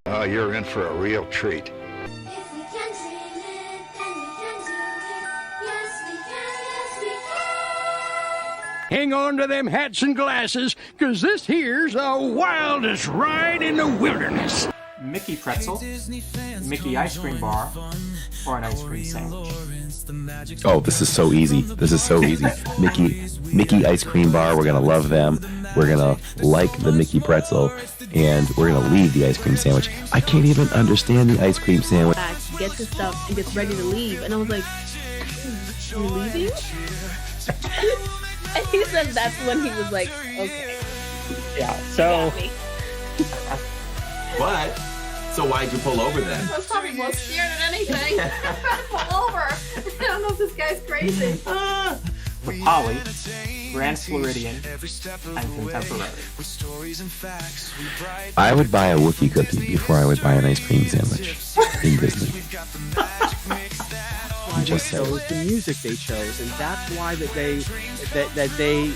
Oh, you're in for a real treat. If we can dream it, then we can do it. Yes, we can, yes, we can. Hang on to them hats and glasses, 'cause this here's the wildest ride in the wilderness. Mickey pretzel, Mickey ice cream bar, or an ice cream sandwich. Oh, this is so easy. This is so easy. Mickey ice cream bar. We're gonna love them. We're gonna like the Mickey pretzel, and we're gonna leave the ice cream sandwich. I can't even understand the ice cream sandwich. Gets his stuff and gets ready to leave, and I was like, "You leaving?" And he said that's when he was like, "Okay." Yeah. So. Got me. But, so why'd you pull over then? I was probably more scared than anything. Pull over. I don't know if this guy's crazy. For Polly, Grand Floridian, and Contemporary. I would buy a Wookiee cookie before I would buy an ice cream sandwich in Disney. I'm just saying. Chose the music they chose, and that's why that they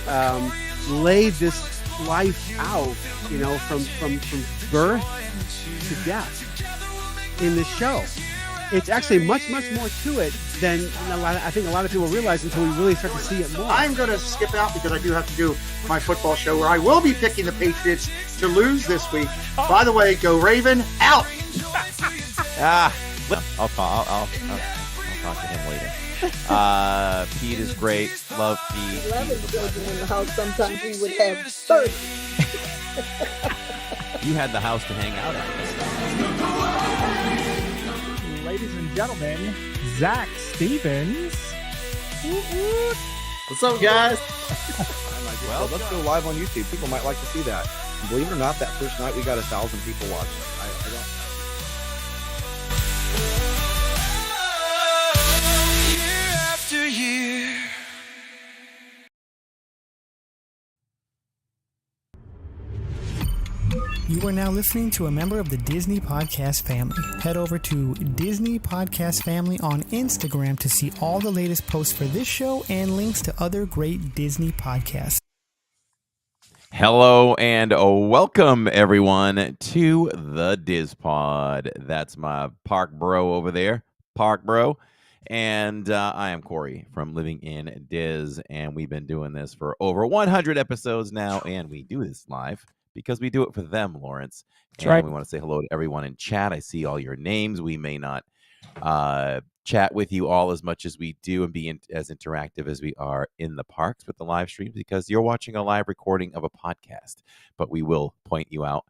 laid this life out, you know, from birth to death in the show. It's actually much more to it than I think a lot of people realize until we really start to see it more. I'm going to skip out because I do have to do my football show where I will be picking the Patriots to lose this week. By the way, go Raven, out! I'll talk to him later. Pete is great. Love Pete. Love his children in the house. Sometimes we would have 30. You had the house to hang out at. Ladies and gentlemen, Zach Stevens. What's up, guys? Well, let's go live on YouTube. People might like to see that. Believe it or not, that first night we got 1,000 people watching. I don't. You are now listening to a member of the Disney Podcast family. Head over to Disney Podcast Family on Instagram to see all the latest posts for this show and links to other great Disney podcasts. Hello and welcome everyone to the DIZPod. That's my park bro over there, park bro. And I am Cory from Living in Diz, and we've been doing this for over 100 episodes now, and we do this live because we do it for them, Lawrence. And right. We want to say hello to everyone in chat. I see all your names. We may not chat with you all as much as we do and be as interactive as we are in the parks with the live streams because you're watching a live recording of a podcast. But we will point you out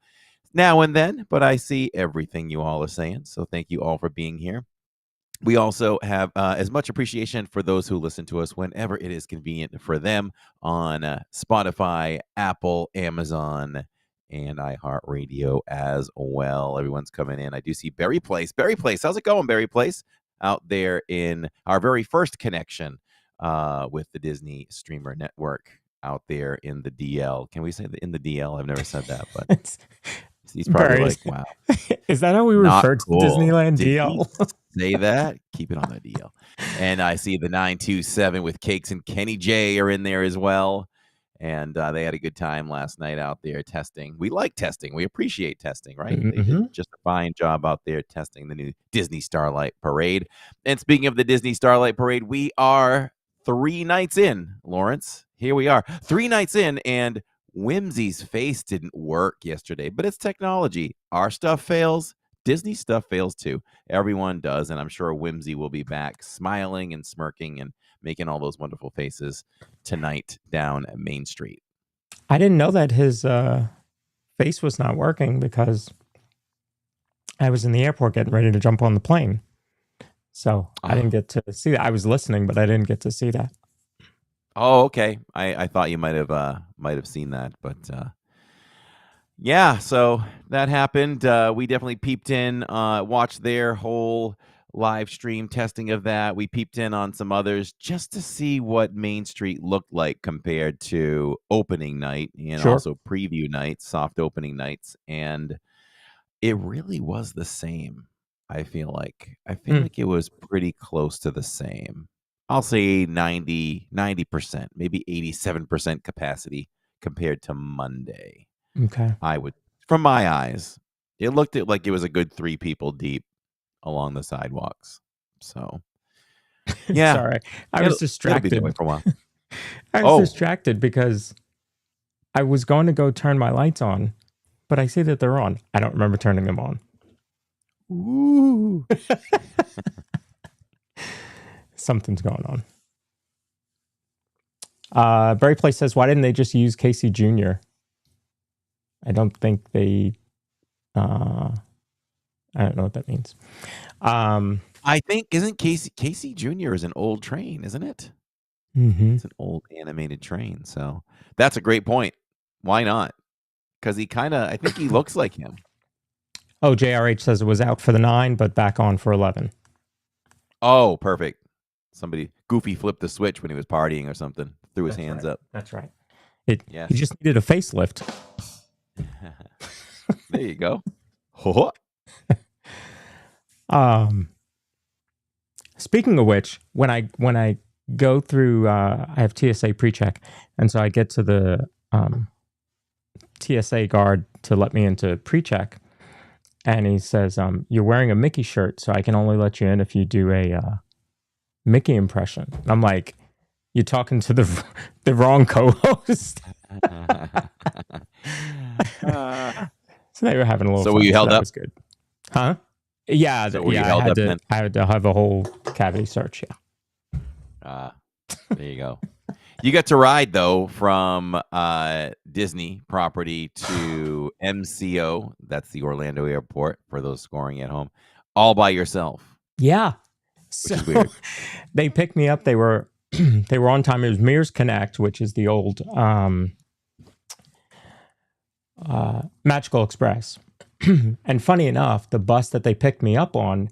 now and then. But I see everything you all are saying. So thank you all for being here. We also have as much appreciation for those who listen to us whenever it is convenient for them on Spotify, Apple, Amazon, and iHeartRadio as well. Everyone's coming in. I do see Berry Place. Berry Place, how's it going, Berry Place? Out there in our very first connection with the Disney Streamer Network out there in the DL. Can we say in the DL? I've never said that, but he's probably like, wow. Is that how we refer to Disneyland DL? Say that. Keep it on the DL. And I see the 927 with Cakes and Kenny J are in there as well. And they had a good time last night out there testing. We like testing. We appreciate testing, right? Mm-hmm. They did just a fine job out there testing the new Disney Starlight Parade. And speaking of the Disney Starlight Parade, we are 3 nights in, Lawrence. Here we are, 3 nights in, and Whimsy's face didn't work yesterday, but it's technology. Our stuff fails. Disney stuff fails too. Everyone does, and I'm sure Whimsy will be back smiling and smirking and making all those wonderful faces tonight down at Main Street. I didn't know that his face was not working because I was in the airport getting ready to jump on the plane. So I didn't get to see that. I was listening, but I didn't get to see that. Oh, okay. I thought you might have seen that, but yeah, so that happened. We definitely peeped in, watched their whole live stream testing of that. We peeped in on some others just to see what Main Street looked like compared to opening night and also preview nights, soft opening nights. And it really was the same. I feel like it was pretty close to the same. I'll say 90%, maybe 87% capacity compared to Monday. Okay. I would, from my eyes, It looked like it was a good 3 people deep along the sidewalks. So, yeah. Sorry. I was distracted. It'll be for a while. I was distracted because I was going to go turn my lights on, but I see that they're on. I don't remember turning them on. Ooh. Something's going on. Barry Place says, why didn't they just use Casey Jr.? I don't think they... I don't know what that means. I think, isn't Casey Jr. is an old train, isn't it? Mm-hmm. It's an old animated train. So that's a great point. Why not? Because he I think he looks like him. Oh, JRH says it was out for the 9, but back on for 11. Oh, perfect. Somebody Goofy flipped the switch when he was partying or something. Threw his hands up. That's right. Yes. He just needed a facelift. There you go. Speaking of which, when I go through, I have TSA pre-check, and so I get to the TSA guard to let me into pre-check, and he says, "You're wearing a Mickey shirt, so I can only let you in if you do a Mickey impression." And I'm like, "You're talking to the wrong co-host." So they were having a little. So fun, were you held that up? Was good, huh? Yeah, So yeah. I had to have a whole cavity search. Yeah. There you go. You got to ride though from Disney property to MCO. That's the Orlando airport for those scoring at home, all by yourself. Yeah. Which is weird. They picked me up. They were they were on time. It was Mears Connect, which is the old Magical Express. And funny enough, the bus that they picked me up on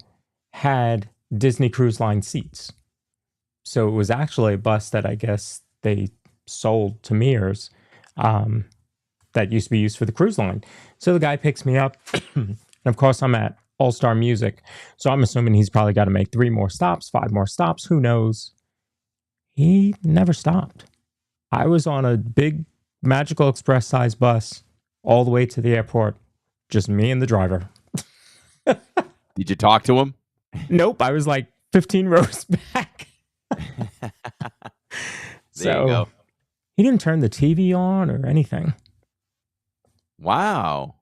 had Disney Cruise Line seats. So it was actually a bus that I guess they sold to Mears that used to be used for the cruise line. So the guy picks me up. And of course, I'm at All Star Music. So I'm assuming he's probably got to make 3 more stops, 5 more stops. Who knows? He never stopped. I was on a big Magical Express size bus all the way to the airport. Just me and the driver. Did you talk to him? Nope. I was like 15 rows back. There you go. He didn't turn the TV on or anything. Wow.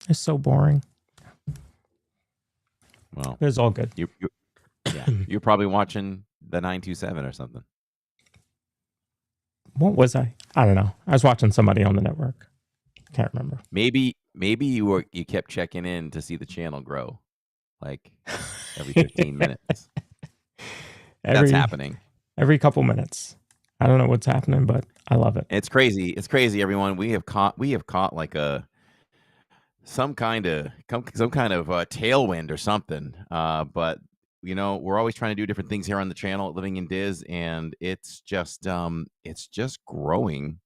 It's so boring. Well, it was all good. You're probably watching the 927 or something. What was I? I don't know. I was watching somebody on the network. Can't remember. Maybe you kept checking in to see the channel grow, like every 15 minutes. That's happening every couple minutes. I don't know what's happening, but I love it. It's crazy. It's crazy, everyone. We have caught like some kind of tailwind or something. But we're always trying to do different things here on the channel at Living in Diz, and it's just growing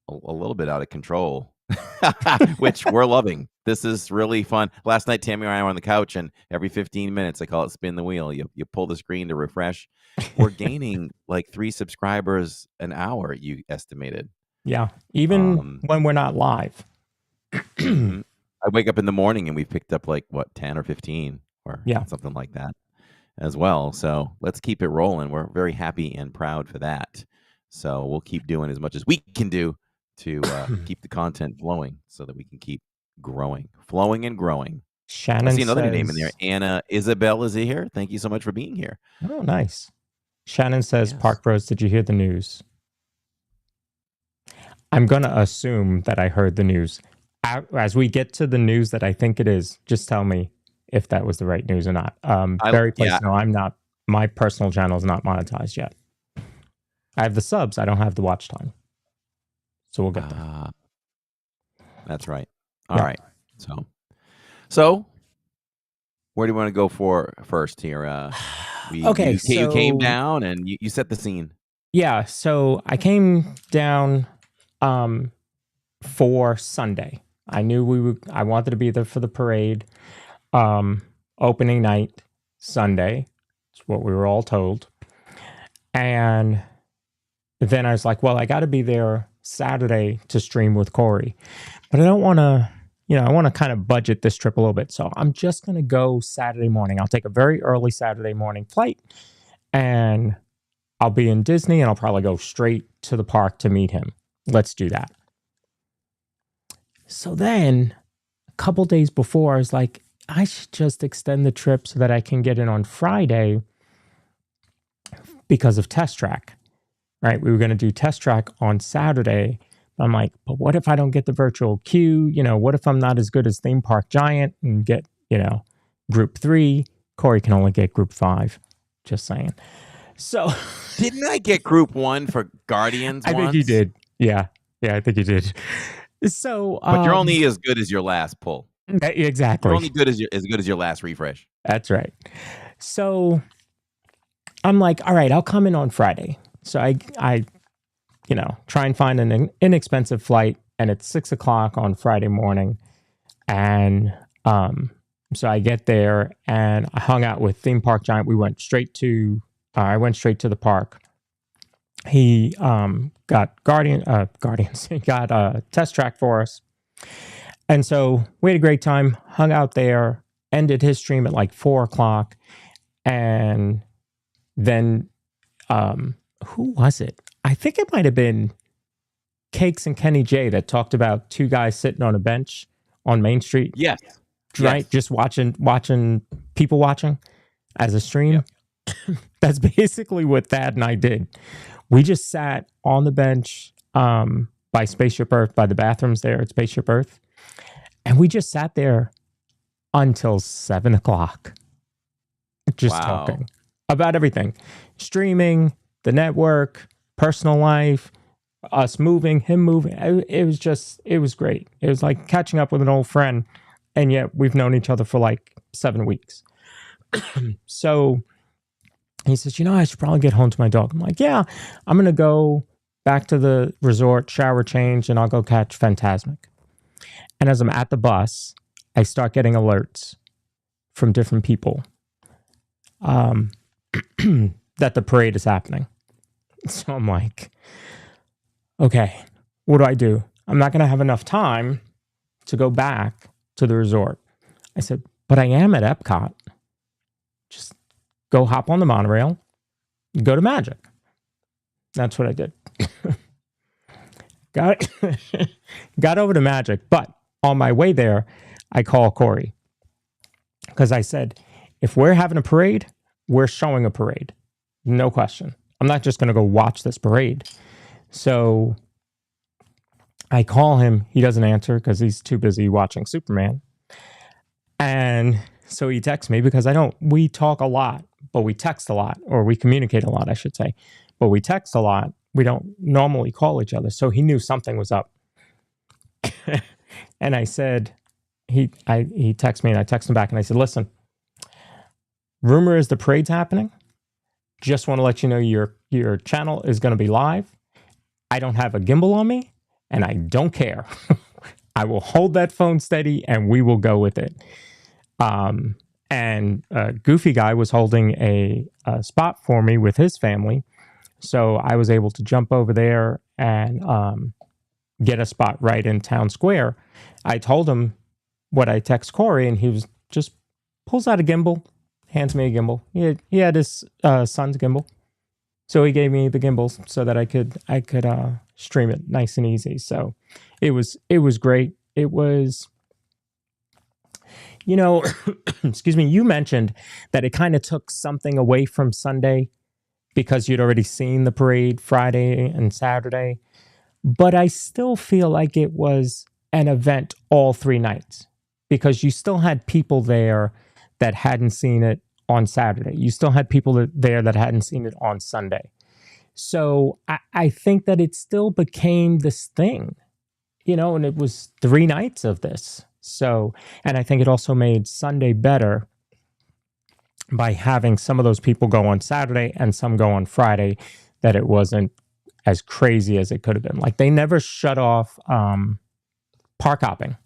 a little bit out of control, which we're loving. This is really fun. Last night, Tammy and I were on the couch, and every 15 minutes, I call it spin the wheel. You pull the screen to refresh. We're gaining like 3 subscribers an hour, you estimated. Yeah, even when we're not live. I wake up in the morning and we've picked up like 10 or 15 or something like that as well. So let's keep it rolling. We're very happy and proud for that. So we'll keep doing as much as we can do to keep the content flowing so that we can keep flowing and growing. Shannon, I see another name in there. Anna Isabel is here. Thank you so much for being here. Oh, nice. Shannon says, Park Bros, did you hear the news? I'm going to assume that I heard the news. As we get to the news that I think it is, just tell me if that was the right news or not. Barry Place, no, I'm not. My personal channel is not monetized yet. I have the subs. I don't have the watch time. So we'll get there. That's right. All right. So where do you want to go for first here? You came down and you set the scene. Yeah. So I came down for Sunday. I knew I wanted to be there for the parade. Opening night, Sunday. It's what we were all told. And then I was like, well, I got to be there Saturday to stream with Cory. But I don't want to, I want to kind of budget this trip a little bit. So I'm just going to go Saturday morning. I'll take a very early Saturday morning flight and I'll be in Disney and I'll probably go straight to the park to meet him. Let's do that. So then a couple days before, I was like, I should just extend the trip so that I can get in on Friday because of Test Track, right? We were going to do Test Track on Saturday. I'm like, but what if I don't get the virtual queue? What if I'm not as good as Theme Park Giant and get, group 3? Cory can only get group 5. Just saying. So didn't I get group 1 for Guardians I think you did. Yeah, I think you did. So, but you're only as good as your last pull. Exactly. You're only as good as your last refresh. That's right. So I'm like, all right, I'll come in on Friday. So I try and find an inexpensive flight, and it's 6:00 on Friday morning. And so I get there and I hung out with Theme Park Giant. We went straight to, I went straight to the park. He got Guardians. He got Test Track for us. And so we had a great time, hung out there, ended his stream at like 4:00. And then, who was it? I think it might have been Cakes and Kenny J that talked about two guys sitting on a bench on Main Street. Yes. Right? Yes. Just watching people watching as a stream. Yep. That's basically what Thad and I did. We just sat on the bench by Spaceship Earth, by the bathrooms there at Spaceship Earth. And we just sat there until 7:00. Just talking about everything. Streaming, the network, personal life, us moving, him moving. It was great. It was like catching up with an old friend. And yet we've known each other for like 7 weeks. So he says, I should probably get home to my dog. I'm like, yeah, I'm going to go back to the resort, shower, change, and I'll go catch Fantasmic. And as I'm at the bus, I start getting alerts from different people that the parade is happening. So I'm like, okay, what do? I'm not going to have enough time to go back to the resort. I said, but I am at Epcot. Just go hop on the monorail, go to Magic. That's what I did. Got over to Magic, but on my way there, I call Cory because I said, if we're having a parade, we're showing a parade. No question. I'm not just going to go watch this parade. So I call him. He doesn't answer because he's too busy watching Superman. And so he texts me because we talk a lot, but we text a lot, or we communicate a lot, I should say. But we text a lot. We don't normally call each other. So he knew something was up. And I said, he texted me and I texted him back and I said, listen, rumor is the parade's happening. Just want to let you know your channel is going to be live. I don't have a gimbal on me and I don't care. I will hold that phone steady and we will go with it. And Goofy Guy was holding a spot for me with his family. So I was able to jump over there and get a spot right in Town Square. I told him what I text Cory, and he was just pulls out a gimbal, hands me a gimbal. He had his son's gimbal. So he gave me the gimbals so that I could stream it nice and easy. So it was great. It was, excuse me, you mentioned that it kind of took something away from Sunday because you'd already seen the parade Friday and Saturday. But I still feel like it was an event all 3 nights because you still had people there that hadn't seen it on Saturday. You still had people there that hadn't seen it on Sunday. So I think that it still became this thing, and it was 3 nights of this. So, and I think it also made Sunday better by having some of those people go on Saturday and some go on Friday, that it wasn't as crazy as it could have been. Like they never shut off park hopping,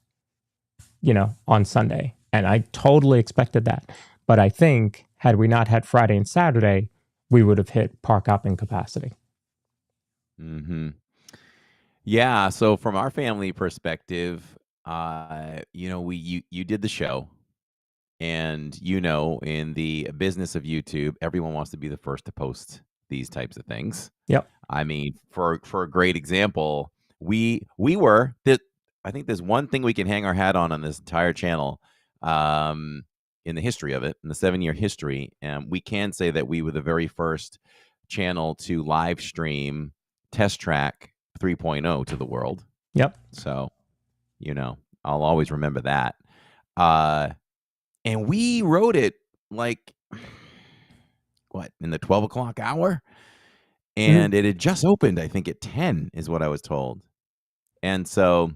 on Sunday. And I totally expected that. But I think had we not had Friday and Saturday, we would have hit park hopping capacity. Mm-hmm. Yeah. So from our family perspective, you did the show, and in the business of YouTube, everyone wants to be the first to post these types of things. Yep. I mean, for a great example, we were that. I think there's one thing we can hang our hat on this entire channel, in the history of it, in the 7-year history, and we can say that we were the very first channel to live stream Test Track 3.0 to the world. Yep. So, I'll always remember that. And we wrote it like in the 12 o'clock hour, and it had just opened, I think, at 10 is what I was told. And so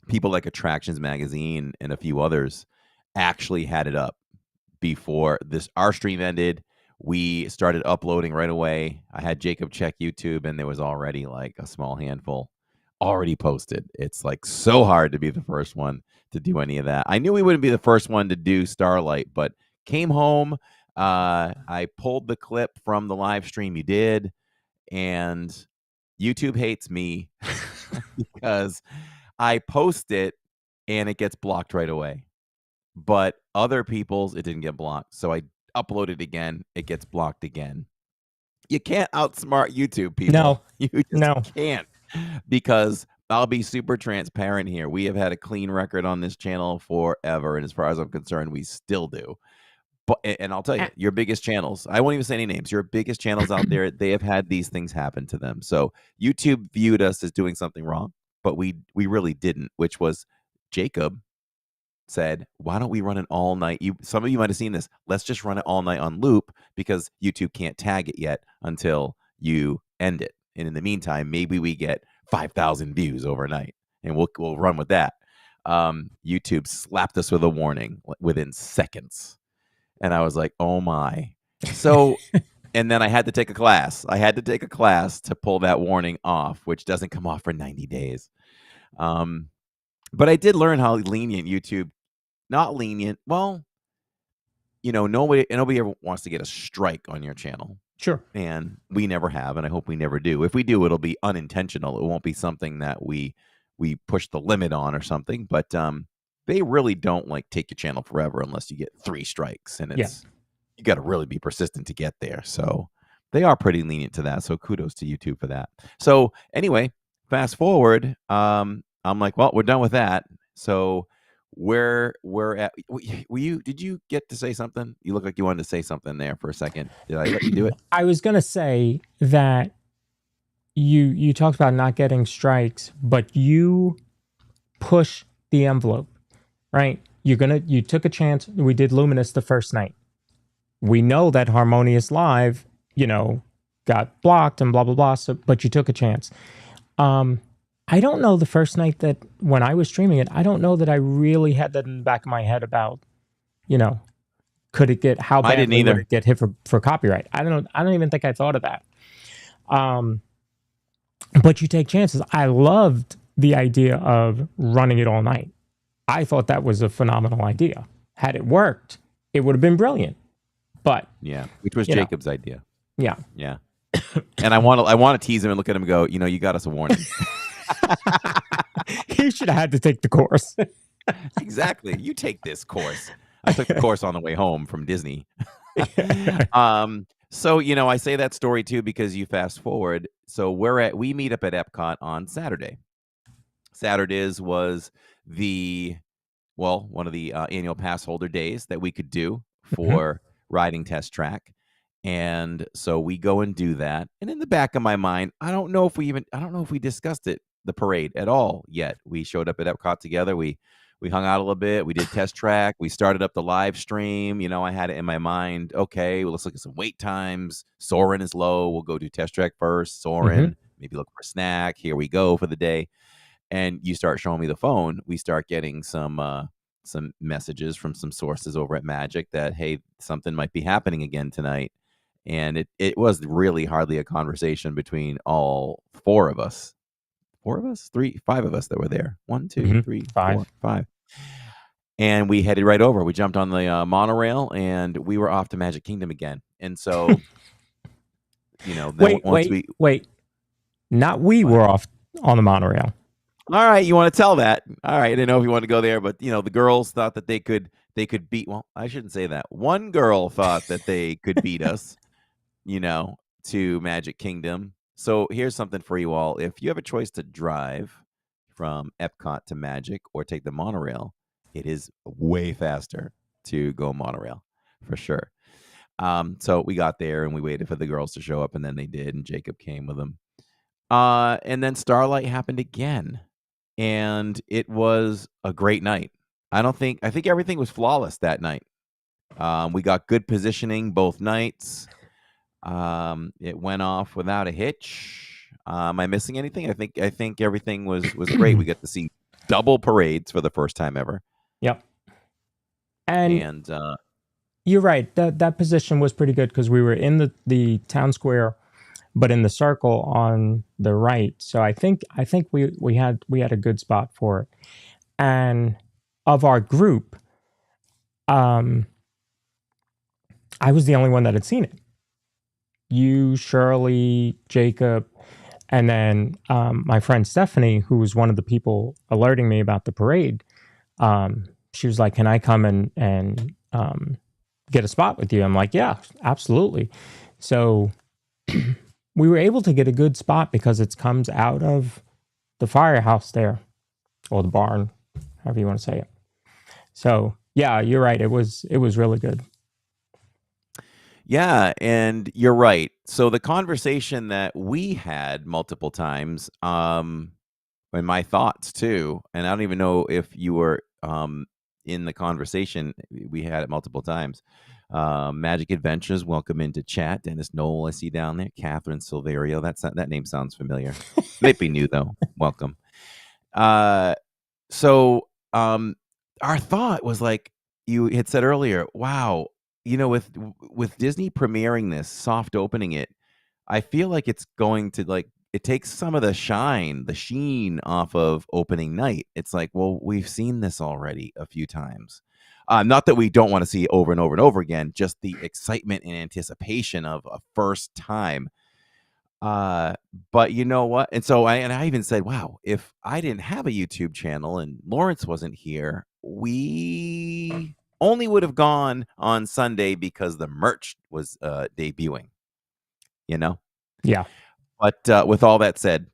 people like Attractions Magazine and a few others actually had it up before our stream ended. We started uploading right away. I had Jacob check YouTube, and there was already like a small handful already posted. It's like so hard to be the first one to do any of that. I knew we wouldn't be the first one to do Starlight, but came home. I pulled the clip from the live stream you did, and YouTube hates me because I post it and it gets blocked right away. But other people's, it didn't get blocked. So I upload it again. It gets blocked again. You can't outsmart YouTube, people. No. You just can't. Because I'll be super transparent here. We have had a clean record on this channel forever. And as far as I'm concerned, we still do. But, and I'll tell you, your biggest channels, I won't even say any names, your biggest channels out there, they have had these things happen to them. So YouTube viewed us as doing something wrong, but we really didn't, which was Jacob said, why don't we run it all night? Some of you might have seen this. Let's just run it all night on loop because YouTube can't tag it yet until you end it. And in the meantime, maybe we get 5,000 views overnight, and we'll run with that. YouTube slapped us with a warning within seconds. And I was like, oh my. So, and then I had to take a class. I had to take a class to pull that warning off, which doesn't come off for 90 days. But I did learn how lenient YouTube, not lenient. Well, nobody ever wants to get a strike on your channel. Sure. And we never have, and I hope we never do. If we do, it'll be unintentional. It won't be something that we push the limit on or something. But they really don't take your channel forever unless you get 3 strikes, and you got to really be persistent to get there. So they are pretty lenient to that. So kudos to YouTube for that. So anyway, fast forward. I'm like, well, we're done with that. So we're at. Did you get to say something? You look like you wanted to say something there for a second. Did I let you do it? I was gonna say that you talked about not getting strikes, but you push the envelope, right? You took a chance. We did Luminous the first night. We know that Harmonious Live, got blocked and blah blah blah. So, but you took a chance. I don't know the first night that when I was streaming it, I don't know that I really had that in the back of my head about, could it get, how badly would it get hit for copyright? I don't even think I thought of that. But you take chances. I loved the idea of running it all night. I thought that was a phenomenal idea. Had it worked, it would have been brilliant. But yeah, which was Jacob's idea. Yeah. Yeah. And I want to tease him and look at him and go, you got us a warning. He should have had to take the course. Exactly. You take this course. I took the course on the way home from Disney. So, I say that story too because you fast forward. So we meet up at Epcot on Saturday. Saturdays was one of the annual pass holder days that we could do for riding Test Track. And so we go and do that. And in the back of my mind, I don't know if we discussed it, the parade at all yet. We showed up at Epcot together. We hung out a little bit. We did Test Track. We started up the live stream. I had it in my mind. Okay, well, let's look at some wait times. Soarin' is low. We'll go do Test Track first. Soarin', maybe look for a snack. Here we go for the day. And you start showing me the phone. We start getting some messages from some sources over at Magic that, hey, something might be happening again tonight. And it was really hardly a conversation between all 4 of us. 4 of us? 5 of us that were there. 1, 2, 3, 4, 5. And we headed right over. We jumped on the monorail, and we were off to Magic Kingdom again. And so, wait. Not we were off on the monorail. All right, you want to tell that? All right, I didn't know if you wanted to go there, but the girls thought that they could beat. Well, I shouldn't say that. One girl thought that they could beat us, to Magic Kingdom. So here's something for you all: if you have a choice to drive from Epcot to Magic or take the monorail, it is way faster to go monorail for sure. So we got there and we waited for the girls to show up, and then they did, and Jacob came with them. And then Starlight happened again, and it was a great night. I think everything was flawless that night. We got good positioning both nights. It went off without a hitch. Am I missing anything? I think everything was great. We got to see double parades for the first time ever. Yep. And you're right. That position was pretty good because we were in the town square, but in the circle on the right. So I think we had a good spot for it. And of our group, I was the only one that had seen it. You, Shirley, Jacob, and then my friend Stephanie, who was one of the people alerting me about the parade. She was like, "Can I come and get a spot with you?" I'm like, "Yeah, absolutely." So we were able to get a good spot because it comes out of the firehouse there, or the barn, however you want to say it. So yeah, you're right. It was really good. Yeah, and you're right. So the conversation that we had multiple times, and my thoughts too, and I don't even know if you were in the conversation. We had it multiple times. Magic Adventures, welcome into chat. Dennis Knoll, I see down there. Catherine Silverio, that name sounds familiar. Might be new though. Welcome. So our thought was like you had said earlier. Wow, with Disney premiering this, soft opening it, I feel like it's going to it takes some of the sheen off of opening night. It's like, well, we've seen this already a few times. Not that we don't want to see it over and over and over again, just the excitement and anticipation of a first time. But you know what? And so I even said, wow, if I didn't have a YouTube channel and Lawrence wasn't here, we only would have gone on Sunday because the merch was debuting, Yeah. But with all that said,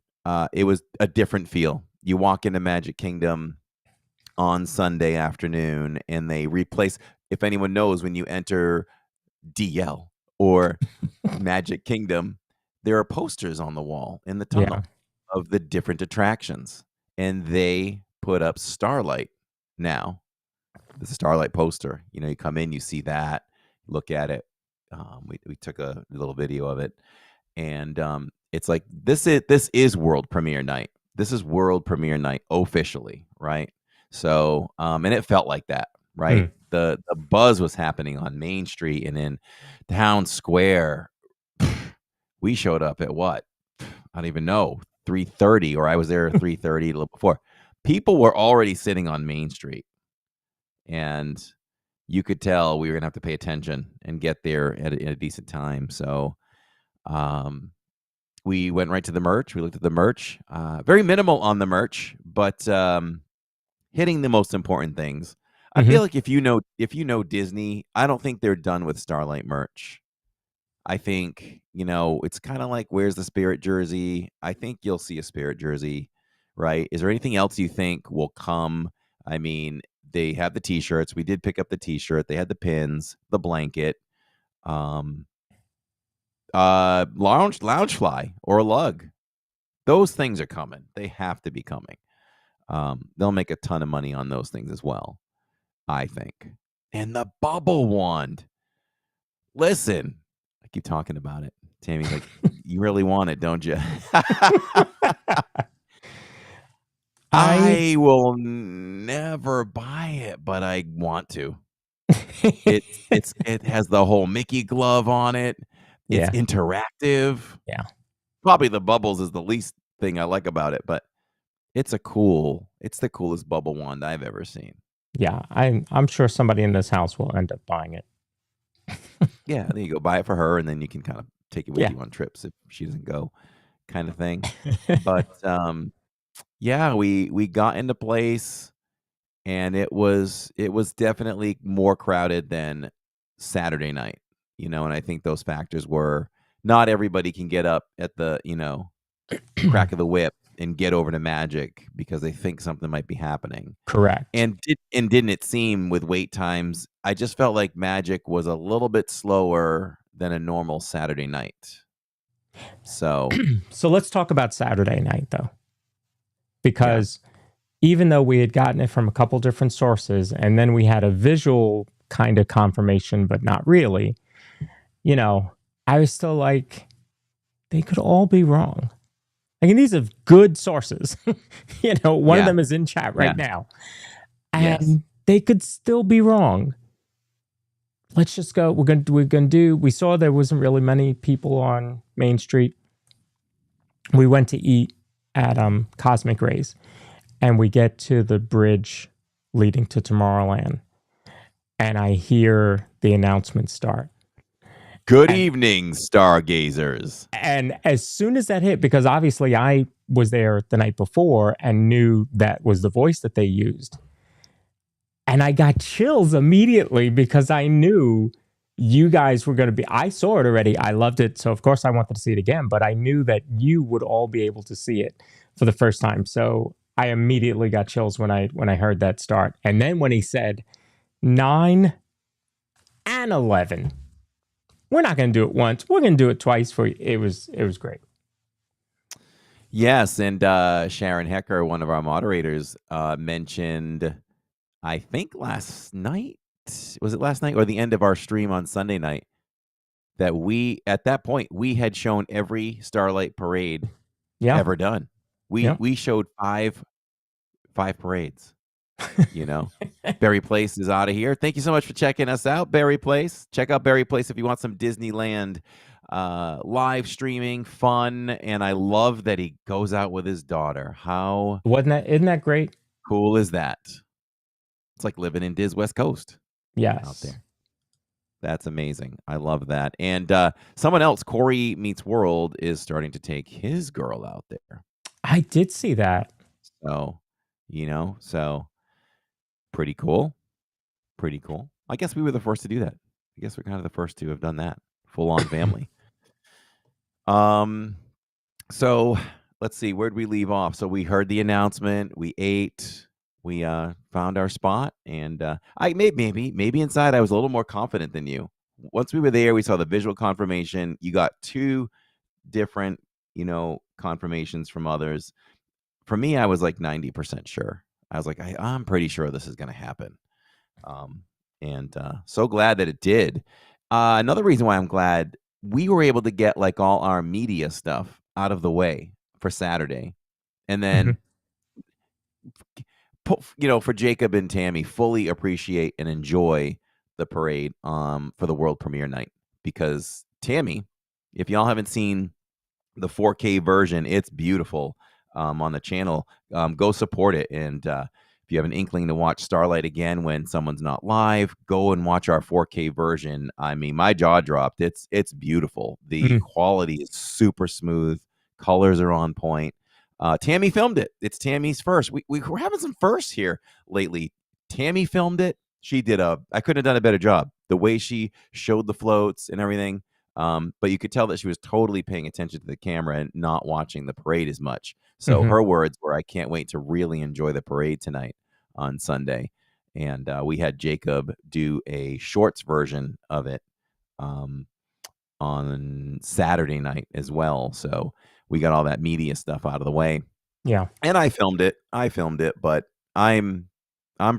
it was a different feel. You walk into Magic Kingdom on Sunday afternoon, and they replace, if anyone knows, when you enter DL or Magic Kingdom, there are posters on the wall in the tunnel of the different attractions, and they put up Starlight now. The Starlight poster. You come in, you see that, look at it. We took a little video of it, and it's like this is world premiere night. This is world premiere night officially, right? So and it felt like that, right? The buzz was happening on Main Street and in Town Square. We showed up at what? I don't even know, 3:30, or I was there at 3:30 a little before. People were already sitting on Main Street. And you could tell we were going to have to pay attention and get there at a decent time. So we went right to the merch. We looked at the merch. Very minimal on the merch, but hitting the most important things. I feel like if you know Disney, I don't think they're done with Starlight merch. I think, it's kind of like, where's the Spirit jersey? I think you'll see a Spirit jersey, right? Is there anything else you think will come? I mean, they have the T-shirts. We did pick up the T-shirt. They had the pins, the blanket, Loungefly or a lug. Those things are coming. They have to be coming. They'll make a ton of money on those things as well, I think. And the bubble wand. Listen, I keep talking about it. Tammy's like, you really want it, don't you? I will never buy it, but I want to. It has the whole Mickey glove on it. It's interactive. Yeah. Probably the bubbles is the least thing I like about it, but it's the coolest bubble wand I've ever seen. Yeah, I'm sure somebody in this house will end up buying it. Yeah, then you go buy it for her, and then you can kind of take it with you on trips if she doesn't go, kind of thing. But yeah, we got into place, and it was definitely more crowded than Saturday night, and I think those factors were not everybody can get up at the, crack of the whip and get over to Magic because they think something might be happening. Correct. Didn't it seem with wait times, I just felt like Magic was a little bit slower than a normal Saturday night. So let's talk about Saturday night though. Because even though we had gotten it from a couple different sources and then we had a visual kind of confirmation, but not really, I was still like, they could all be wrong. Like, and these are good sources. One of them is in chat right now. And they could still be wrong. Let's just go. We saw there wasn't really many people on Main Street. We went to eat at Cosmic Rays, and we get to the bridge leading to Tomorrowland, and I hear the announcement start. Good evening, stargazers. And as soon as that hit, because obviously I was there the night before and knew that was the voice that they used, and I got chills immediately because I knew you guys were going to be, I saw it already. I loved it. So of course I wanted to see it again, but I knew that you would all be able to see it for the first time. So I immediately got chills when I heard that start. And then when he said 9 and 11, we're not going to do it once. We're going to do it twice for you. It was great. Yes, and Sharon Hecker, one of our moderators, mentioned, I think last night, was it last night or the end of our stream on Sunday night, that at that point, we had shown every Starlight parade ever done. We showed five parades. Berry Place is out of here. Thank you so much for checking us out, Berry Place. Check out Berry Place if you want some Disneyland live streaming fun. And I love that he goes out with his daughter. Isn't that great? Cool is that? It's like living in Diz West Coast. Yes. Out there. That's amazing. I love that. And someone else, Cory Meets World, is starting to take his girl out there. I did see that. So, pretty cool. Pretty cool. I guess we were the first to do that. I guess we're kind of the first to have done that. Full on family. So let's see. Where'd we leave off? So we heard the announcement. We ate. We found our spot, and maybe inside I was a little more confident than you. Once we were there, we saw the visual confirmation. You got 2 different, confirmations from others. For me, I was like 90% sure. I was like, I'm pretty sure this is going to happen, and so glad that it did. Another reason why I'm glad we were able to get like all our media stuff out of the way for Saturday, and then. For Jacob and Tammy, fully appreciate and enjoy the parade for the world premiere night. Because Tammy, if y'all haven't seen the 4K version, it's beautiful on the channel. Go support it. And if you have an inkling to watch Starlight again when someone's not live, go and watch our 4K version. I mean, my jaw dropped. It's beautiful. The quality is super smooth. Colors are on point. Tammy filmed it. It's Tammy's first. We're having some firsts here lately. Tammy filmed it. She did I couldn't have done a better job. The way she showed the floats and everything. But you could tell that she was totally paying attention to the camera and not watching the parade as much. So her words were, I can't wait to really enjoy the parade tonight on Sunday. And we had Jacob do a shorts version of it on Saturday night as well. So we got all that media stuff out of the way. Yeah. And I filmed it, but I'm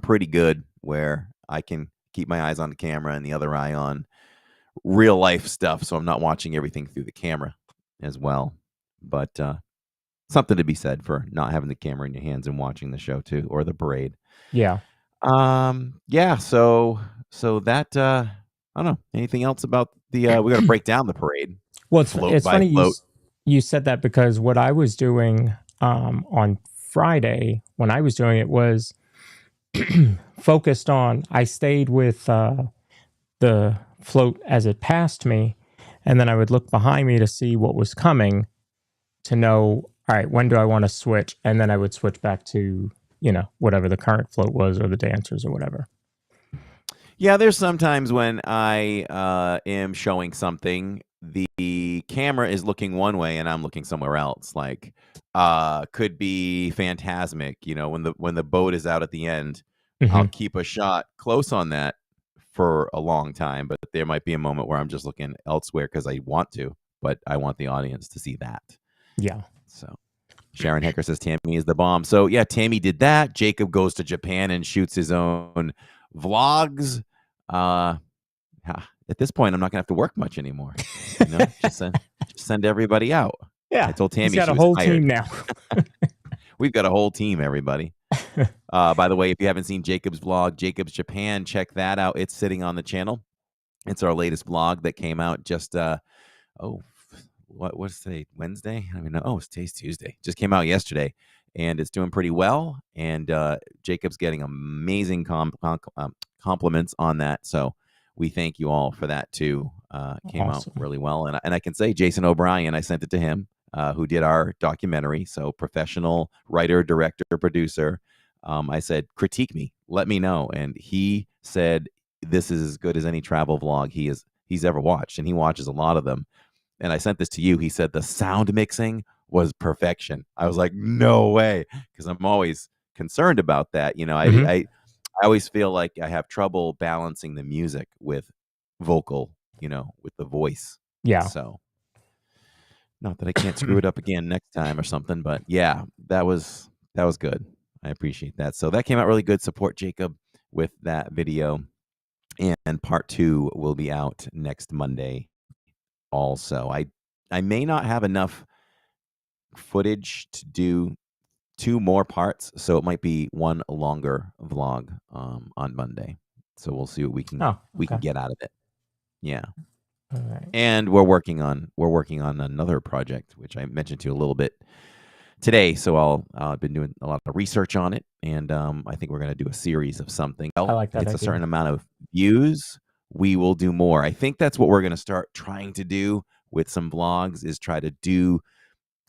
pretty good where I can keep my eyes on the camera and the other eye on real life stuff. So I'm not watching everything through the camera as well. But something to be said for not having the camera in your hands and watching the show too, or the parade. Yeah. Yeah. So that, I don't know. Anything else about the, we're going to break down the parade. Well, it's funny you said that, because what I was doing on Friday when I was doing it was focused on, I stayed with the float as it passed me, and then I would look behind me to see what was coming, to know, all all right, when do I want to switch? And then I would switch back to, whatever the current float was or the dancers or whatever. Yeah, there's sometimes when I am showing something, the camera is looking one way and I'm looking somewhere else. Like, could be Phantasmic. When the boat is out at the end, I'll keep a shot close on that for a long time. But there might be a moment where I'm just looking elsewhere because I want to, but I want the audience to see that. Yeah. So Sharon Hecker says Tammy is the bomb. So yeah, Tammy did that. Jacob goes to Japan and shoots his own vlogs. At this point, I'm not gonna have to work much anymore. Just send everybody out. Yeah, I told Tammy he's got she a was whole hired. team now. We've got a whole team, everybody. By the way, if you haven't seen Jacob's vlog, Jacob's Japan, check that out. It's sitting on the channel. It's our latest vlog that came out just what's today? Wednesday? I don't even know. Oh, today's Tuesday. Just came out yesterday, and it's doing pretty well. And Jacob's getting amazing compliments on that. So we thank you all for that too. Came Awesome. out really well, and I can say Jason O'Brien. I sent it to him, who did our documentary. So professional writer, director, producer. I said, critique me, let me know, and he said this is as good as any travel vlog he's ever watched, and he watches a lot of them. And I sent this to you. He said the sound mixing was perfection. I was like, no way, because I'm always concerned about that. I always feel like I have trouble balancing the music with vocal, with the voice. Yeah. So not that I can't screw it up again next time or something, but yeah, that was good. I appreciate that. So that came out really good. Support Jacob with that video. And part 2 will be out next Monday. Also, I may not have enough footage to do 2 more parts, so it might be one longer vlog on Monday. So we'll see what we can get out of it. Yeah. All right. And we're working on another project, which I mentioned to you a little bit today. So I've been doing a lot of research on it, and I think we're going to do a series of something. I like that It's idea. a certain amount of views, we will do more. I think that's what we're going to start trying to do with some vlogs, is try to do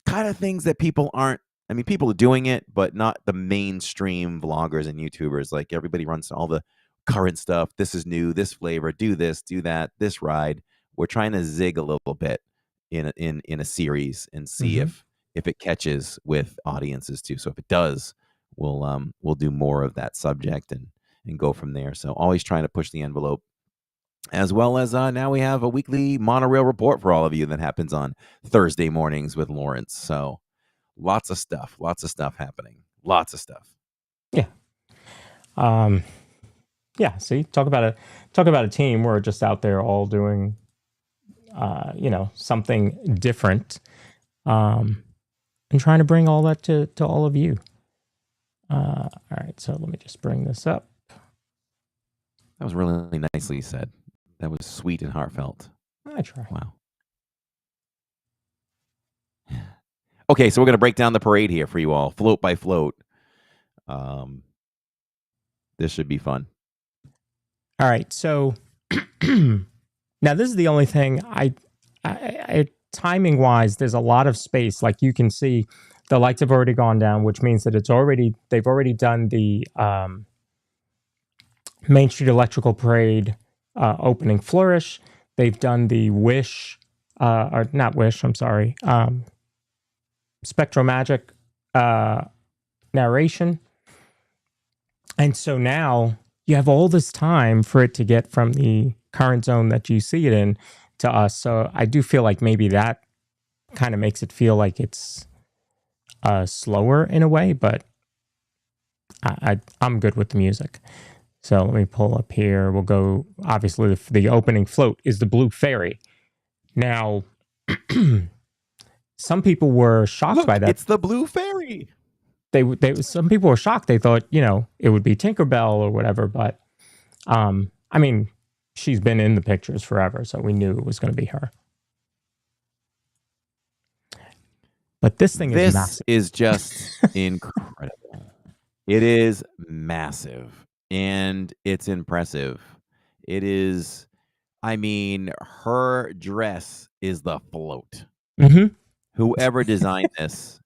kind of things that people aren't. I mean, people are doing it, but not the mainstream vloggers and YouTubers. Like, everybody runs all the current stuff. This is new, this flavor, do this, do that, this ride. We're trying to zig a little bit in a series and see if it catches with audiences too. So if it does, we'll do more of that subject and go from there. So always trying to push the envelope. As well as now we have a weekly monorail report for all of you that happens on Thursday mornings with Lawrence. So lots of stuff happening. Lots of stuff. Yeah. Yeah. See, talk about a team. We're just out there all doing, something different, and trying to bring all that to all of you. All right. So let me just bring this up. That was really nicely said. That was sweet and heartfelt. I try. Wow. Okay, so we're going to break down the parade here for you all, float by float. This should be fun. All right, so now this is the only thing I timing wise, there's a lot of space. Like, you can see the lights have already gone down, which means that they've already done the Main Street Electrical Parade opening flourish. They've done the Wish, or not Wish, I'm sorry, Spectromagic narration. And so now you have all this time for it to get from the current zone that you see it in to us. So I do feel like maybe that kind of makes it feel like it's slower in a way, but I'm good with the music. So let me pull up here. We'll go, obviously, the opening float is the Blue Fairy. Now, some people were shocked by that. It's the Blue Fairy. Some people were shocked. They thought, it would be Tinkerbell or whatever. But, I mean, she's been in the pictures forever, so we knew it was going to be her. But this thing is massive. This is just incredible. It is massive. And it's impressive. It is, I mean, her dress is the float. Mm-hmm. Whoever designed this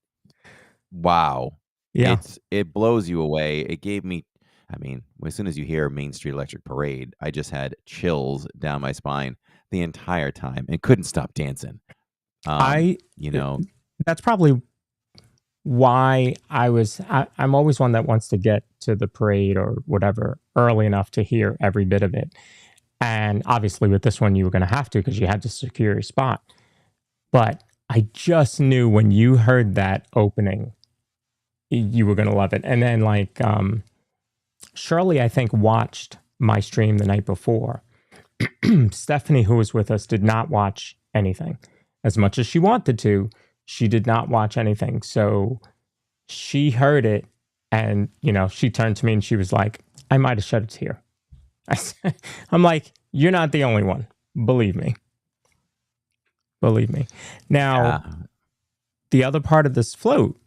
wow. Yeah. It blows you away. It gave me, I mean, as soon as you hear Main Street Electric Parade, I just had chills down my spine the entire time and couldn't stop dancing. You know, that's probably why I'm always one that wants to get to the parade or whatever early enough to hear every bit of it. And obviously with this one, you were going to have to, because you had to secure your spot. But I just knew when you heard that opening, you were going to love it. And then like, Shirley, I think, watched my stream the night before. Stephanie, who was with us, did not watch anything. As much as she wanted to, she did not watch anything. So she heard it, and, you know, she turned to me and she was like, I might have shed a tear. I'm like, you're not the only one. Believe me. Believe me. Now, the other part of this float,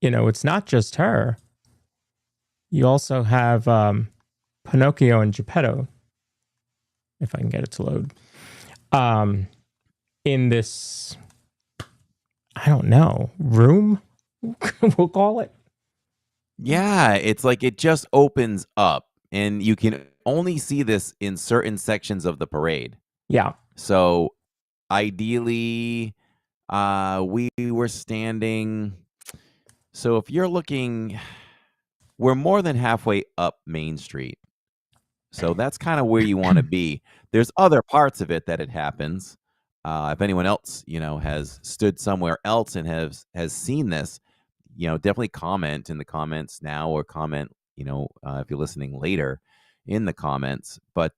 you know, it's not just her. You also have Pinocchio and Geppetto, if I can get it to load, in this, I don't know, room, we'll call it. Yeah, it's like it just opens up, and you can only see this in certain sections of the parade. Yeah. So ideally, we were standing. So if you're looking, we're more than halfway up Main Street. So that's kind of where you want to be. There's other parts of it that it happens. If anyone else, you know, has stood somewhere else and has seen this, you know, definitely comment in the comments now, or comment, you know, if you're listening later in the comments. But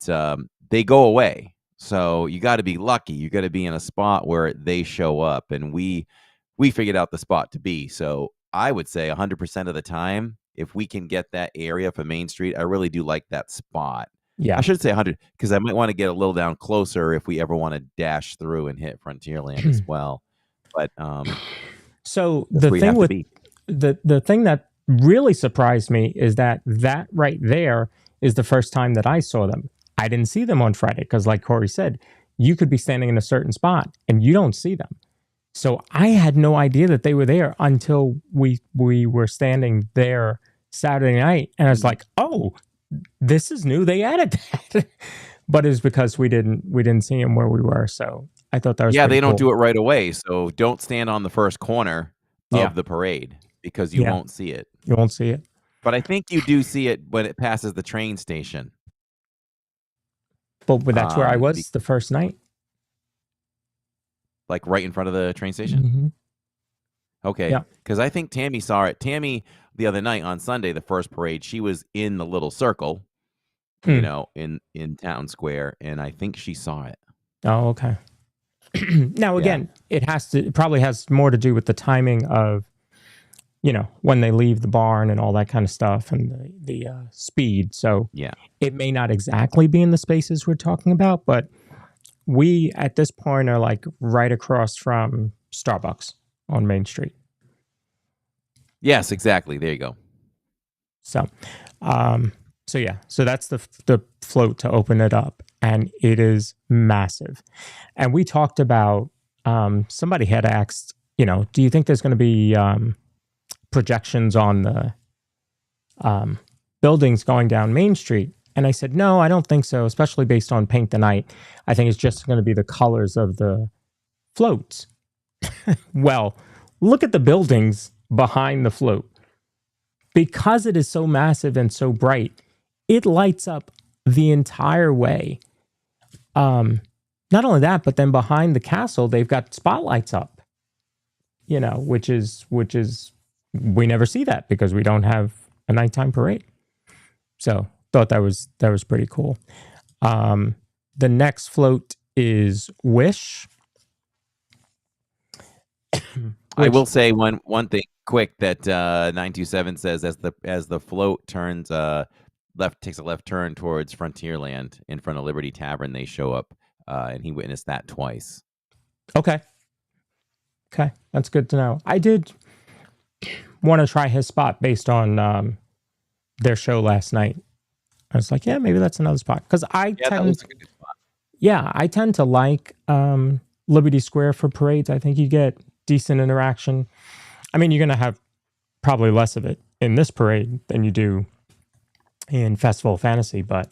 they go away. So you got to be lucky. You got to be in a spot where they show up, and we figured out the spot to be. So I would say 100% of the time, if we can get that area for Main Street, I really do like that spot. Yeah. I should say 100, because I might want to get a little down closer if we ever want to dash through and hit Frontierland as well. But so the thing with the thing that really surprised me is that right there is the first time that I saw them. I didn't see them on Friday because, like Cory said, you could be standing in a certain spot and you don't see them. So I had no idea that they were there until we were standing there Saturday night, and I was like, "Oh, this is new. They added that." But it's because we didn't see them where we were. So I thought that was they don't cool. do it right away. So don't stand on the first corner of the parade, because you won't see it. You won't see it. But I think you do see it when it passes the train station. But that's where I was the first night. Like right in front of the train station? Mm-hmm. Okay. Yeah. Because I think Tammy saw it. Tammy, the other night on Sunday, the first parade, she was in the little circle, you know, in Town Square, and I think she saw it. Oh, okay. Now, again, it probably has more to do with the timing of, you know, when they leave the barn and all that kind of stuff, and the speed. So it may not exactly be in the spaces we're talking about, but we, at this point, are like right across from Starbucks on Main Street. Yes, exactly. There you go. So, so that's the float to open it up, and it is massive. And we talked about, somebody had asked, you know, do you think there's going to be projections on the buildings going down Main Street? And I said, no, I don't think so, especially based on Paint the Night. I think it's just going to be the colors of the floats. Well, look at the buildings behind the float. Because it is so massive and so bright, it lights up the entire way. Not only that, but then behind the castle, they've got spotlights up, you know, which is we never see that because we don't have a nighttime parade. So thought that was pretty cool. The next float is Wish. I will say one thing quick that 927 says as the float turns takes a left turn towards Frontierland in front of Liberty Tavern, they show up, and he witnessed that twice. Okay, that's good to know. I did want to try his spot based on their show last night. I was like, yeah, maybe that's another spot, because that looks like a good spot. Yeah, I tend to like Liberty Square for parades. I think you get decent interaction. I mean, you're going to have probably less of it in this parade than you do in Festival of Fantasy, but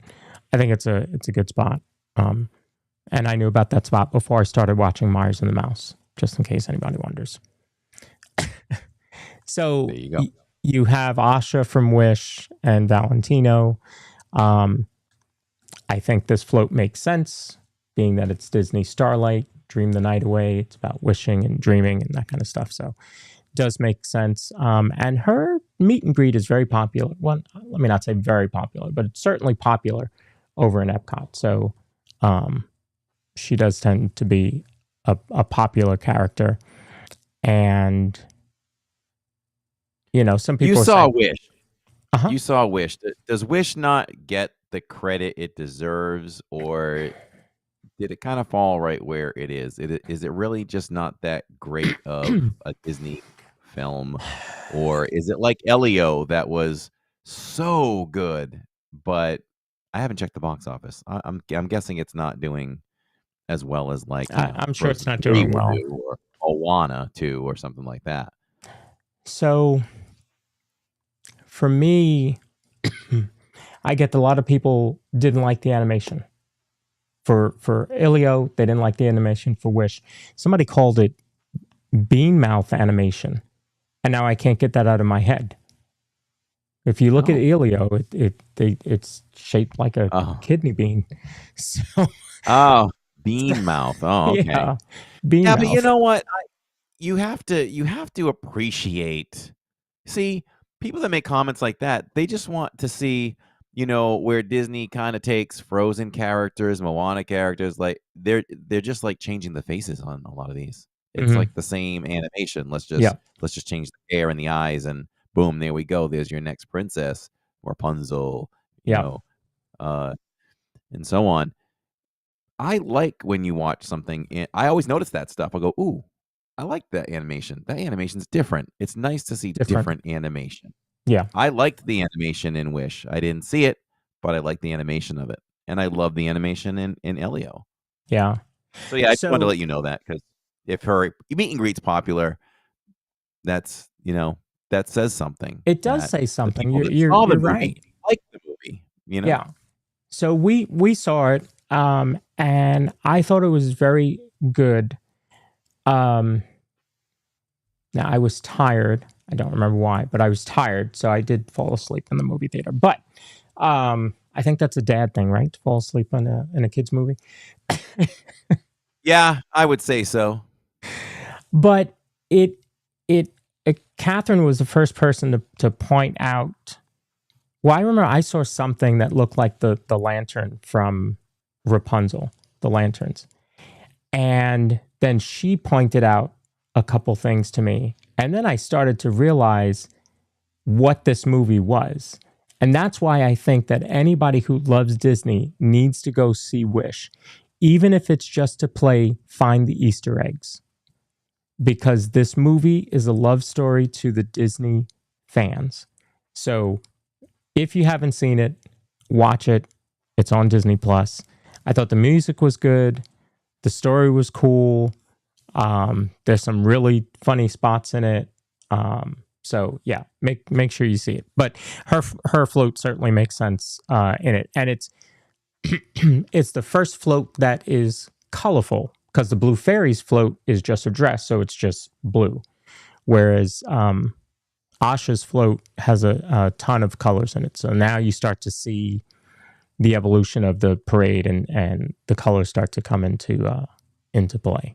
I think it's a good spot. And I knew about that spot before I started watching Myers and the Mouse, just in case anybody wonders. So there you go. You have Asha from Wish and Valentino. I think this float makes sense, being that it's Disney Starlight, Dream the Night Away. It's about wishing and dreaming and that kind of stuff. So it does make sense. And her meet and greet is very popular. Well, let me not say very popular, but it's certainly popular over in Epcot. So she does tend to be a popular character. And, you know, some people You saw saying, Wish. Uh-huh. You saw Wish. Does Wish not get the credit it deserves, or did it kind of fall right where it is? Is it really just not that great of a Disney film, or is it like Elio that was so good, but I haven't checked the box office. I'm guessing it's not doing as well as like I'm sure it's Frozen not 3 doing will well. do, or Moana 2 or something like that. So for me, I get a lot of people didn't like the animation. For Ilio, they didn't like the animation. For Wish, somebody called it bean mouth animation, and now I can't get that out of my head. If you look at Ilio, it's shaped like a kidney bean. So, bean mouth. Oh, okay. Yeah, bean Yeah, mouth. but you know what? You have to appreciate. See, people that make comments like that, they just want to see, you know, where Disney kind of takes Frozen characters, Moana characters, like they're just like changing the faces on a lot of these. It's Mhm. like the same animation. Let's just change the hair and the eyes, and boom, there we go. There's your next princess, Rapunzel, you Yeah. know, and so on. I like when you watch something. I always notice that stuff. I go, ooh, I like that animation. That animation's different. It's nice to see different animation. Yeah. I liked the animation in Wish. I didn't see it, but I liked the animation of it. And I love the animation in Elio. Yeah. So yeah, I just wanted to let you know that, because if her meet and greet's popular, that's, you know, that says something. It does that say the something. people that You're saw the right. movie like the movie, you know? Yeah. So we saw it, and I thought it was very good. Now I was tired. I don't remember why, but I was tired, so I did fall asleep in the movie theater. But I think that's a dad thing, right? To fall asleep in a kid's movie. Yeah, I would say so. But Catherine was the first person to point out. Well, I remember I saw something that looked like the lantern from Rapunzel, the lanterns. And then she pointed out a couple things to me. And then I started to realize what this movie was. And that's why I think that anybody who loves Disney needs to go see Wish, even if it's just to play Find the Easter Eggs. Because this movie is a love story to the Disney fans. So if you haven't seen it, watch it. It's on Disney Plus. I thought the music was good. The story was cool. There's some really funny spots in it. So yeah, make sure you see it. But her float certainly makes sense in it, and it's it's the first float that is colorful, because the Blue Fairies float is just a dress, so it's just blue, whereas Asha's float has a ton of colors in it. So now you start to see the evolution of the parade, and the colors start to come into play.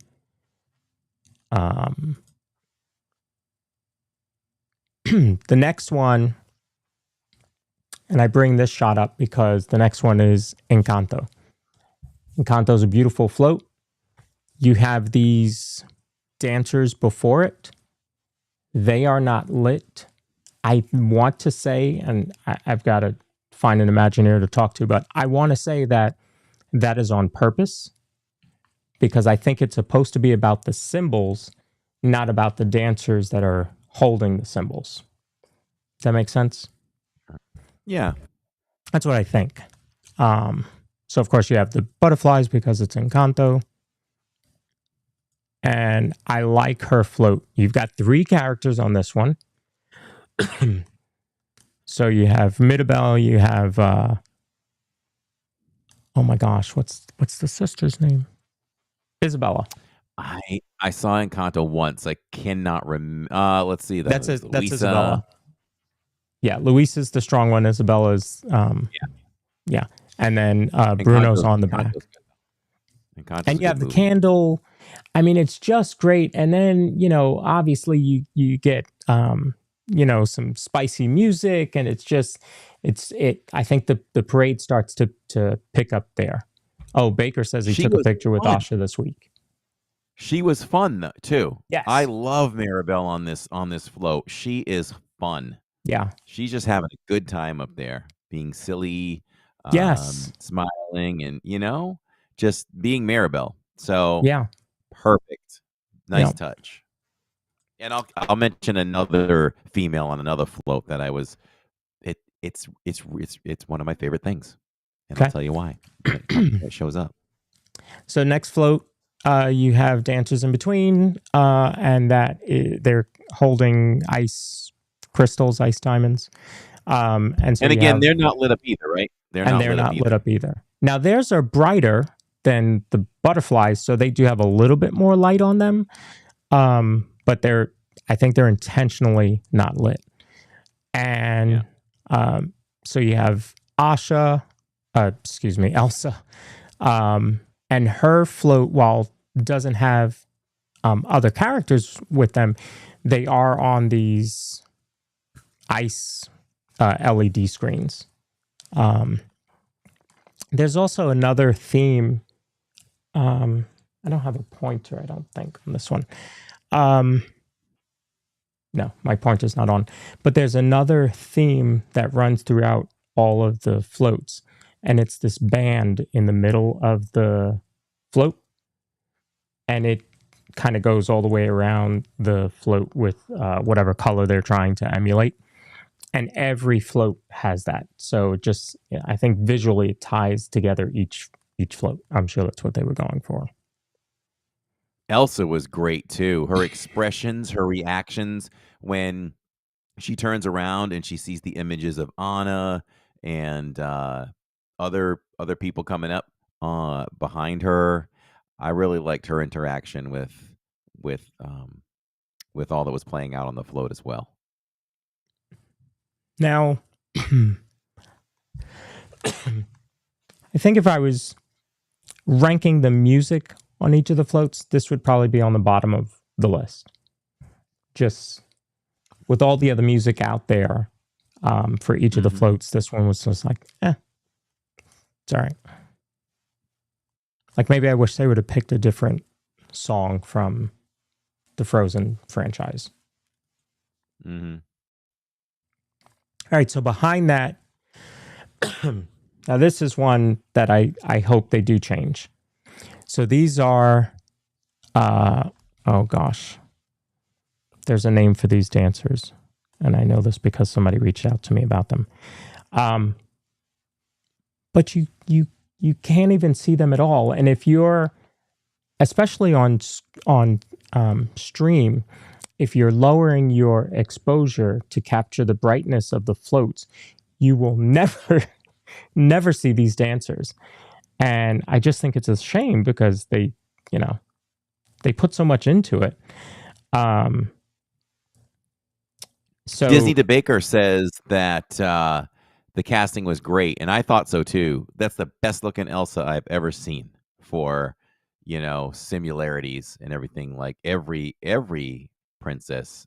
The next one, and I bring this shot up because the next one is Encanto. Encanto is a beautiful float. You have these dancers before it. They are not lit. I want to say, and I've got to find an Imagineer to talk to, but I want to say that is on purpose, because I think it's supposed to be about the symbols, not about the dancers that are holding the symbols. Does that make sense? Yeah. That's what I think. So, of course, you have the butterflies because it's Encanto. and I like her float. You've got 3 characters on this one. So you have Mirabelle, you have oh my gosh, what's the sister's name? Isabella. I saw Encanto once. I cannot remember. Let's see. That's Isabella. Yeah, Luisa's the strong one. Isabella's yeah. And then Bruno's on the back. And you have the candle. I mean, it's just great. And then, obviously you get some spicy music, and it's just I think the parade starts to pick up there. Oh, Baker says he took a picture with Asha this week. She was fun though, too. Yes. I love Mirabelle on this float. She is fun. Yeah. She's just having a good time up there, being silly, yes, smiling, and just being Mirabelle. So yeah, perfect. Nice touch. And I'll mention another female on another float that I was. It's one of my favorite things, and I'll tell you why. It shows up. So next float, you have dancers in between, and they're holding ice crystals, ice diamonds, and again, they're not lit up either, right? They're not lit up either. Now theirs are brighter than the butterflies, so they do have a little bit more light on them, but I think they're intentionally not lit. And so you have Elsa, and her float, while doesn't have other characters with them, they are on these ice LED screens. There's also another theme. I don't have a pointer, I don't think, on this one. No, my pointer's not on. But there's another theme that runs throughout all of the floats, and it's this band in the middle of the float, and it kind of goes all the way around the float with whatever color they're trying to emulate. And every float has that. So just, I think visually it ties together each float. I'm sure that's what they were going for. Elsa was great too. Her expressions, her reactions when she turns around and she sees the images of Anna and other people coming up behind her. I really liked her interaction with all that was playing out on the float as well. Now, I think if I was ranking the music on each of the floats, this would probably be on the bottom of the list. Just with all the other music out there for each of the floats, this one was just like, it's all right. Like maybe I wish they would have picked a different song from the Frozen franchise. Mm-hmm. All right, so behind that, now this is one that I hope they do change. So these are, oh gosh, there's a name for these dancers, and I know this because somebody reached out to me about them. But you can't even see them at all, and if you're, especially on stream, if you're lowering your exposure to capture the brightness of the floats, you will never see these dancers. And I just think it's a shame because they put so much into it. So Disney DeBaker says that the casting was great, and I thought so too. That's the best looking Elsa I've ever seen for, similarities and everything. Like every princess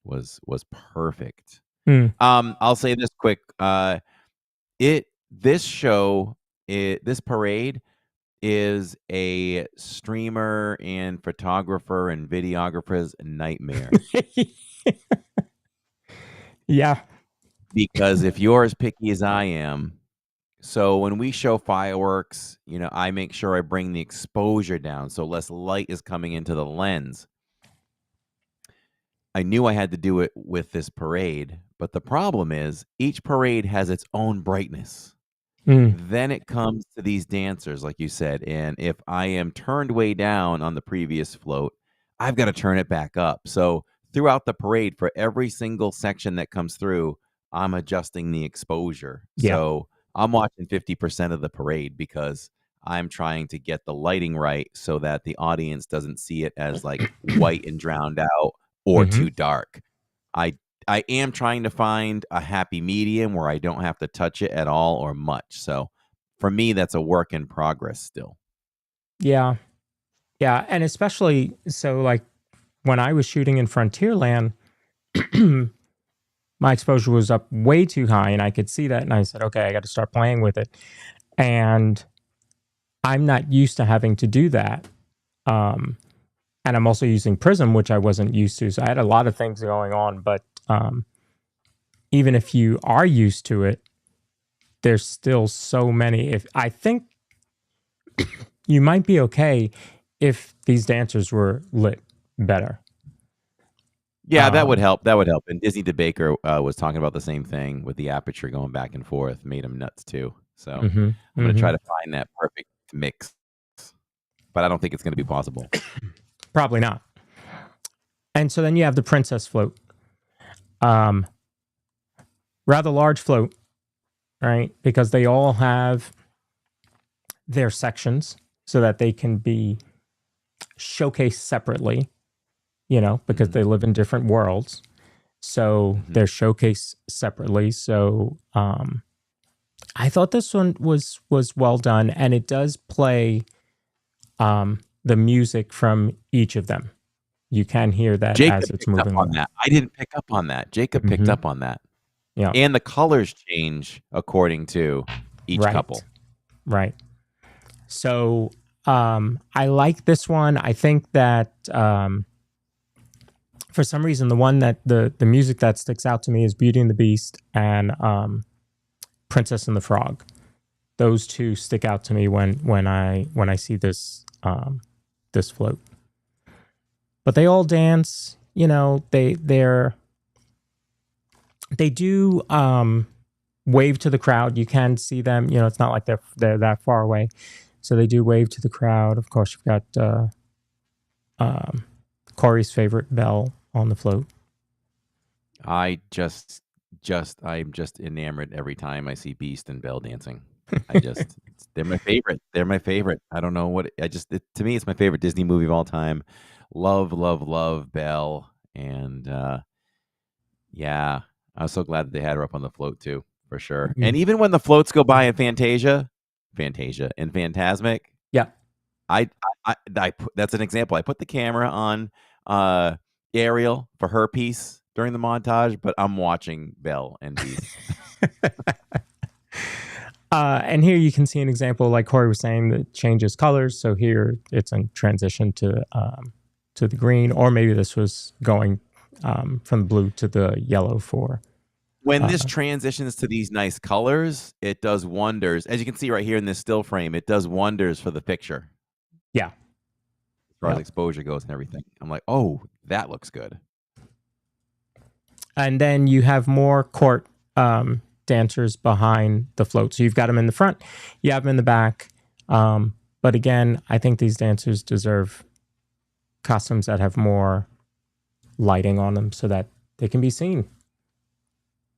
was perfect. I'll say this quick. This parade is a streamer and photographer and videographer's nightmare. Yeah. Because if you're as picky as I am, so when we show fireworks, I make sure I bring the exposure down so less light is coming into the lens. I knew I had to do it with this parade, but the problem is each parade has its own brightness. Then it comes to these dancers, like you said. And if I am turned way down on the previous float, I've got to turn it back up. So throughout the parade, for every single section that comes through, I'm adjusting the exposure. Yeah. So I'm watching 50% of the parade because I'm trying to get the lighting right so that the audience doesn't see it as like white and drowned out or too dark. I am trying to find a happy medium where I don't have to touch it at all or much. So for me, that's a work in progress still. Yeah. Yeah. And especially so, like when I was shooting in Frontierland, my exposure was up way too high and I could see that. And I said, okay, I got to start playing with it. And I'm not used to having to do that. And I'm also using Prism, which I wasn't used to. So I had a lot of things going on. But even if you are used to it, there's still so many. If I think you might be okay if these dancers were lit better. Yeah, that would help. That would help. And Disney DeBaker was talking about the same thing with the aperture going back and forth. Made him nuts too. So I'm going to try to find that perfect mix. But I don't think it's going to be possible. Probably not. And so then you have the princess float. Rather large float, right? Because they all have their sections so that they can be showcased separately, because they live in different worlds. So they're showcased separately. So I thought this one was well done, and it does play the music from each of them. You can hear that Jacob as it's picked moving up on along. that. I didn't pick up on that. Jacob picked up on that. Yeah. And the colors change according to each couple. Right. So I like this one. I think that for some reason, the one that the music that sticks out to me is Beauty and the Beast and Princess and the Frog. Those two stick out to me when I see this this float. But they all dance. They do wave to the crowd. You can see them. It's not like they're that far away. So they do wave to the crowd. Of course, you've got Cory's favorite, Belle, on the float. I'm just enamored every time I see Beast and Belle dancing. They're my favorite. They're my favorite. I don't know what to me, it's my favorite Disney movie of all time. Love, love, love Belle. And yeah, I was so glad that they had her up on the float too, for sure. Mm-hmm. And even when the floats go by in Fantasia and Fantasmic, yeah, I put, that's an example. I put the camera on Ariel for her piece during the montage, but I'm watching Belle and Beast. And here you can see an example, like Cory was saying, that changes colors. So here it's in transition to the green, or maybe this was going from the blue to the yellow for. When this transitions to these nice colors, it does wonders. As you can see right here in this still frame, it does wonders for the picture. Yeah. As far as exposure goes and everything. I'm like, oh, that looks good. And then you have more court dancers behind the float. So you've got them in the front, you have them in the back. But again, I think these dancers deserve costumes that have more lighting on them so that they can be seen.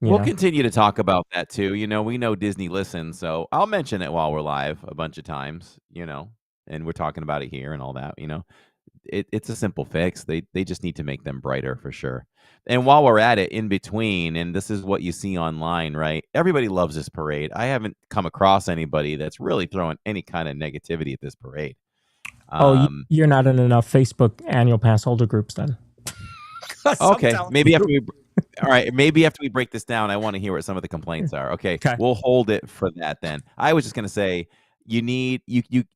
We'll continue to talk about that too. We know Disney listens, so I'll mention it while we're live a bunch of times, and we're talking about it here and all that, It's a simple fix. They just need to make them brighter for sure. And while we're at it, in between, and this is what you see online, right? Everybody loves this parade. I haven't come across anybody that's really throwing any kind of negativity at this parade. You're not in enough Facebook annual pass holder groups then. Okay, maybe after we. All right, maybe after we break this down, I want to hear what some of the complaints are. Okay, we'll hold it for that then. I was just going to say, they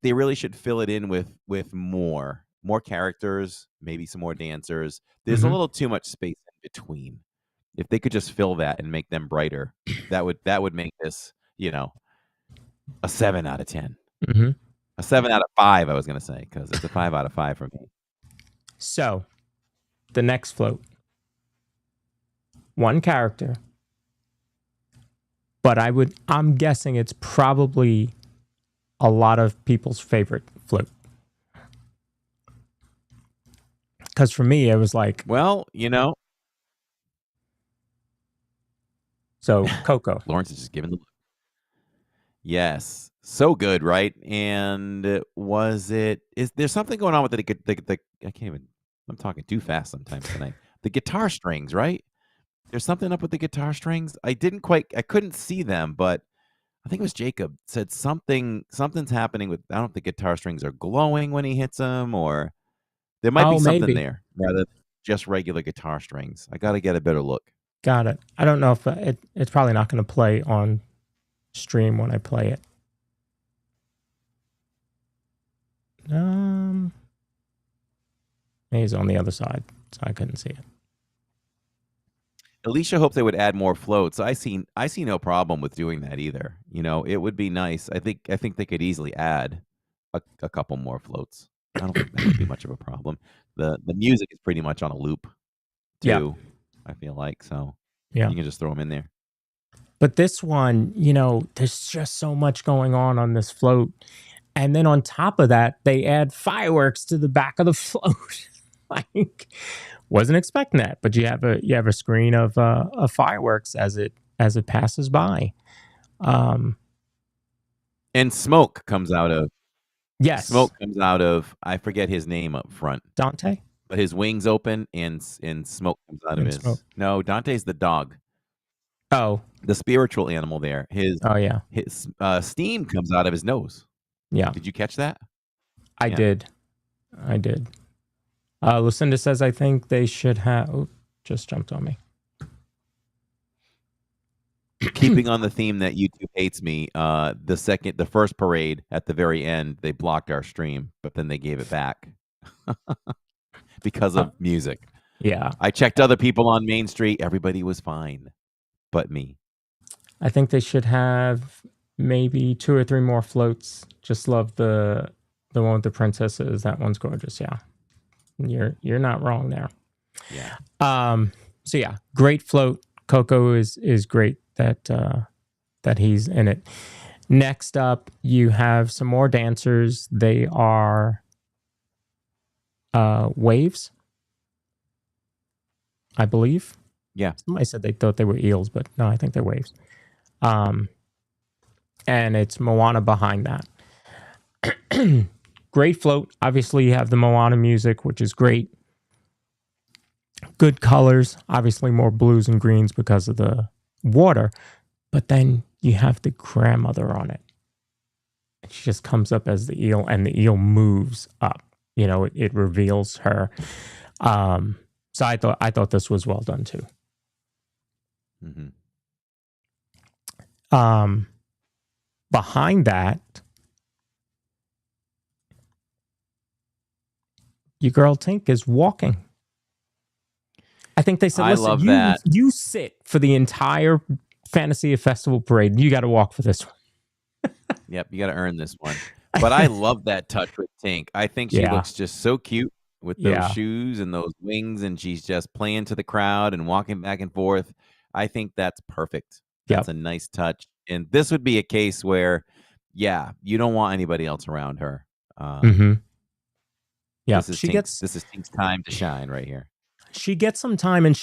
really should fill it in with more characters, maybe some more dancers. There's a little too much space in between. If they could just fill that and make them brighter, that would make this, a 7 out of 10. A 7 out of 5, I was going to say, because it's a 5 out of 5 for me. So, the next float. One character, but I'm guessing it's probably a lot of people's favorite flute. Because for me, it was like, well, so Coco. Lawrence is just giving the look. Yes, so good, right? And is there something going on with the I can't even. I'm talking too fast sometimes tonight. The guitar strings, right? There's something up with the guitar strings. I couldn't see them, but I think it was Jacob said something's happening with. I don't know if the guitar strings are glowing when he hits them, or there might be something maybe there rather than just regular guitar strings. I got to get a better look. Got it. I don't know if it's probably not going to play on stream when I play it. Maybe it's on the other side, so I couldn't see it. Alicia hoped they would add more floats. I see no problem with doing that either. It would be nice. I think they could easily add a couple more floats. I don't think that would be much of a problem. The music is pretty much on a loop too. Yeah. I feel like so. Yeah, you can just throw them in there. But this one, there's just so much going on this float, and then on top of that, they add fireworks to the back of the float. Like, wasn't expecting that, but you have a screen of fireworks as it passes by, and smoke comes out of. Yes, smoke comes out of. I forget his name up front. Dante. But his wings open and smoke comes out of his. Smoke. No, Dante's the dog. Oh, the spiritual animal there. His steam comes out of his nose. Yeah. Did you catch that? I did. Lucinda says, I think they should have. Oh, just jumped on me. Keeping on the theme that YouTube hates me, the first parade at the very end, they blocked our stream, but then they gave it back because of music. Yeah. I checked other people on Main Street. Everybody was fine, but me. I think they should have maybe 2 or 3 more floats. Just love the one with the princesses. That one's gorgeous. Yeah. You're not wrong there. Yeah. So yeah, great float. Coco is great that he's in it. Next up, you have some more dancers. They are waves, I believe. Yeah. Somebody said they thought they were eels, but no, I think they're waves. And it's Moana behind that. Great float. Obviously, you have the Moana music, which is great. Good colors. Obviously, more blues and greens because of the water. But then you have the grandmother on it. And she just comes up as the eel, and the eel moves up. It reveals her. So I thought this was well done too. Mm-hmm. Behind that, your girl Tink is walking. I think they said, I love that. You sit for the entire Fantasy Festival parade. You got to walk for this one. Yep, you got to earn this one. But I love that touch with Tink. I think she looks just so cute with those shoes and those wings, and she's just playing to the crowd and walking back and forth. I think that's perfect. That's a nice touch. And this would be a case where, you don't want anybody else around her. Yeah, this is Tink's time to shine right here. She gets some time, and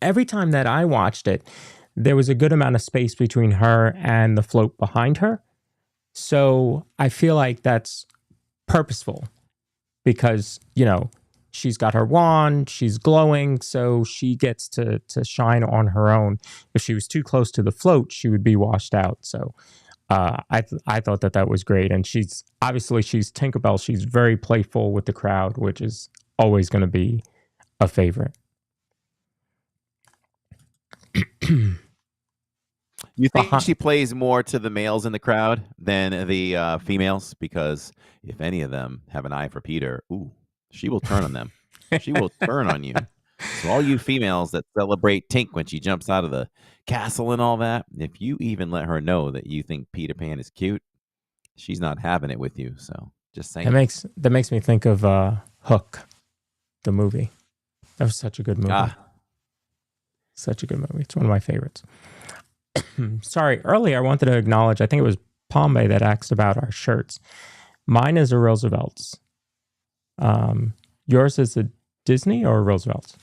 every time that I watched it, there was a good amount of space between her and the float behind her. So I feel like that's purposeful because, she's got her wand, she's glowing, so she gets to shine on her own. If she was too close to the float, she would be washed out. So I thought that was great. And she's Tinkerbell. She's very playful with the crowd, which is always going to be a favorite. You think she plays more to the males in the crowd than the females? Because if any of them have an eye for Peter, she will turn on them. She will turn on you. So all you females that celebrate Tink when she jumps out of the castle and all that, if you even let her know that you think Peter Pan is cute, she's not having it with you. So just saying. That makes me think of Hook, the movie. That was such a good movie. Such a good movie. It's one of my favorites. sorry, earlier I wanted to acknowledge, I think it was Palme that asked about our shirts. Mine is a Roosevelt's. Yours is a Disney or a Roosevelt's?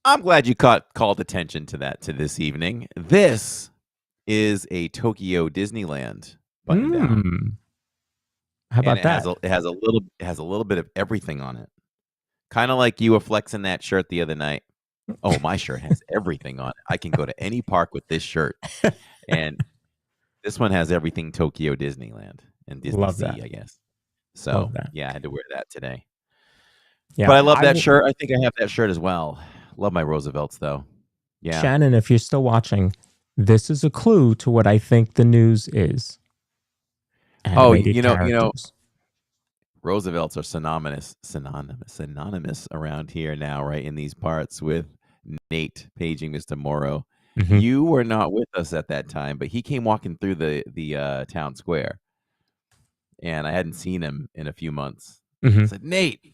I'm glad you called attention to that this evening. This is a Tokyo Disneyland button down. How about that? It has a little bit of everything on it. Kind of like you were flexing that shirt the other night. Oh, my shirt has everything on it. I can go to any park with this shirt. And this one has everything Tokyo Disneyland and Disney Love Sea, that. I guess. So, Love that. yeah, I had to wear that today. Yeah, but I love that shirt. I think I have that shirt as well. Love my Roosevelt's, though. Yeah. Shannon, if you're still watching, this is a clue to what I think the news is. Animated characters. Roosevelt's are synonymous around here now, right, in these parts with Nate paging Mr. Morrow. Mhm. You were not with us at that time, but he came walking through the town square, and I hadn't seen him in a few months. Mhm. I said, Nate. He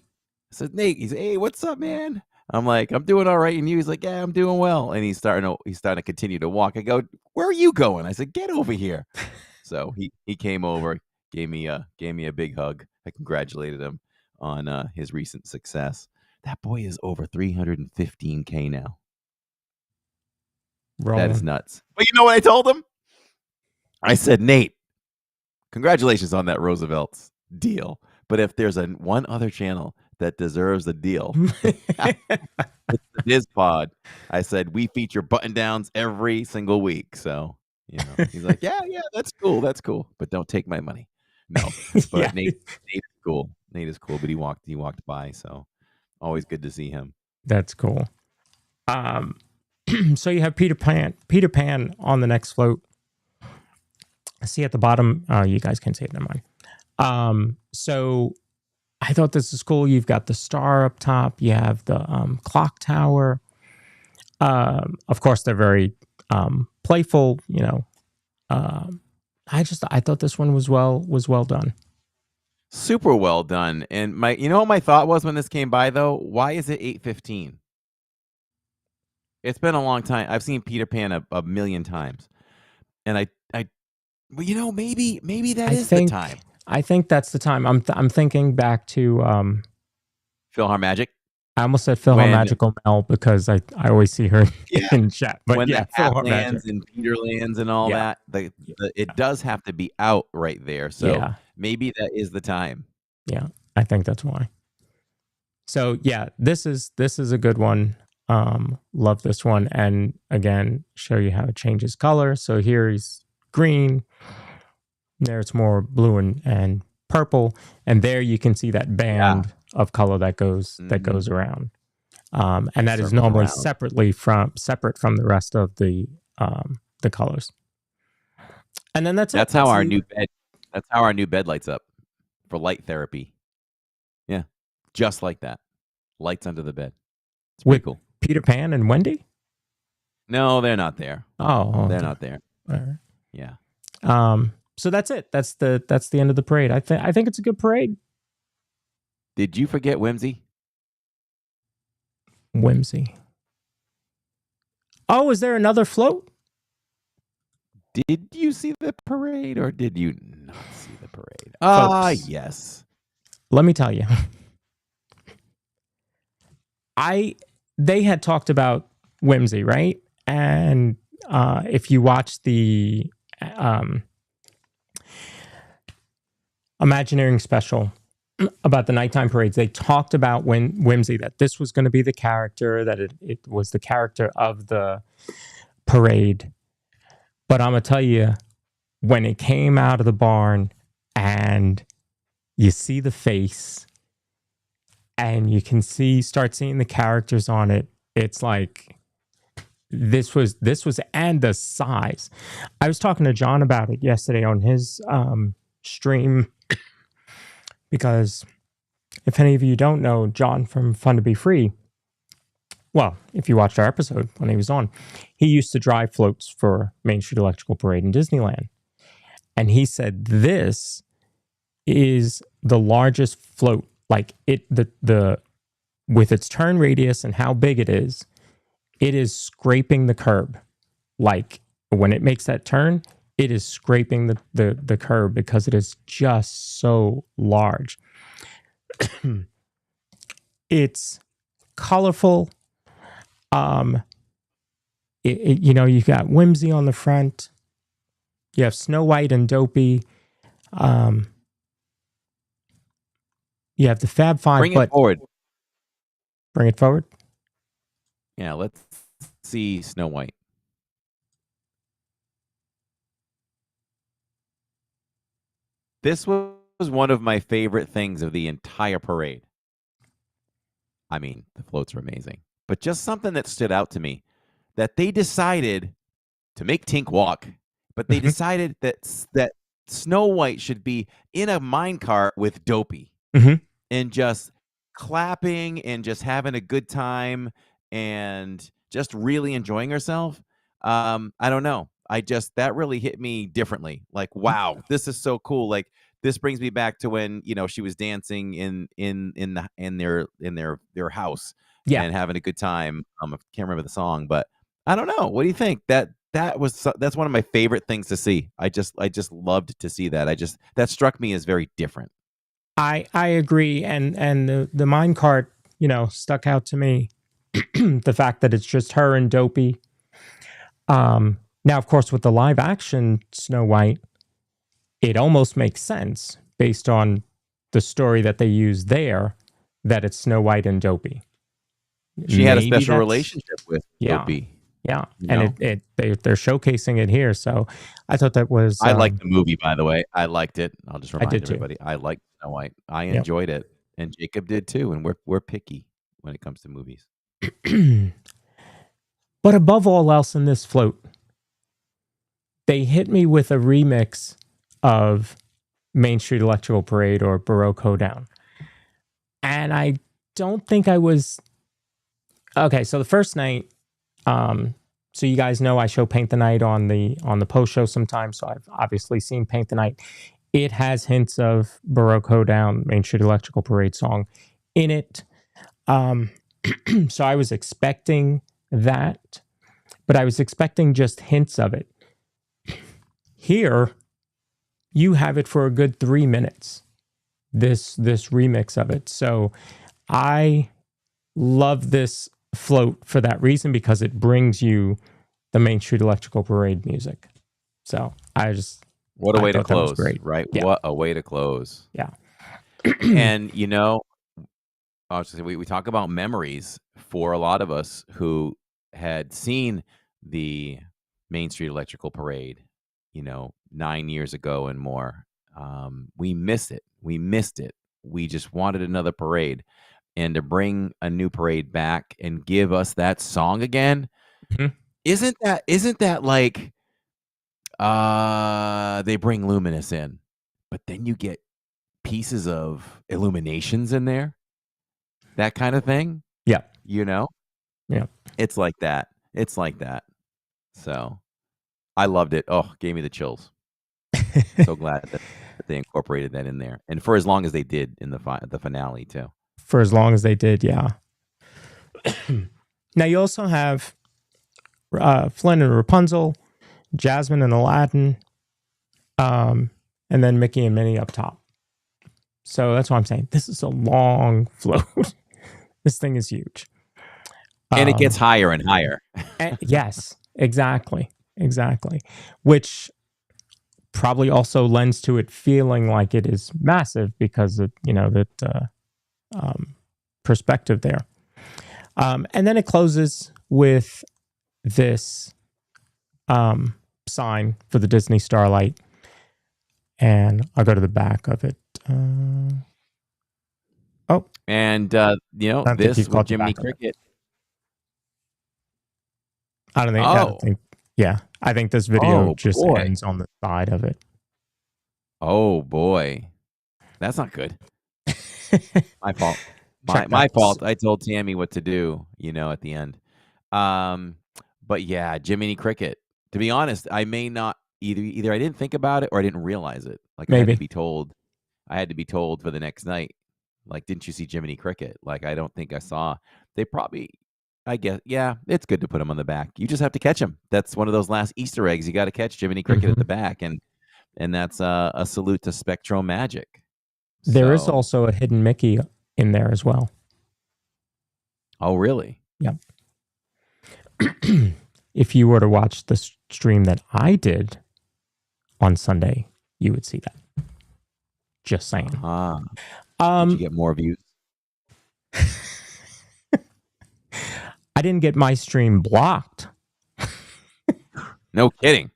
said, hey, what's up, man? I'm like, I'm doing all right, and you? He's like, yeah, I'm doing well. And he's starting to continue to walk. I go, where are you going? I said, get over here. So he came over, gave me a big hug. I congratulated him on his recent success. That boy is over 315K now. That is nuts. But you know what I told him? I said, Nate, congratulations on that Roosevelt's deal. But if there's one other channel that deserves a deal, it's the DIZPod. I said, we feature button downs every single week. So, he's like, yeah, that's cool. But don't take my money. No. But Yeah. Nate is cool. Nate is cool, but he walked by. So always good to see him. That's cool. So you have Peter Pan on the next float. See at the bottom. You guys can see it. Never mind. So I thought this is cool. You've got the star up top. You have the clock tower. Of course, they're very playful. I thought this one was well done. Super well done. And what my thought was when this came by though? Why is it 8:15? It's been a long time. I've seen Peter Pan a million times, and maybe that is the time. I think that's the time. I'm thinking back to PhilharMagic. I almost said PhilharMagical Mel because I always see her in chat. But when yeah, the Hatlands and Peterlands and all that, it does have to be out right there. So maybe that is the time. Yeah, I think that's why. So yeah, this is a good one. Love this one, and again, show you how it changes color. So here he's green. There it's more blue and purple, and there you can see that band of color that goes around. And that is normally separate from the rest of the colors. And then that's how our new bed lights up for light therapy. Yeah, just like that, lights under the bed. It's pretty cool. Peter Pan and Wendy? No, they're not there. Oh, they're not there. All right. Yeah. So that's it. That's the end of the parade. I think it's a good parade. Did you forget Whimsy? Whimsy. Oh, is there another float? Did you see the parade or did you not see the parade? Yes. Let me tell you. They had talked about Whimsy, right? And if you watch the Imagineering special about the nighttime parades, they talked about Whimsy, that this was going to be the character, that it was the character of the parade. But I'm going to tell you, when it came out of the barn and you see the face and you can start seeing the characters on it, it's like this was and the size. I was talking to John about it yesterday on his stream, because if any of you don't know John from Fun to Be Free, well, if you watched our episode when he was on, he used to drive floats for Main Street Electrical Parade in Disneyland. And he said this is the largest float, like the with its turn radius and how big it is scraping the curb. Like when it makes that turn, it is scraping the curb because it is just so large. It's colorful. You've got Whimsy on the front. You have Snow White and Dopey. You have the Fab Five. Bring it forward. Bring it forward. Yeah, let's see Snow White. This was one of my favorite things of the entire parade. I mean, the floats are amazing, but just something that stood out to me, that they decided to make Tink walk, but they decided that Snow White should be in a minecart with Dopey and just clapping and just having a good time and just really enjoying herself. I don't know. That really hit me differently. Like, wow, this is so cool. Like, this brings me back to when, she was dancing in their house and having a good time. I can't remember the song, but I don't know. What do you think? That's one of my favorite things to see. I just loved to see that. That struck me as very different. I agree, and the minecart, stuck out to me. The fact that it's just her and Dopey. Now, of course, with the live action Snow White, it almost makes sense based on the story that they use there, that it's Snow White and Dopey. She had a special relationship with Dopey. Yeah, and they're showcasing it here. So I thought that was. I liked the movie, by the way. I liked it. I'll just remind everybody. I liked Snow White. I enjoyed it, and Jacob did too. And we're picky when it comes to movies. But above all else in this float, they hit me with a remix of Main Street Electrical Parade or Baroque Hoedown. And I don't think I was... Okay, so the first night, so you guys know I show Paint the Night on the post show sometimes, so I've obviously seen Paint the Night. It has hints of Baroque Hoedown, Main Street Electrical Parade song in it. So I was expecting that, but I was expecting just hints of it. Here, you have it for a good 3 minutes, this remix of it. So I love this float for that reason, because it brings you the Main Street Electrical Parade music. So what a way to close, great. Right? Yeah. What a way to close. Yeah. And we talk about memories for a lot of us who had seen the Main Street Electrical Parade, 9 years ago and more. We miss it. We missed it. We just wanted another parade, and to bring a new parade back and give us that song again. Isn't that like, they bring Luminous in, but then you get pieces of Illuminations in there, that kind of thing. Yeah. Yeah. It's like that. So I loved it. Oh, gave me the chills. So glad that they incorporated that in there, and for as long as they did in the finale too. For as long as they did, yeah. Now you also have Flynn and Rapunzel, Jasmine and Aladdin, and then Mickey and Minnie up top. So that's why I'm saying this is a long float. This thing is huge. And it gets higher and higher. Yes, exactly. Which probably also lends to it feeling like it is massive because of, that perspective there. And then it closes with this sign for the Disney Starlight. And I'll go to the back of it. And, this with Jiminy Cricket. I don't think. Yeah, I think this video ends on the side of it. Oh boy, that's not good. My fault. My fault. I told Tammy what to do, at the end. But yeah, Jiminy Cricket. To be honest, I may not either I didn't think about it or I didn't realize it. Like, maybe I had to be told for the next night. Like, didn't you see Jiminy Cricket? Like, I don't think I saw. They probably I guess, yeah, it's good to put them on the back. You just have to catch them. That's one of those last Easter eggs. You got to catch Jiminy Cricket at the back, and that's a salute to Spectro Magic. There is So- also a hidden Mickey in there as well. Oh, really? Yep. If you were to watch the stream that I did on Sunday, you would see that. Just saying. Did you get more views? I didn't get my stream blocked. No kidding.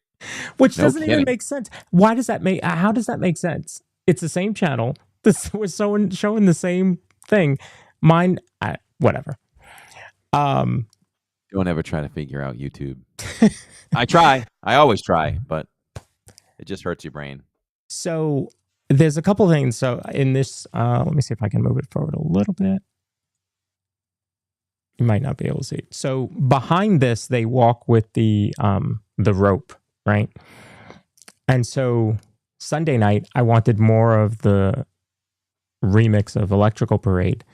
Which No doesn't even kidding. make sense. Why does that make? How does that make sense? It's the same channel. This was showing the same thing. Mine, whatever. Don't ever try to figure out YouTube. I try. I always try, but it just hurts your brain. So there's a couple things. So in this, let me see if I can move it forward a little bit. You might not be able to see it. So behind this, they walk with the rope, right? And so Sunday night, I wanted more of the remix of Electrical Parade.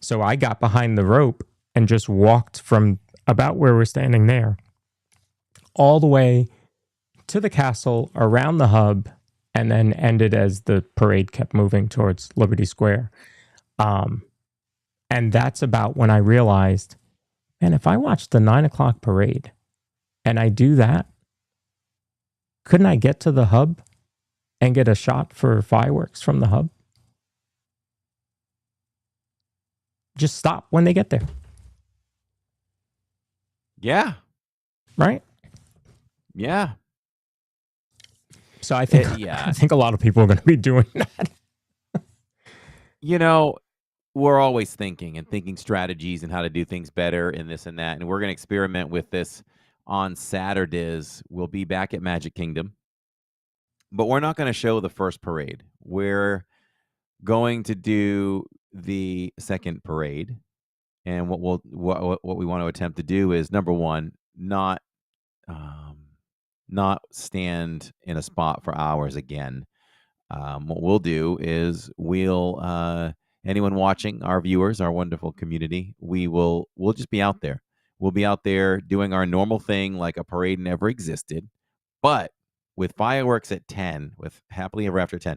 So I got behind the rope and just walked from about where we're standing there all the way to the castle, around the hub, and then ended as the parade kept moving towards Liberty Square. And that's about when I realized, man, if I watch the 9 o'clock parade and I do that, couldn't I get to the hub and get a shot for fireworks from the hub? Just stop when they get there. Yeah. Right? Yeah. So I think I think a lot of people are going to be doing that. You know, we're always thinking strategies and how to do things better and this and that. And we're going to experiment with this on Saturdays. We'll be back at Magic Kingdom, but we're not going to show the first parade. We're going to do the second parade. And what we want to attempt to do is, number one, not stand in a spot for hours again. What we'll do is anyone watching, our viewers, our wonderful community, we'll just be out there. We'll be out there doing our normal thing like a parade never existed, but with fireworks at 10, with Happily Ever After 10.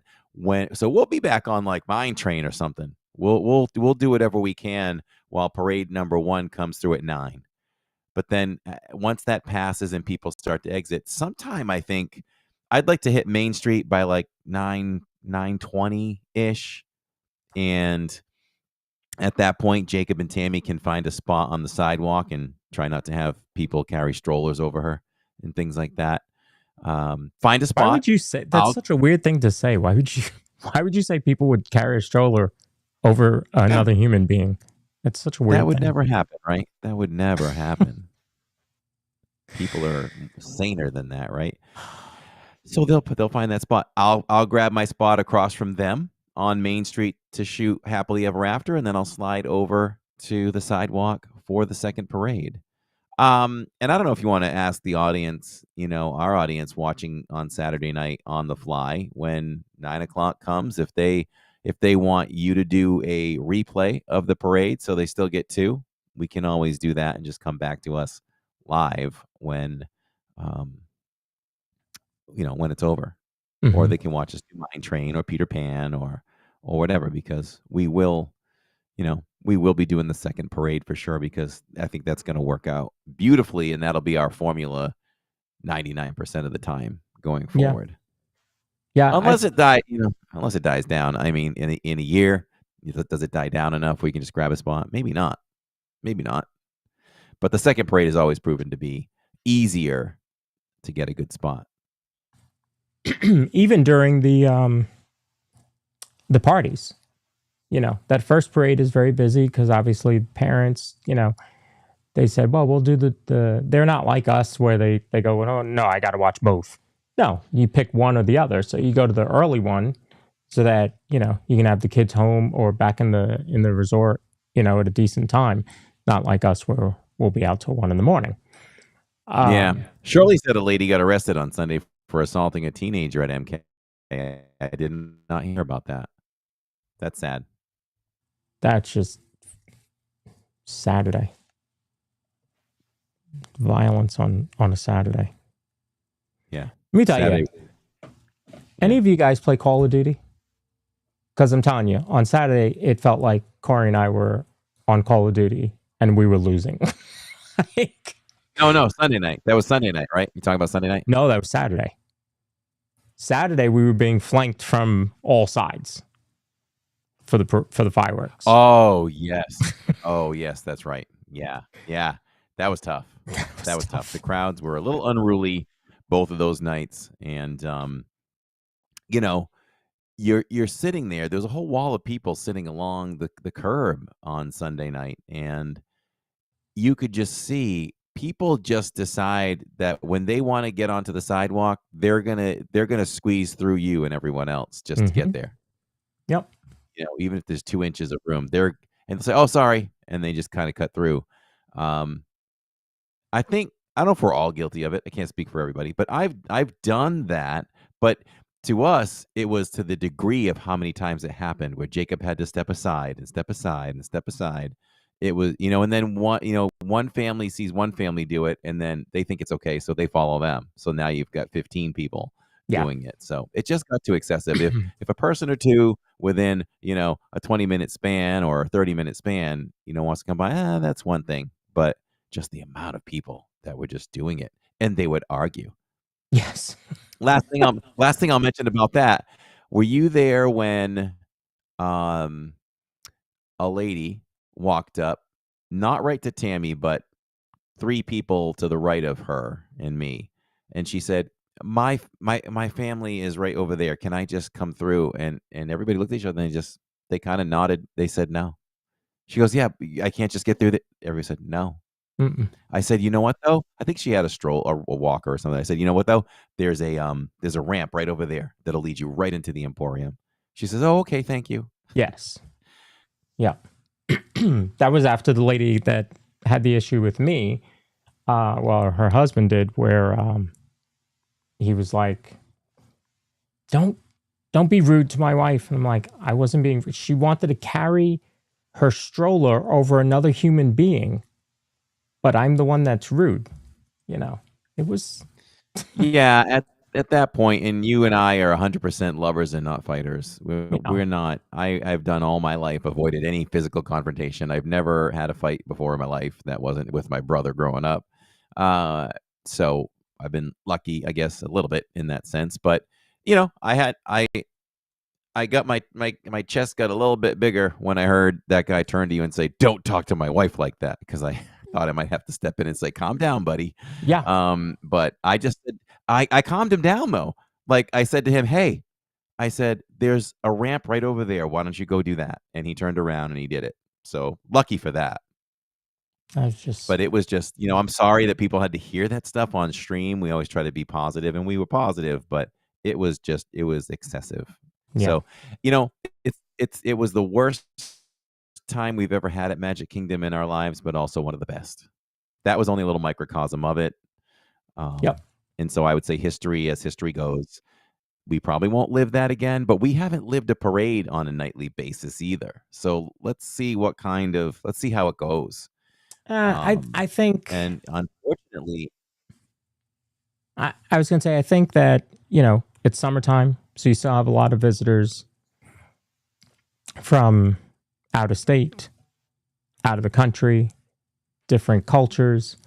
So we'll be back on like Mine Train or something. We'll do whatever we can while parade number 1 comes through at 9. But then once that passes and people start to exit, sometime I think I'd like to hit Main Street by like 9:20-ish. And at that point, Jacob and Tammy can find a spot on the sidewalk and try not to have people carry strollers over her and things like that. Find a spot. Why would you say that's such a weird thing to say? Why would you say people would carry a stroller over another human being? That's such a weird That would thing. never happen, right? That would never happen. People are saner than that, right? So they'll find that spot. I'll grab my spot across from them on Main Street to shoot Happily Ever After, and then I'll slide over to the sidewalk for the second parade. And I don't know if you want to ask the audience, our audience watching on Saturday night on the fly when 9 o'clock comes, if they want you to do a replay of the parade so they still get 2, we can always do that and just come back to us live when when it's over. Or they can watch us do Mine Train or Peter Pan or whatever, because we will be doing the second parade for sure, because I think that's going to work out beautifully, and that'll be our formula 99% of the time going forward. Yeah, unless it dies down. I mean, in a year, does it die down enough where you can just grab a spot? Maybe not. But the second parade has always proven to be easier to get a good spot. Even during the parties, that first parade is very busy because obviously parents, they said, well, we'll do they're not like us where they go, oh no, I got to watch both. No, you pick one or the other. So you go to the early one so that, you can have the kids home or back in the resort, at a decent time. Not like us where we'll be out till 1 a.m. Yeah. Shirley said a lady got arrested on Sunday for assaulting a teenager at MK. I did not hear about that. That's sad. That's just Saturday. violence on a Saturday. Yeah. Let me tell Saturday. you, any of you guys play Call of Duty? Because I'm telling you, on Saturday, it felt like Cory and I were on Call of Duty and we were losing. No, Sunday night. That was Sunday night, right? You talking about Sunday night? No, that was Saturday. Saturday, we were being flanked from all sides for the fireworks. Oh, yes. Oh, yes, that's right. Yeah. That was tough. That was tough. The crowds were a little unruly both of those nights. And, you know, you're sitting there. There's a whole wall of people sitting along the curb on Sunday night. And you could just see people just decide that when they want to get onto the sidewalk, they're gonna squeeze through you and everyone else just to get there. Yep. You know, even if there's 2 inches of room, and they'll say, "Oh, sorry," and they just kind of cut through. I don't know if we're all guilty of it. I can't speak for everybody, but I've done that. But to us, it was to the degree of how many times it happened, where Jacob had to step aside and step aside and step aside. It was, and then one family sees one family do it, and then they think it's okay, so they follow them. So now you've got 15 people doing it. So it just got too excessive. If a person or two within, a 20-minute span or a 30-minute span, wants to come by, that's one thing. But just the amount of people that were just doing it, and they would argue. Yes. Last thing I'll mention about that. Were you there when a lady walked up, not right to Tammy, but 3 people to the right of her and me, and she said, my family is right over there. Can I just come through? And everybody looked at each other and they kind of nodded. They said no. She goes, yeah, I can't just get through. Everybody said no. Mm-mm. I said, you know what though? I think she had a stroll or a walker or something. I said, you know what though? There's a ramp right over there that'll lead you right into the Emporium. She says, oh, okay, thank you. Yes. Yeah. That was after the lady that had the issue with me. Well, her husband did, where he was like, don't be rude to my wife. And I'm like, I wasn't being rude. She wanted to carry her stroller over another human being, but I'm the one that's rude. It was. Yeah, at that point, and you and I are 100% lovers and not fighters. We're not. I've done all my life, avoided any physical confrontation. I've never had a fight before in my life that wasn't with my brother growing up. So I've been lucky, I guess, a little bit in that sense. But I got my chest got a little bit bigger when I heard that guy turn to you and say, "Don't talk to my wife like that," because I thought I might have to step in and say, "Calm down, buddy." Yeah. But I just said, I calmed him down though. Like I said to him, "Hey," I said, "there's a ramp right over there. Why don't you go do that?" And he turned around and he did it. So lucky for that. But it was just, I'm sorry that people had to hear that stuff on stream. We always try to be positive, and we were positive, but it was excessive. Yeah. So, it was the worst time we've ever had at Magic Kingdom in our lives, but also one of the best. That was only a little microcosm of it. Yep. And so I would say history, as history goes, we probably won't live that again, but we haven't lived a parade on a nightly basis either. So let's see how it goes. I think, and unfortunately, I was going to say, I think that, it's summertime, so you still have a lot of visitors from out of state, out of the country, different cultures.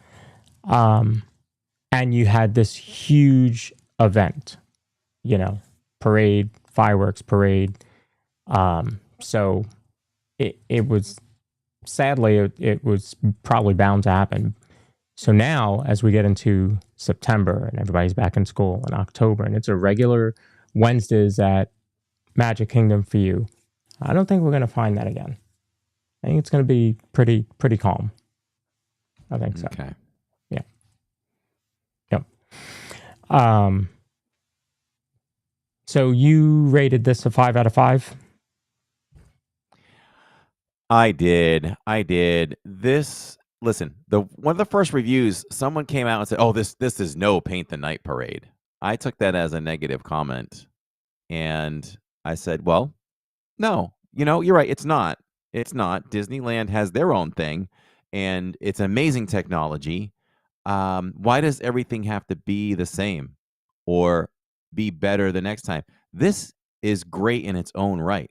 And you had this huge event, parade, fireworks parade. So it was, sadly, it was probably bound to happen. So now, as we get into September and everybody's back in school in October, and it's a regular Wednesdays at Magic Kingdom for you, I don't think we're going to find that again. I think it's going to be pretty calm. I think so. Okay. Yeah. Yep. So you rated this a 5 out of 5? I did. Listen, one of the first reviews, someone came out and said, "Oh, this is no Paint the Night parade." I took that as a negative comment, and I said, "Well, no, you're right. It's not. It's not. Disneyland has their own thing, and it's amazing technology. Why does everything have to be the same or be better the next time? This is great in its own right.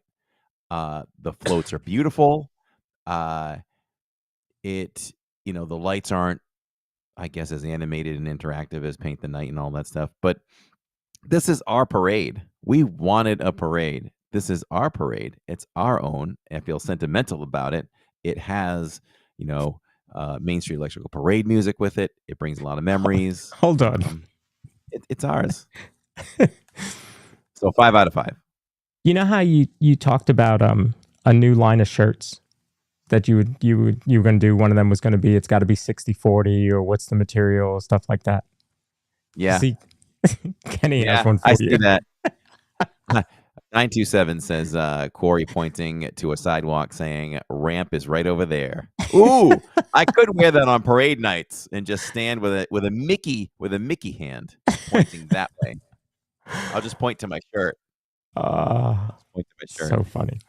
The floats are beautiful. It, the lights aren't, I guess, as animated and interactive as Paint the Night and all that stuff. But this is our parade. We wanted a parade. This is our parade. It's our own. I feel sentimental about it. It has, Main Street Electrical Parade music with it. It brings a lot of memories. Hold on. It's ours. So 5 out of 5. You know how you talked about a new line of shirts that you were going to do? One of them was going to be, it's got to be 60/40 or what's the material, stuff like that. Yeah. See, Kenny has one for I you. see that. 927 says Cory pointing to a sidewalk saying ramp is right over there. Ooh, I could wear that on parade nights and just stand with a Mickey hand pointing that way. I'll just point to my shirt. Point to my shirt. So funny.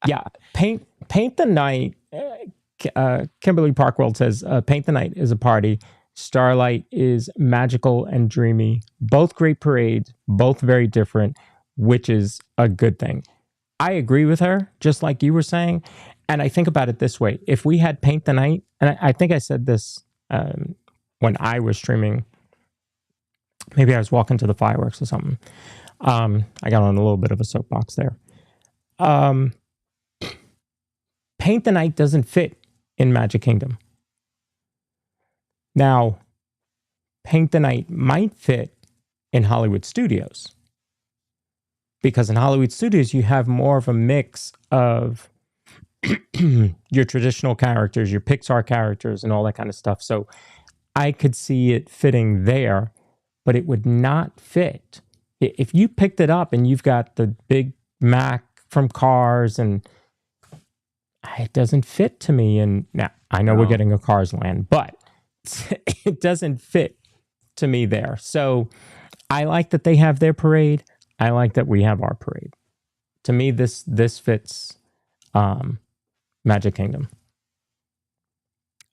Yeah, paint the night. Kimberly Parkworld says Paint the Night is a party. Starlight is magical and dreamy. Both great parades, both very different, which is a good thing. I agree with her, just like you were saying. And I think about it this way. If we had Paint the Night, and I think I said this when I was streaming, maybe I was walking to the fireworks or something. I got on a little bit of a soapbox there. Paint the Night doesn't fit in Magic Kingdom. Now, Paint the Night might fit in Hollywood Studios. Because in Hollywood Studios, you have more of a mix of your traditional characters, your Pixar characters, and all that kind of stuff. So I could see it fitting there, but it would not fit. If you picked it up and you've got the Big Mac from Cars, and it doesn't fit to me. And now I know we're getting a Cars Land, but it doesn't fit to me there. So I like that they have their parade. I like that we have our parade. To me, this fits Magic Kingdom.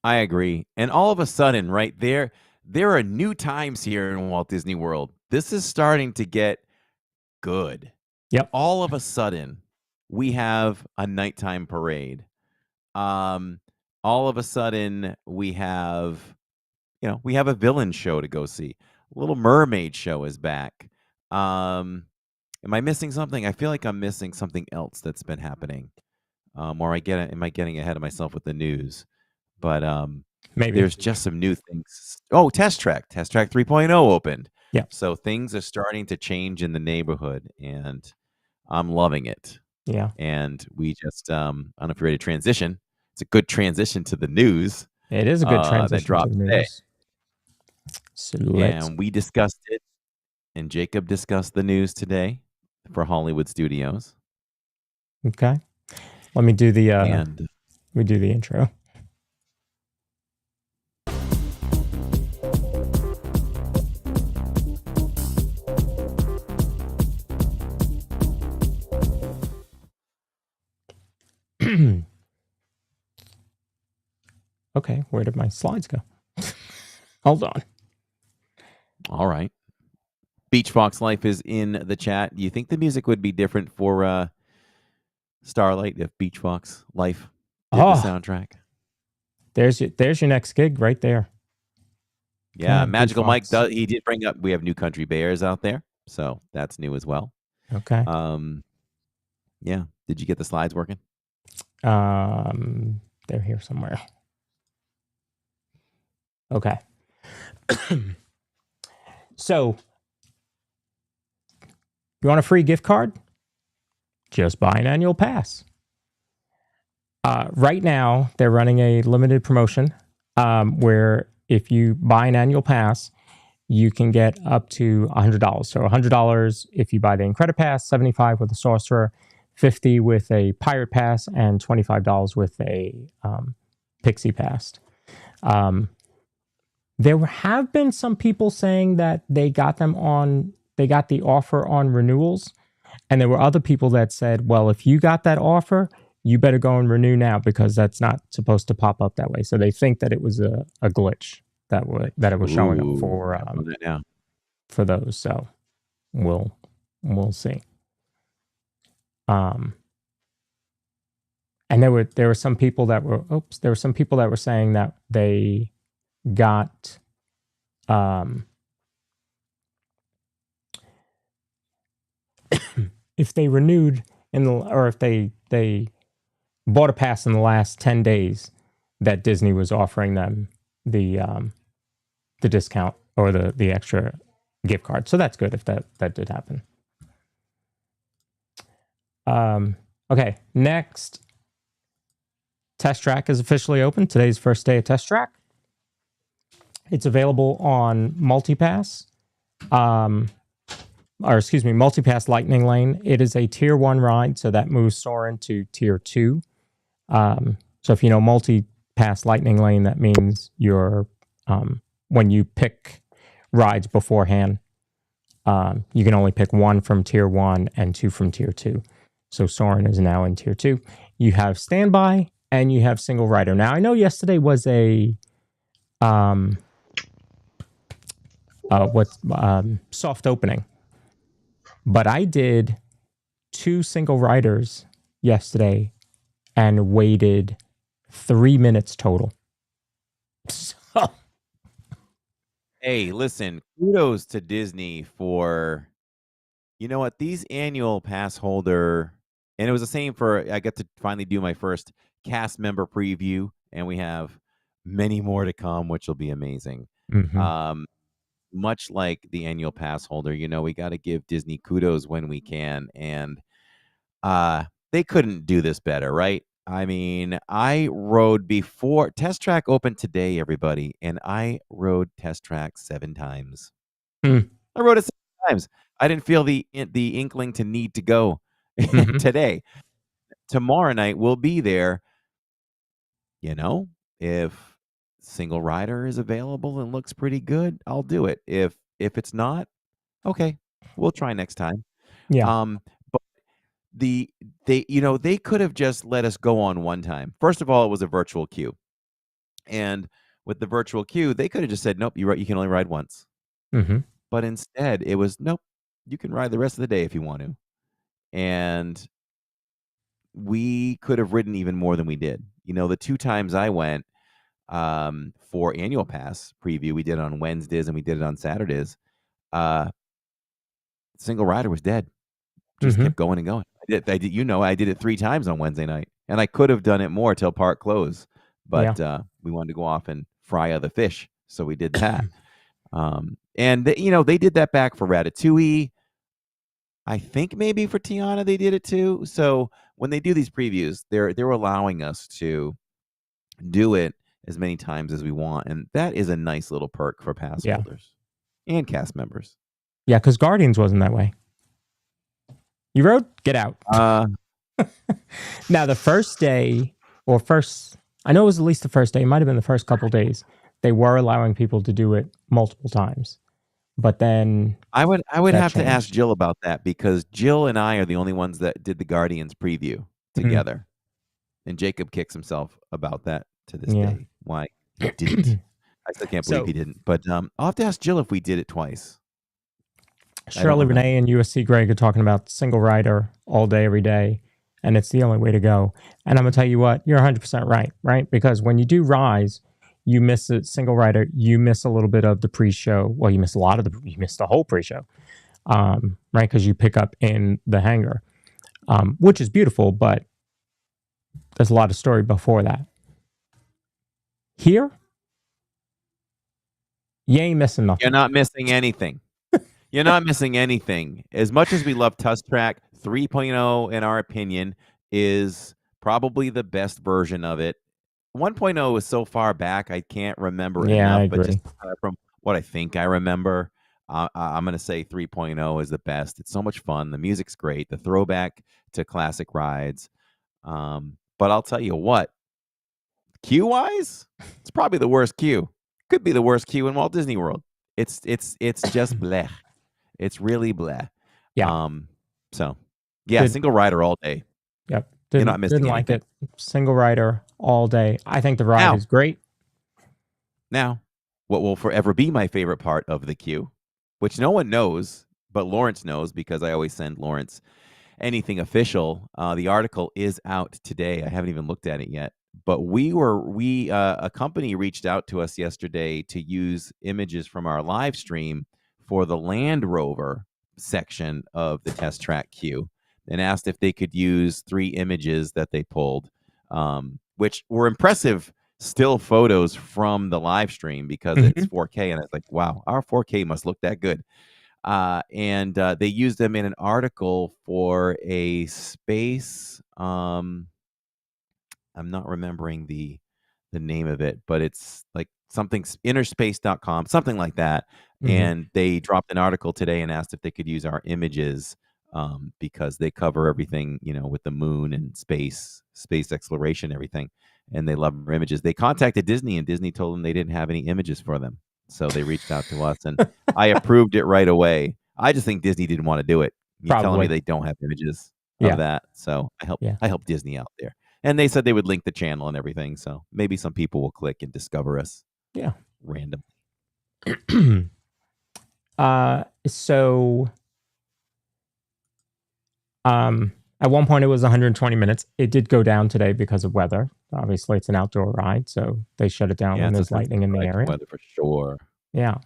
I agree. And all of a sudden, right there are new times here in Walt Disney World. This is starting to get good. Yep. All of a sudden, we have a nighttime parade. All of a sudden, we have a villain show to go see. Little Mermaid show is back. Am I missing something? I feel like I'm missing something else that's been happening. Or am I getting ahead of myself with the news? But maybe there's just some new things. Oh, Test Track 3.0 opened. Yeah. So things are starting to change in the neighborhood, and I'm loving it. Yeah. And we just, I don't know if you're ready to transition. It's a good transition to the news. It is a good transition that dropped to the today. news. So let's... And we discussed it, and Jacob discussed the news today for Hollywood Studios. Okay. Let me do the intro. Okay, where did my slides go? Hold on. All right. Beach Fox Life is in the chat. Do you think the music would be different for Starlight if Beach Fox Life did the soundtrack? There's your next gig right there. Yeah, Magical Mike he did bring up we have New Country Bears out there, so that's new as well. Okay. Yeah. Did you get the slides working? They're here somewhere. Okay. So, you want a free gift card? Just buy an annual pass. Right now, they're running a limited promotion where if you buy an annual pass, you can get up to $100. So $100 if you buy the Incredipass, Pass, $75 with a Sorcerer, $50 with a Pirate Pass, and $25 with a Pixie Pass. There have been some people saying that they got the offer on renewals, and there were other people that said, well, if you got that offer, you better go and renew now because that's not supposed to pop up that way. So they think that it was a glitch. that it was showing up for those. So we'll see. And there were some people that were saying that they got if they renewed or if they bought a pass in the last 10 days, that Disney was offering them the discount or the extra gift card. So that's good if that did happen. Okay, next, Test Track is officially open. Today's first day of Test Track. It's available on Multipass, Multipass Lightning Lane. It is a Tier 1 ride, so that moves Soarin' to Tier 2. So if you know Multipass Lightning Lane, that means you're when you pick rides beforehand, you can only pick 1 from Tier 1 and 2 from Tier 2. So Soarin' is now in Tier 2. You have Standby and you have Single Rider. Now, I know yesterday was a soft opening, but I did 2 Single Riders yesterday and waited 3 minutes total. So, hey, listen, kudos to Disney for, you know what, these annual pass holder, and it was the same for, I got to finally do my first cast member preview, and we have many more to come, which will be amazing. mm-hmm. Much like the annual pass holder, we got to give Disney kudos when we can, and they couldn't do this better, right? I mean, I rode before Test Track opened today, everybody, and I rode Test Track 7 times. I rode it 7 times. I didn't feel the inkling to need to go today. Tomorrow night we'll be there. If Single Rider is available and looks pretty good, I'll do it. If it's not, okay, we'll try next time. Yeah. But they could have just let us go on one time. First of all, it was a virtual queue, and with the virtual queue, they could have just said, nope, you can only ride once. Mm-hmm. But instead, it was, nope, you can ride the rest of the day if you want to. And we could have ridden even more than we did. The 2 times I went for annual pass preview, we did it on Wednesdays and we did it on Saturdays. Single Rider was dead. Just kept going and going. I did it 3 times on Wednesday night, and I could have done it more till park closed, but we wanted to go off and fry other fish, so we did that. And they did that back for Ratatouille. I think maybe for Tiana they did it too. So when they do these previews, they're allowing us to do it as many times as we want, and that is a nice little perk for pass holders and cast members. Yeah, because Guardians wasn't that way. You rode? Get out. Now, the first day, I know it was at least the first day, it might have been the first couple days, they were allowing people to do it multiple times. But then I would have to ask Jill about that, because Jill and I are the only ones that did the Guardians preview together. And Jacob kicks himself about that to this day. Why he didn't. I still can't believe he didn't. But I'll have to ask Jill if we did it twice. Shirley Renee and USC Greg are talking about Single Rider all day, every day, and it's the only way to go. And I'm going to tell you what, you're 100% right? Because when you do Rise, you miss a Single Rider, you miss a little bit of the pre-show. Well, you miss you miss the whole pre-show, right? Because you pick up in the hangar, which is beautiful, but there's a lot of story before that. Here, you ain't missing nothing. You're not missing anything. You're not missing anything. As much as we love Test Track, 3.0, in our opinion, is probably the best version of it. 1.0 is so far back, I can't remember enough, but just from what I think I remember, I'm going to say 3.0 is the best. It's so much fun. The music's great. The throwback to classic rides. But I'll tell you what, queue-wise, it's probably the worst queue. Could be the worst queue in Walt Disney World. It's just bleh. It's really bleh. Yeah. Single Rider all day. Yep. You're not missing Didn't anything. like it. Single Rider all day. I think the ride is great. Now, what will forever be my favorite part of the queue, which no one knows, but Lawrence knows because I always send Lawrence anything official. The article is out today. I haven't even looked at it yet. But a company reached out to us yesterday to use images from our live stream for the Land Rover section of the test track queue, and asked if they could use 3 images that they pulled, which were impressive still photos from the live stream because it's 4K. And I was like, wow, our 4K must look that good. And they used them in an article for a space. I'm not remembering the name of it, but it's like something innerspace.com, something like that. And they dropped an article today and asked if they could use our images because they cover everything, with the moon and space exploration, everything. And they love our images. They contacted Disney, and Disney told them they didn't have any images for them. So they reached out to us, and I approved it right away. I just think Disney didn't want to do it. You're telling me they don't have images of that. So I helped Disney out there. And they said they would link the channel and everything. So maybe some people will click and discover us. Yeah. Random. At one point it was 120 minutes. It did go down today because of weather. Obviously, it's an outdoor ride, so they shut it down when there's lightning in the area. Weather for sure. Yeah.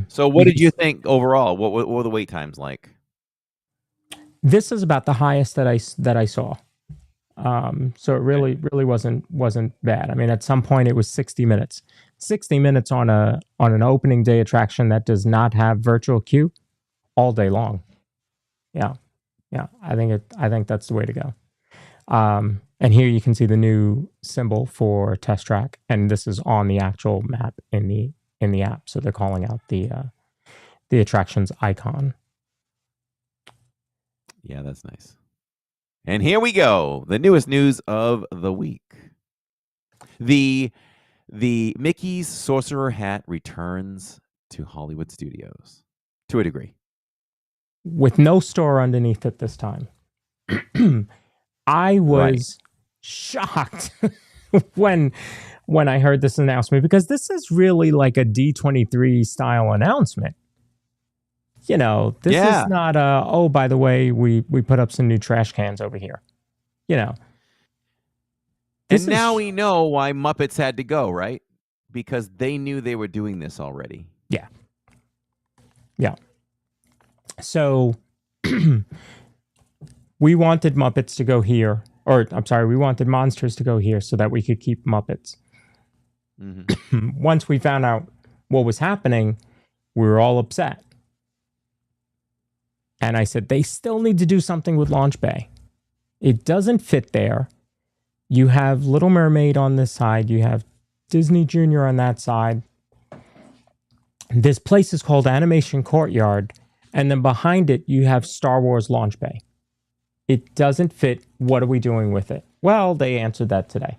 So what did you think overall? What were the wait times like? This is about the highest that I saw. So it really wasn't bad. I mean, at some point it was 60 minutes. 60 minutes on an opening day attraction that does not have virtual queue all day long. Yeah. I think that's the way to go. And here you can see the new symbol for Test Track, and this is on the actual map in the app. So they're calling out the attraction's icon. Yeah, that's nice. And here we go. The newest news of the week. The Mickey's Sorcerer Hat returns to Hollywood Studios to a degree. With no store underneath it this time. I was shocked when I heard this announcement, because this is really like a D23 style announcement. This is not oh, by the way, we put up some new trash cans over here. And now we know why Muppets had to go, right? Because they knew they were doing this already. Yeah. So we wanted Muppets to go here, we wanted Monsters to go here so that we could keep Muppets. Once we found out what was happening, we were all upset. And I said, they still need to do something with Launch Bay. It doesn't fit there. You have Little Mermaid on this side. You have Disney Junior on that side. This place is called Animation Courtyard. And then behind it, you have Star Wars Launch Bay. It doesn't fit. What are we doing with it? Well, they answered that today.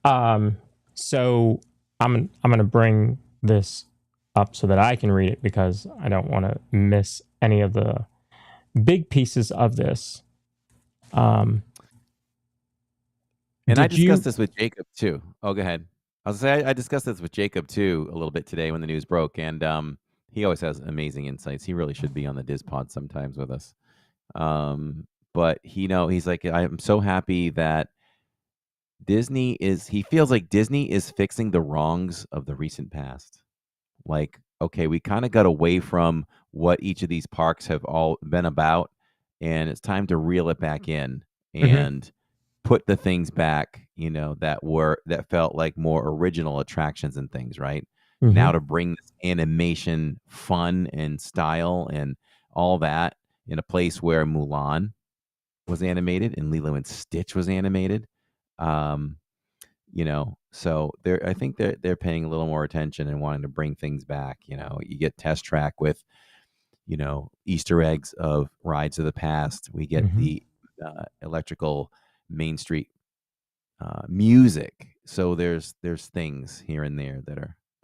So I'm going to bring this up so that I can read it, because I don't want to miss any of the big pieces of this. And I discussed this with Jacob too. Oh, go ahead. I was going to say, I discussed this with Jacob too a little bit today when the news broke, and he always has amazing insights. He really should be on the DIZPod sometimes with us. But he's like, I'm so happy that he feels like Disney is fixing the wrongs of the recent past. Like, okay, we kind of got away from what each of these parks have all been about, and it's time to reel it back in and put the things back, that felt like more original attractions and things, right? Now to bring this animation fun and style and all that in a place where Mulan was animated and Lilo and Stitch was animated. So I think they're paying a little more attention and wanting to bring things back. You get Test Track with, Easter eggs of rides of the past. We get the electrical Main Street music. So there's things here and there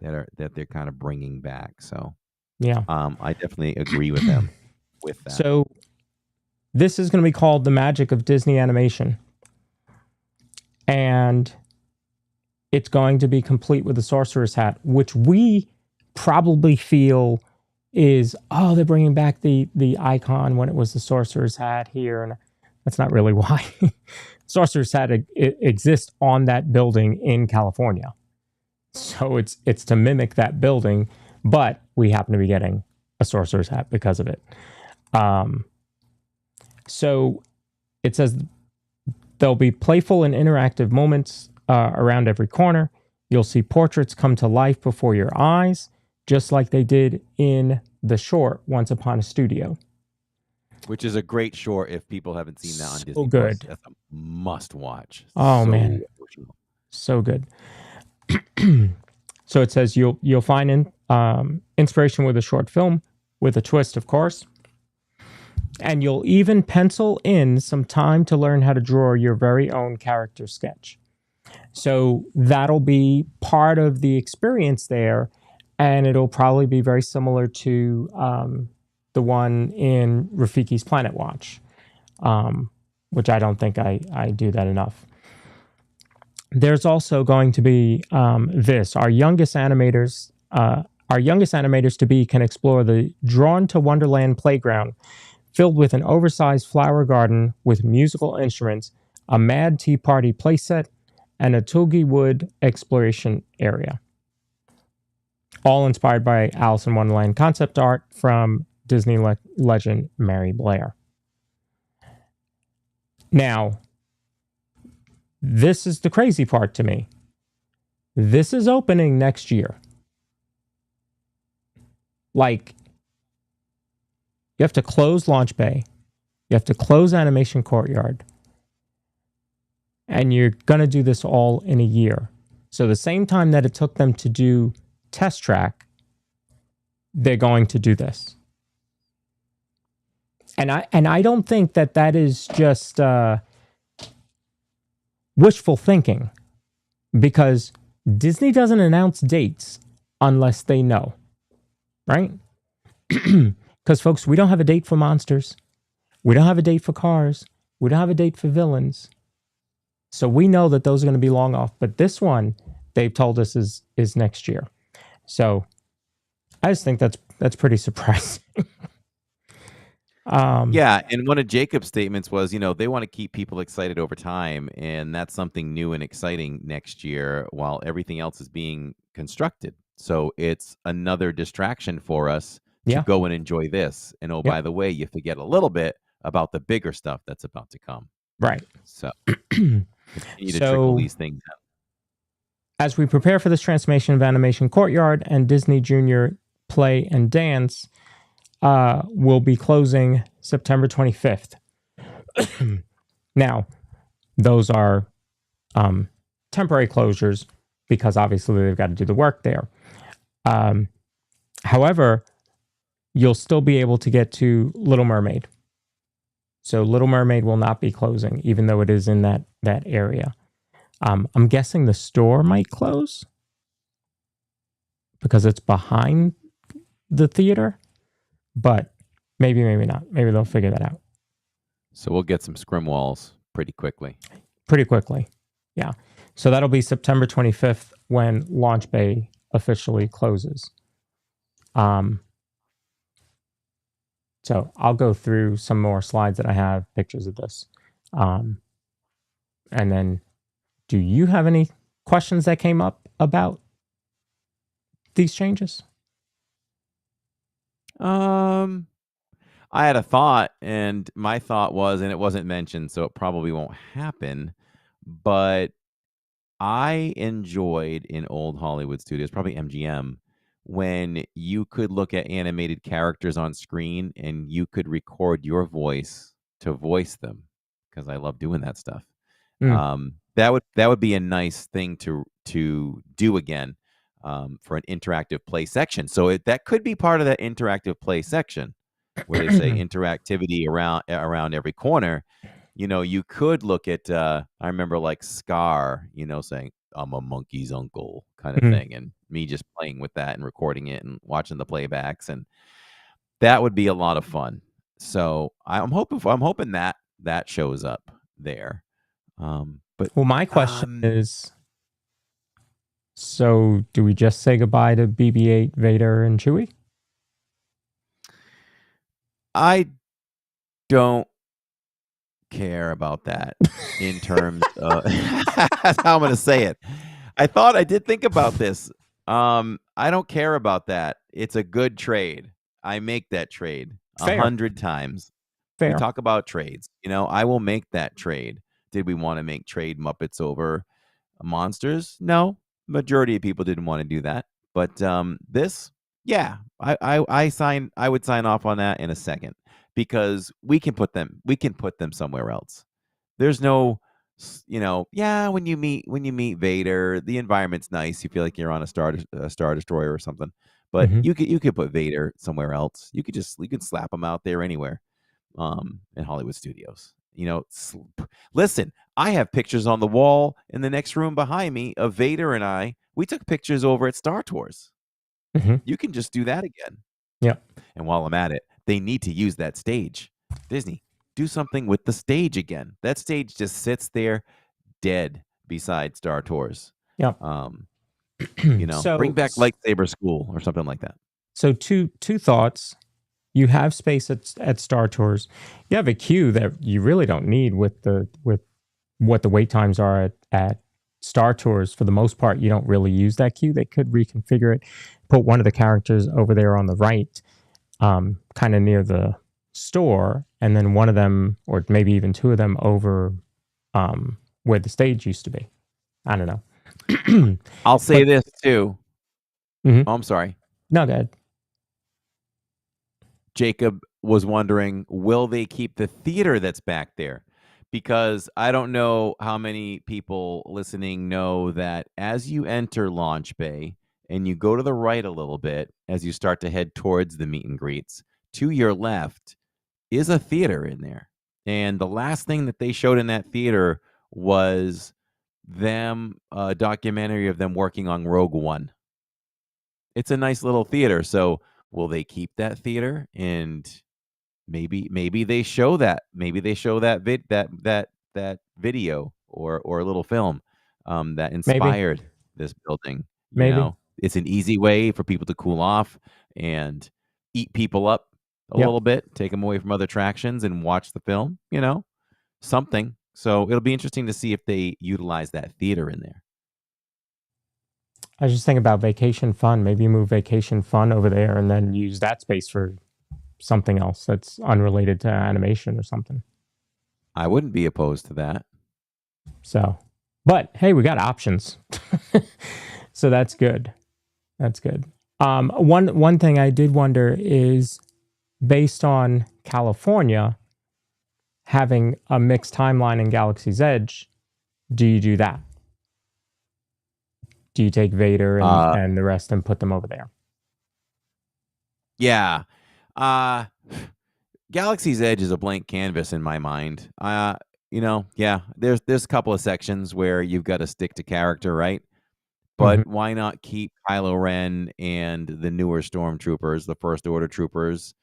that they're kind of bringing back. So yeah, I definitely agree with them with that. So this is going to be called The Magic of Disney Animation. And it's going to be complete with the Sorcerer's Hat, which we probably feel is, oh, they're bringing back the icon when it was the Sorcerer's Hat here, and that's not really why. Sorcerer's Hat exists on that building in California, so it's to mimic that building, but we happen to be getting a Sorcerer's Hat because of it. So it says there'll be playful and interactive moments around every corner. You'll see portraits come to life before your eyes, just like they did in the short Once Upon a Studio. Which is a great short if people haven't seen that on So Disney+. good. That's a must watch. Oh, So man. emotional. So good. So it says you'll find inspiration with a short film, with a twist, of course. And you'll even pencil in some time to learn how to draw your very own character sketch. So that'll be part of the experience there, and it'll probably be very similar to the one in Rafiki's Planet Watch, which I don't think I do that enough. There's also going to be our youngest animators to be can explore the Drawn to Wonderland playground, filled with an oversized flower garden with musical instruments, a Mad Tea Party playset, and a Tulgey Wood exploration area. All inspired by Alice in Wonderland concept art from Disney legend Mary Blair. Now, this is the crazy part to me. This is opening next year. Like, you have to close Launch Bay. You have to close Animation Courtyard. And you're going to do this all in a year. So the same time that it took them to do Test Track, they're going to do this. And I don't think that is just wishful thinking, because Disney doesn't announce dates unless they know, right? Because, folks, we don't have a date for monsters. We don't have a date for Cars. We don't have a date for villains. So we know that those are going to be long off. But this one, they've told us is next year. So I just think that's pretty surprising. Yeah, and one of Jacob's statements was, they want to keep people excited over time, and that's something new and exciting next year while everything else is being constructed. So it's another distraction for us to go and enjoy this. And by the way, you forget a little bit about the bigger stuff that's about to come. Right. So continue to trickle these things out. As we prepare for this transformation of Animation Courtyard and Disney Junior Play and Dance, will be closing September 25th. Now, those are temporary closures because obviously they've got to do the work there. However, you'll still be able to get to Little Mermaid. So Little Mermaid will not be closing, even though it is in that area. I'm guessing the store might close because it's behind the theater. But maybe not. Maybe they'll figure that out. So we'll get some scrim walls pretty quickly. Yeah. So that'll be September 25th when Launch Bay officially closes. So I'll go through some more slides that I have, pictures of this. And then, do you have any questions that came up about these changes? I had a thought, and my thought was, and it wasn't mentioned, so it probably won't happen, but I enjoyed in old Hollywood studios, probably MGM, when you could look at animated characters on screen and you could record your voice to voice them, because I love doing that stuff. That would be a nice thing to do again. For an interactive play section. So that could be part of that interactive play section where they say interactivity around every corner. You could look at, I remember like Scar, saying, "I'm a monkey's uncle," kind of thing. And me just playing with that and recording it and watching the playbacks. And that would be a lot of fun. So I'm hoping that shows up there. But my question is, So, do we just say goodbye to BB-8, Vader, and Chewie? I don't care about that in terms of that's how I'm going to say it. I did think about this. I don't care about that. It's a good trade. I make that trade Fair. 100 times. Fair. We talk about trades. I will make that trade. Did we want to make trade Muppets over monsters? No. Majority of people didn't want to do that. But this, yeah, I would sign off on that in a second, because we can put them somewhere else. There's no, when you meet Vader, the environment's nice. You feel like you're on a star destroyer or something. But you could put Vader somewhere else. You could slap him out there anywhere, in Hollywood studios. Listen, I have pictures on the wall in the next room behind me of Vader and I. We took pictures over at Star Tours. You can just do that again. Yeah. And while I'm at it, they need to use that stage. Disney, do something with the stage again. That stage just sits there dead beside Star Tours. Yeah. Bring back Lightsaber School or something like that. So two thoughts. You have space at Star Tours. You have a queue that you really don't need with what the wait times are at Star Tours. For the most part, you don't really use that queue. They could reconfigure it, put one of the characters over there on the right, kind of near the store, and then one of them, or maybe even two of them, over where the stage used to be. I don't know. I'll say this too. Oh, I'm sorry. No, go ahead. Jacob was wondering, will they keep the theater that's back there? Because I don't know how many people listening know that as you enter Launch Bay and you go to the right a little bit as you start to head towards the meet and greets, to your left is a theater in there. And the last thing that they showed in that theater was a documentary of them working on Rogue One. It's a nice little theater. So will they keep that theater? And maybe they show that. Maybe they show that video or a little film that inspired this building. Maybe. It's an easy way for people to cool off and eat people up a little bit, take them away from other attractions and watch the film, something. So it'll be interesting to see if they utilize that theater in there. I was just thinking about Vacation Fun. Maybe you move Vacation Fun over there and then use that space for something else that's unrelated to animation or something. I wouldn't be opposed to that. So, but hey, we got options. So that's good. That's good. One thing I did wonder is, based on California having a mixed timeline in Galaxy's Edge, do you do that? Do you take Vader and the rest and put them over there? Yeah. Galaxy's Edge is a blank canvas in my mind. There's a couple of sections where you've got to stick to character, right? But why not keep Kylo Ren and the newer stormtroopers, the First Order troopers,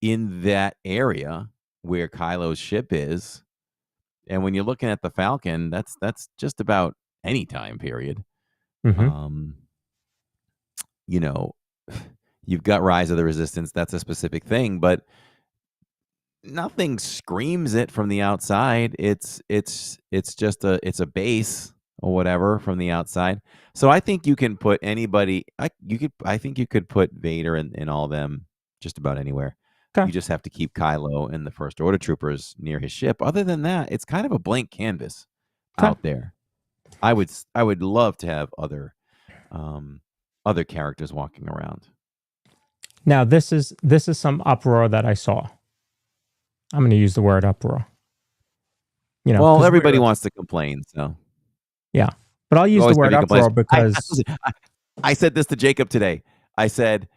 in that area where Kylo's ship is? And when you're looking at the Falcon, that's just about any time period. You've got Rise of the Resistance. That's a specific thing, but nothing screams it from the outside. It's just a base or whatever from the outside. So I think you can put anybody. I think you could put Vader and all them just about anywhere. Okay. You just have to keep Kylo and the First Order troopers near his ship. Other than that, it's kind of a blank canvas out there. I would love to have other characters walking around. Now this is some uproar that I saw. I'm going to use the word uproar. Well, everybody wants to complain, so yeah. But I'll use the word uproar because I said this to Jacob today. I said,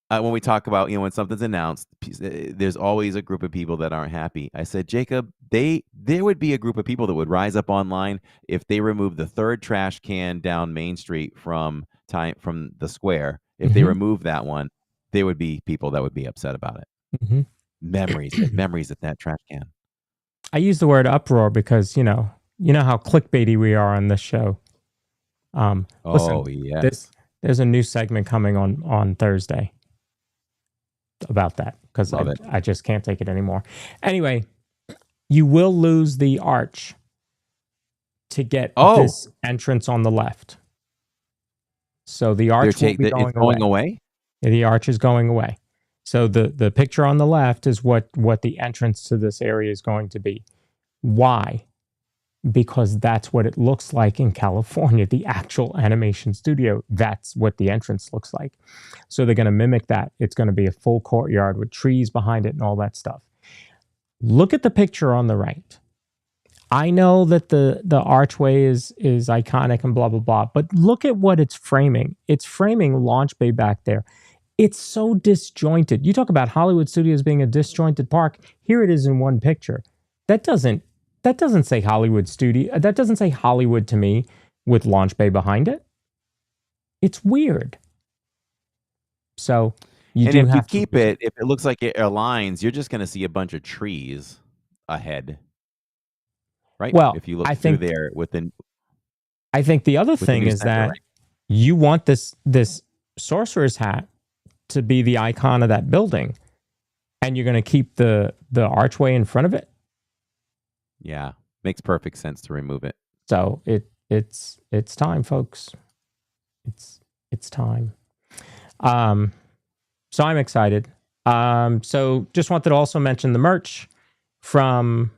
when we talk about, when something's announced, there's always a group of people that aren't happy. I said, Jacob, there would be a group of people that would rise up online if they removed the third trash can down Main Street from the square. If they remove that one, there would be people that would be upset about it. Memories at that trash can. I use the word uproar because, you know how clickbaity we are on this show. Oh, Listen, yes. there's a new segment coming on Thursday about that because Love it. I just can't take it anymore. Anyway, you will lose the arch to get Oh. this entrance on the left. So the arch will be It's going going away. away? The arch is going away. So the picture on the left is what the entrance to this area is going to be. Why? Because that's what it looks like in California, the actual animation studio. That's what the entrance looks like. So they're going to mimic that. It's going to be a full courtyard with trees behind it and all that stuff. Look at the picture on the right. I know that the archway is iconic and blah, blah, blah, but look at what it's framing. It's framing Launch Bay back there. It's so disjointed. You talk about Hollywood Studios being a disjointed park. Here it is in one picture. That doesn't say Hollywood Studio. That doesn't say Hollywood to me with Launch Bay behind it. It's weird. So If you keep it, if it looks like it aligns, you're just going to see a bunch of trees ahead. Right? Well, if you look I through think there within. I think the other with the thing new is center, that right? you want this sorcerer's hat to be the icon of that building, and you're going to keep the archway in front of it. Yeah, makes perfect sense to remove it. So it's time, folks. It's time. So I'm excited. So just wanted to also mention the merch from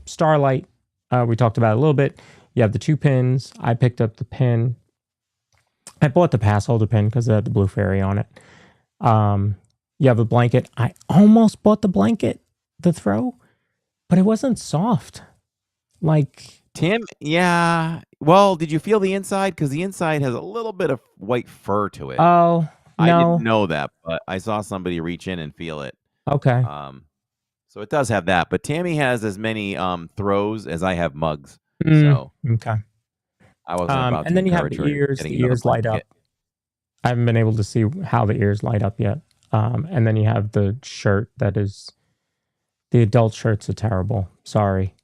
Starlight. We talked about it a little bit. You have the 2 pins. I picked up the pin. I bought the pass holder pin because it had the blue fairy on it. You have a blanket. I almost bought the blanket to throw, but it wasn't soft. Like Tim, yeah. Well, did you feel the inside? Because the inside has a little bit of white fur to it. Oh, I no. didn't know that, but I saw somebody reach in and feel it. Okay. So it does have that. But Tammy has as many throws as I have mugs. Mm, So okay. I wasn't about to And then you have encourage the her ears. getting The another ears light up. blanket. I haven't been able to see how the ears light up yet. And then you have the shirt that is the adult shirts are terrible. Sorry.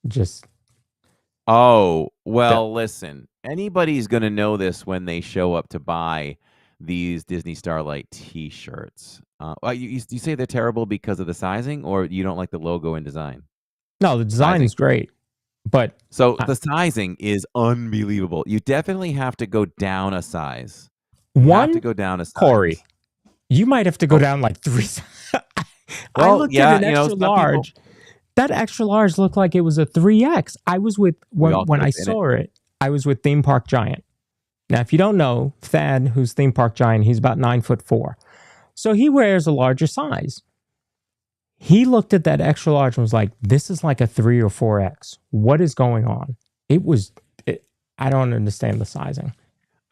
Just Oh, well, listen. Anybody's going to know this when they show up to buy these Disney Starlight T-shirts. You say they're terrible because of the sizing, or you don't like the logo and design? no, the design is great. But So the sizing is unbelievable. You definitely have to go down a size. one, to go down a size. Corey, you might have to go down like 3 I Well, looked yeah, at an extra some people- large. That extra large looked like it was a 3X. I was with We all when could I have been saw it. I was with Theme Park Giant. Now, if you don't know Thad, who's Theme Park Giant, he's about 9'4", so he wears a larger size. He looked at that extra large and was like, "This is like a 3 or 4X. What is going on?" I don't understand the sizing.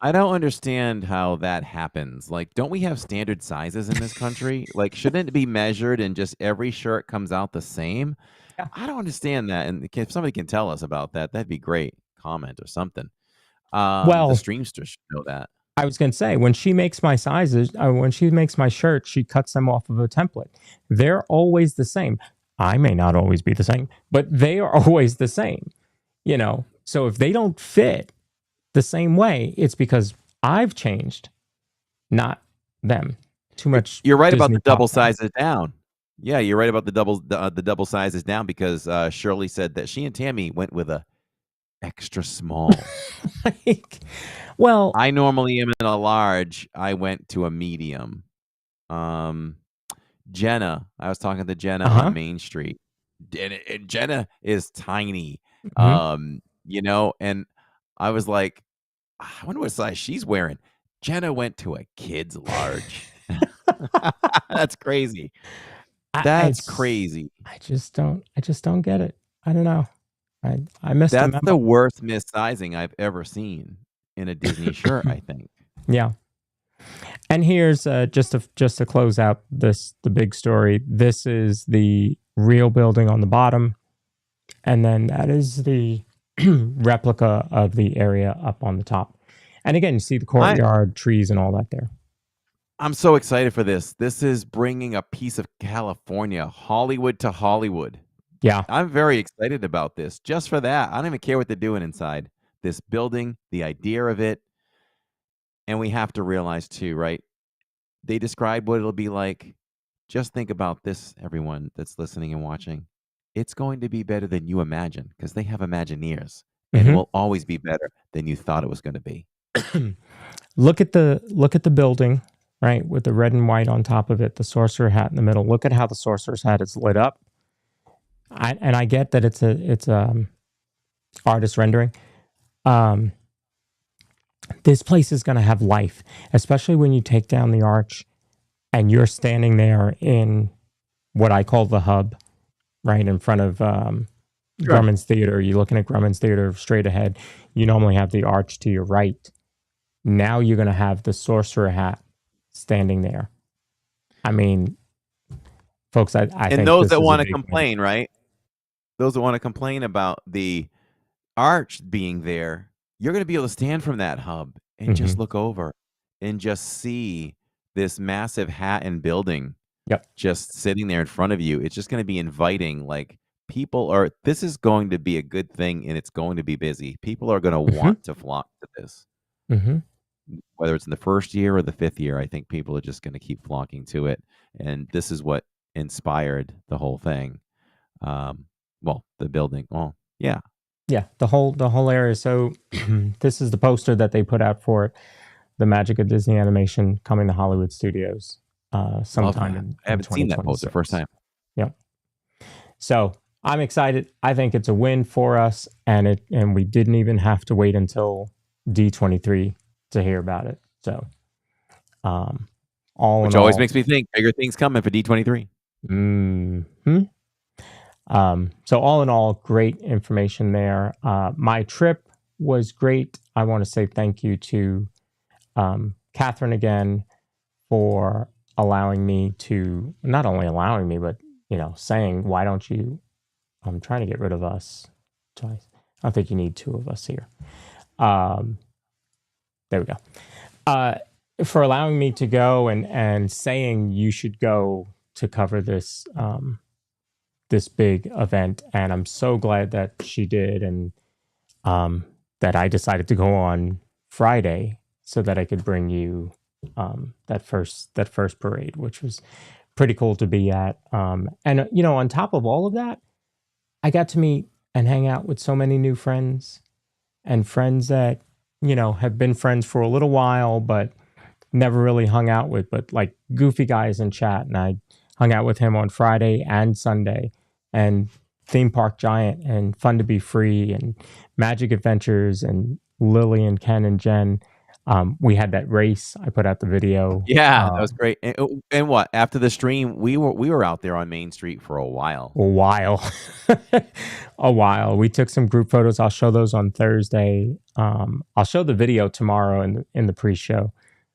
I don't understand how that happens. Like, don't we have standard sizes in this country? Like, shouldn't it be measured and just every shirt comes out the same? Yeah. I don't understand that. And if somebody can tell us about that, that'd be great. Comment or something. The Well, streamster should know that. I was going to say, when she makes my sizes, when she makes my shirts, she cuts them off of a template. They're always the same. I may not always be the same, but they are always the same. You know, so if they don't fit the same way, it's because I've changed, not them. Too much. You're right about Disney the double pop fans. sizes down. Yeah, you're right about the double sizes down because Shirley said that she and Tammy went with a extra small. Like, well, I normally am in a large. I went to a medium. Jenna, I was talking to Jenna on Main Street. And Jenna is tiny. You know, and I was like, I wonder what size she's wearing. Jenna went to a kid's large. That's crazy. That's crazy. I just don't get it. I don't know. I missed a That's memo. the worst missizing I've ever seen in a Disney shirt, I think. Yeah. And here's just to close out the big story. This is the real building on the bottom, and then that is the replica of the area up on the top. And again, you see the courtyard, trees, and all that there. I'm so excited for this. This is bringing a piece of California, Hollywood to Hollywood. Yeah. I'm very excited about this. Just for that, I don't even care what they're doing inside. this building, the idea of it. And we have to realize too, right? They describe what it'll be like. Just think about this, everyone that's listening and watching. It's going to be better than you imagine because they have Imagineers, and it will always be better than you thought it was going to be. Look at the building, right, with the red and white on top of it, the sorcerer hat in the middle. Look at how the sorcerer's hat is lit up. I get that it's artist rendering. This place is going to have life, especially when you take down the arch and you're standing there in what I call the hub, right in front of Grumman's Theater. You're looking at Grumman's Theater straight ahead. You normally have the arch to your right. Now you're going to have the sorcerer hat standing there. I mean, folks, I think and those this that is a want to big complain, right? Those that want to complain about the arch being there, you're going to be able to stand from that hub and just look over and just see this massive hat and building just sitting there in front of you. It's just going to be inviting. Like, people are, this is going to be a good thing, and it's going to be busy. People are going to want to flock to this. Whether it's in the first year or the fifth year, I think people are just going to keep flocking to it. And this is what inspired the whole thing. Well, the building. Oh, yeah. Yeah, the whole area. So this is the poster that they put out for it. The Magic of Disney Animation coming to Hollywood Studios sometime in I haven't seen that poster first time. Yep. So I'm excited. I think it's a win for us, and we didn't even have to wait until D23 to hear about it. So Which always makes me think bigger things coming for D23. So all in all, great information there. My trip was great. I want to say thank you to Catherine again for allowing me to, not only allowing me, but, saying, why don't you, I'm trying to get rid of us twice. I don't think you need two of us here. There we go. For allowing me to go and saying you should go to cover this, this big event. And I'm so glad that she did. And that I decided to go on Friday so that I could bring you that first parade, which was pretty cool to be at. And on top of all of that, I got to meet and hang out with so many new friends and friends that, have been friends for a little while, but never really hung out with, but like Goofy Guys in chat. And I hung out with him on Friday and Sunday, and Theme Park Giant and Fun to Be Free and Magic Adventures and Lily and Ken and Jen. We had that race. I put out the video. Yeah, that was great. And what, after the stream, we were out there on Main Street for a while. A while. We took some group photos. I'll show those on Thursday. I'll show the video tomorrow in the pre-show.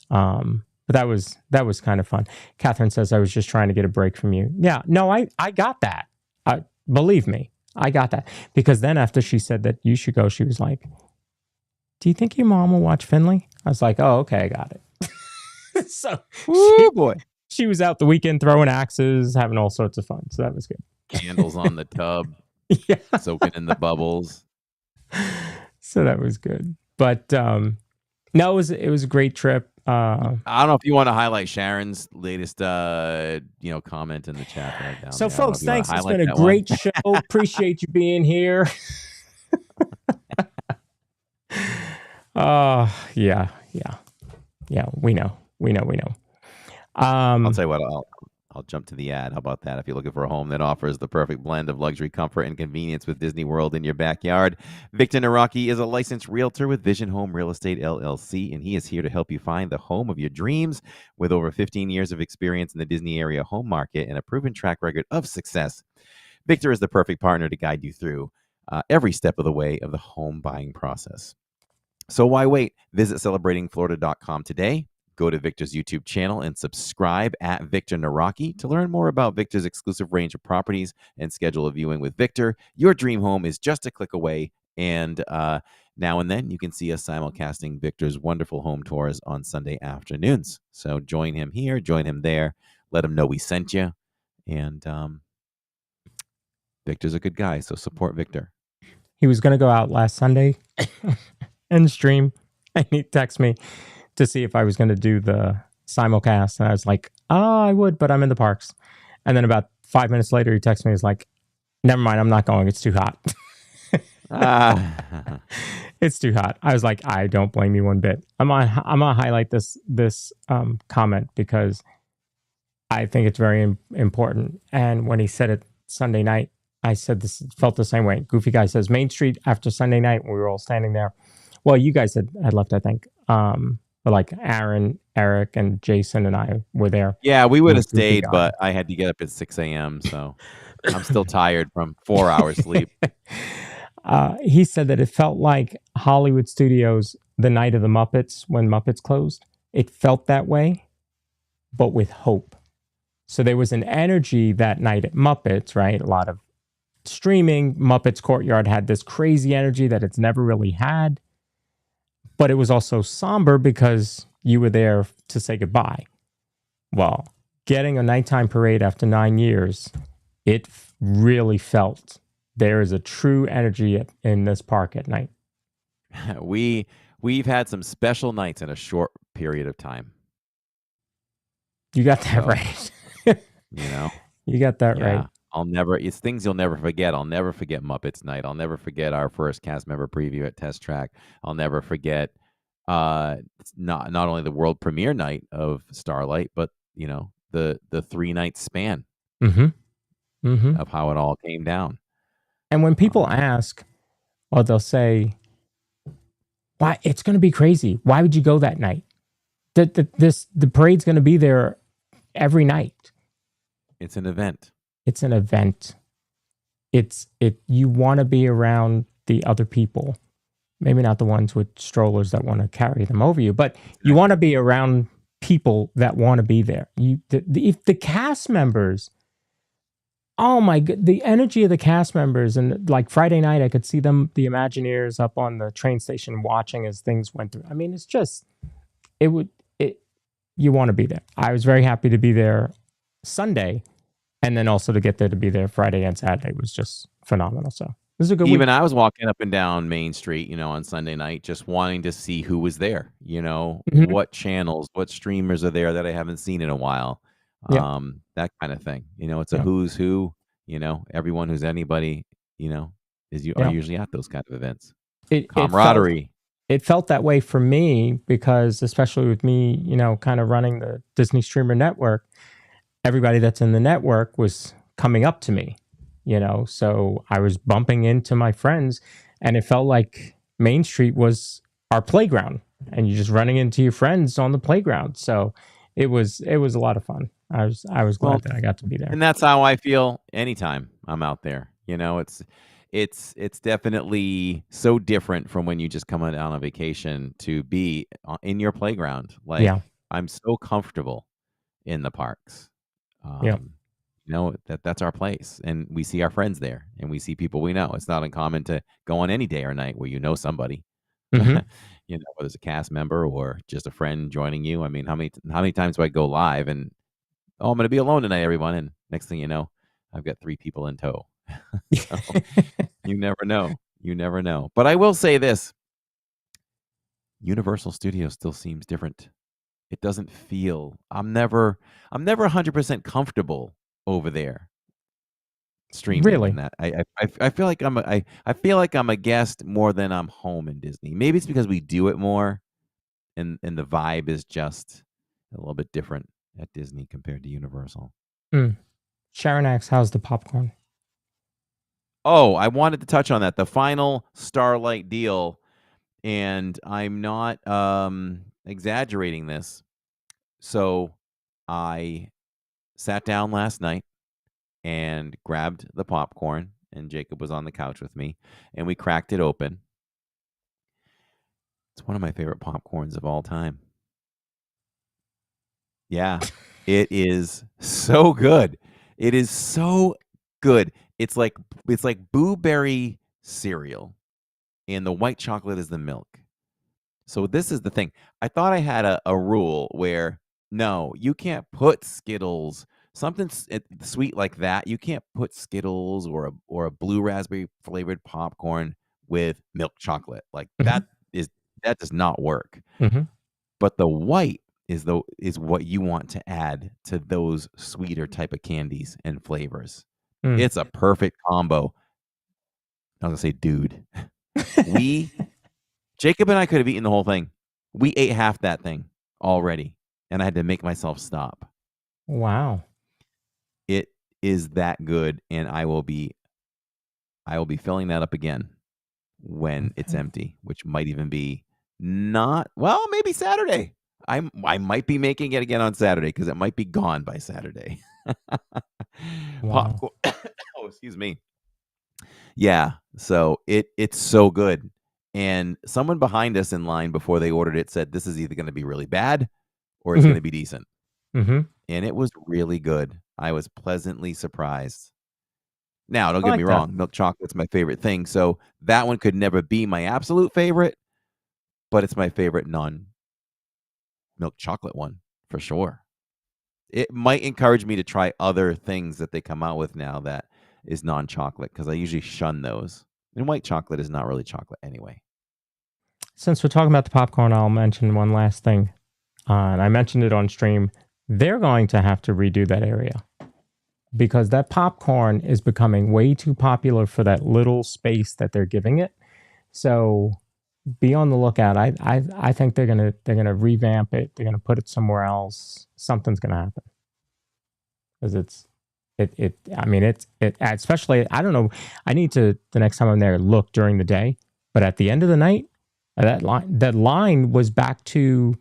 But that was kind of fun. Catherine says, I was just trying to get a break from you. Yeah, no, I got that. Believe me, I got that. Because then after she said that you should go, she was like, do you think your mom will watch Finley? I was like, oh, okay, I got it. So she was out the weekend throwing axes, having all sorts of fun. So that was good. Candles on the tub, soaking in the bubbles. So that was good. But no, it was a great trip. I don't know if you want to highlight Sharon's latest, comment in the chat right down. So, there. folks, thanks. It's been a great show. Appreciate you being here. Yeah. We know. I'll tell you what. I'll jump to the ad. How about that? If you're looking for a home that offers the perfect blend of luxury, comfort, and convenience with Disney World in your backyard, Victor Naraki is a licensed realtor with Vision Home Real Estate LLC, and he is here to help you find the home of your dreams. With over 15 years of experience in the Disney area home market and a proven track record of success, Victor is the perfect partner to guide you through every step of the way of the home buying process. So why wait? Visit celebratingflorida.com today. Go to Victor's YouTube channel and subscribe at Victor Naraki to learn more about Victor's exclusive range of properties and schedule a viewing with Victor. Your dream home is just a click away. And now and then you can see us simulcasting Victor's wonderful home tours on Sunday afternoons. So join him here, join him there. Let him know we sent you. And Victor's a good guy, so support Victor. He was going to go out last Sunday. end stream, and he texted me to see if I was going to do the simulcast, and I was like, "Oh, I would, but I'm in the parks." And then about 5 minutes later, he texted me. He's like, "Never mind, I'm not going. It's too hot." It's too hot. I was like, I don't blame you one bit. I'm gonna highlight this comment because I think it's very important. And when he said it Sunday night, I said this felt the same way. Goofy Guy says Main Street after Sunday night. We were all standing there. Well, you guys had left, I think. But like Aaron, Eric, and Jason and I were there. Yeah, we would have Goofy stayed, Guy. but I had to get up at 6 a.m. So I'm still tired from 4 hours sleep. He said that it felt like Hollywood Studios the night of the Muppets when Muppets closed. It felt that way, but with hope. So there was an energy that night at Muppets, right? A lot of streaming. Muppets Courtyard had this crazy energy that it's never really had. But it was also somber because you were there to say goodbye. Well, getting a nighttime parade after 9 years, it really felt there is a true energy in this park at night. We've had some special nights in a short period of time. You got that right. You know, you got that right. It's things you'll never forget. I'll never forget Muppets Night. I'll never forget our first cast member preview at Test Track. I'll never forget not only the world premiere night of Starlight, but you know, the 3-night span of how it all came down. And when people ask, or they'll say, "Why it's going to be crazy? Why would you go that night? The parade's going to be there every night." It's an event. It's an event. You want to be around the other people. Maybe not the ones with strollers that want to carry them over you, but you want to be around people that want to be there. If the cast members, oh my god, the energy of the cast members, and like Friday night, I could see them, the Imagineers, up on the train station watching as things went through. I mean, it's just, you want to be there. I was very happy to be there Sunday, and then also to get there to be there Friday and Saturday was just phenomenal. So this is a good week. Even I was walking up and down Main Street, you know, on Sunday night, just wanting to see who was there, you know, what channels, what streamers are there that I haven't seen in a while. That kind of thing. You know, it's a who's who, you know, everyone who's anybody, you know, are usually at those kind of events. Camaraderie. It felt that way for me because, especially with me, you know, kind of running the Disney Streamer Network, everybody that's in the network was coming up to me, you know, so I was bumping into my friends, and it felt like Main Street was our playground, and you're just running into your friends on the playground. So it was a lot of fun. I was glad that I got to be there. And that's how I feel anytime I'm out there. You know, it's definitely so different from when you just come on a vacation to be in your playground. Like, I'm so comfortable in the parks. You know, that's our place, and we see our friends there, and we see people we know. It's not uncommon to go on any day or night where you know somebody, you know, whether it's a cast member or just a friend joining you. I mean, how many times do I go live and, I'm going to be alone tonight, everyone, and next thing you know, I've got 3 people in tow. So, you never know. But I will say this: Universal Studios still seems different. It doesn't feel. I'm never 100% comfortable over there streaming. Really? That I feel like I feel like I'm a guest more than I'm home in Disney. Maybe it's because we do it more, and the vibe is just a little bit different at Disney compared to Universal. Sharon asks, "How's the popcorn?" Oh, I wanted to touch on that. The final Starlight deal, and I'm not exaggerating this. So I sat down last night and grabbed the popcorn, and Jacob was on the couch with me, and we cracked it open. It's one of my favorite popcorns of all time. Yeah, it is so good. It is so good. It's like blueberry cereal, and the white chocolate is the milk. So this is the thing. I thought I had a rule where, no, you can't put Skittles, something sweet like that. You can't put Skittles or a blue raspberry flavored popcorn with milk chocolate. Like that is that does not work. Mm-hmm. But the white is what you want to add to those sweeter type of candies and flavors. It's a perfect combo. I was gonna say, dude, Jacob and I could have eaten the whole thing. We ate half that thing already, and I had to make myself stop. Wow. It is that good, and I will be filling that up again when it's empty, which might even be maybe Saturday. I might be making it again on Saturday because it might be gone by Saturday. Wow. Popcorn. Oh, excuse me. Yeah, so it's so good. And someone behind us in line before they ordered it said this is either going to be really bad or it's going to be decent. Mm-hmm. And it was really good. I was pleasantly surprised. Now, don't get me wrong, milk chocolate's my favorite thing, so that one could never be my absolute favorite, but it's my favorite non-milk chocolate one for sure. It might encourage me to try other things that they come out with now that is non-chocolate because I usually shun those. And white chocolate is not really chocolate anyway. Since we're talking about the popcorn, I'll mention one last thing. And I mentioned it on stream. They're going to have to redo that area because that popcorn is becoming way too popular for that little space that they're giving it. So be on the lookout. I think they're gonna revamp it. They're gonna put it somewhere else. Something's gonna happen because it's especially, I don't know. I need to, the next time I'm there, look during the day. But at the end of the night, that line was back to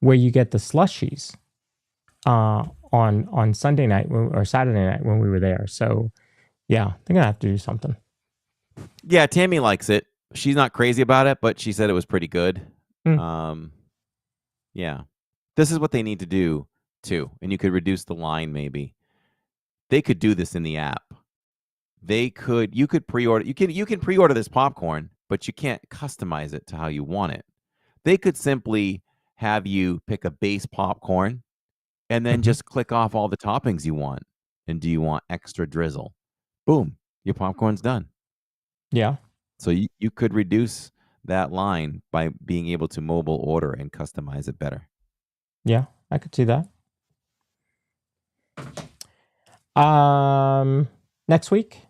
where you get the slushies on Sunday night or Saturday night when we were there. So yeah, they're gonna have to do something. Yeah, Tammy likes it. She's not crazy about it, but she said it was pretty good. Yeah, this is what they need to do too, and you could reduce the line maybe. They could do this in the app. You could pre-order. You can pre-order this popcorn, but you can't customize it to how you want it. They could simply have you pick a base popcorn and then just click off all the toppings you want. And do you want extra drizzle? Boom, your popcorn's done. Yeah. So you could reduce that line by being able to mobile order and customize it better. Yeah, I could see that. Next week.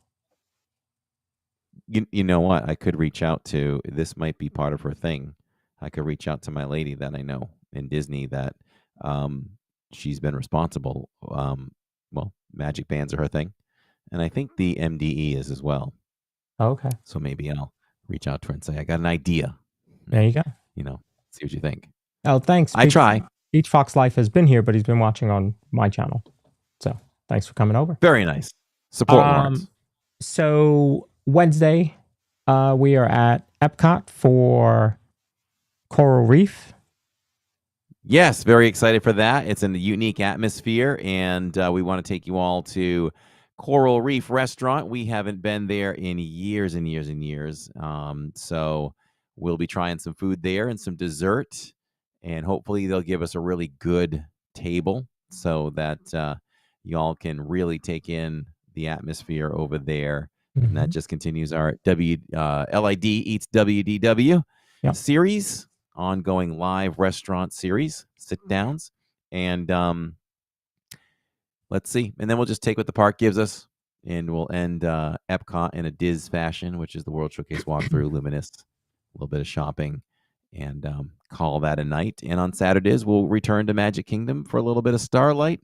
You know what? I could reach out to, this might be part of her thing. I could reach out to my lady that I know in Disney that she's been responsible. Magic bands are her thing. And I think the MDE is as well. Okay. So maybe I'll reach out to her and say, I got an idea. There you go. See what you think. Oh, thanks. I try. Each Fox Life has been here, but he's been watching on my channel. So thanks for coming over. Very nice. Support Lawrence. So Wednesday, we are at Epcot for Coral Reef. Yes, very excited for that. It's in a unique atmosphere, and we want to take you all to Coral Reef Restaurant. We haven't been there in years and years and years. So we'll be trying some food there and some dessert, and hopefully they'll give us a really good table so that y'all can really take in the atmosphere over there. And that just continues our LID Eats WDW series, ongoing live restaurant series, sit downs. And let's see. And then we'll just take what the park gives us, and we'll end Epcot in a Diz fashion, which is the World Showcase walkthrough, Luminous, a little bit of shopping, and call that a night. And on Saturdays, we'll return to Magic Kingdom for a little bit of Starlight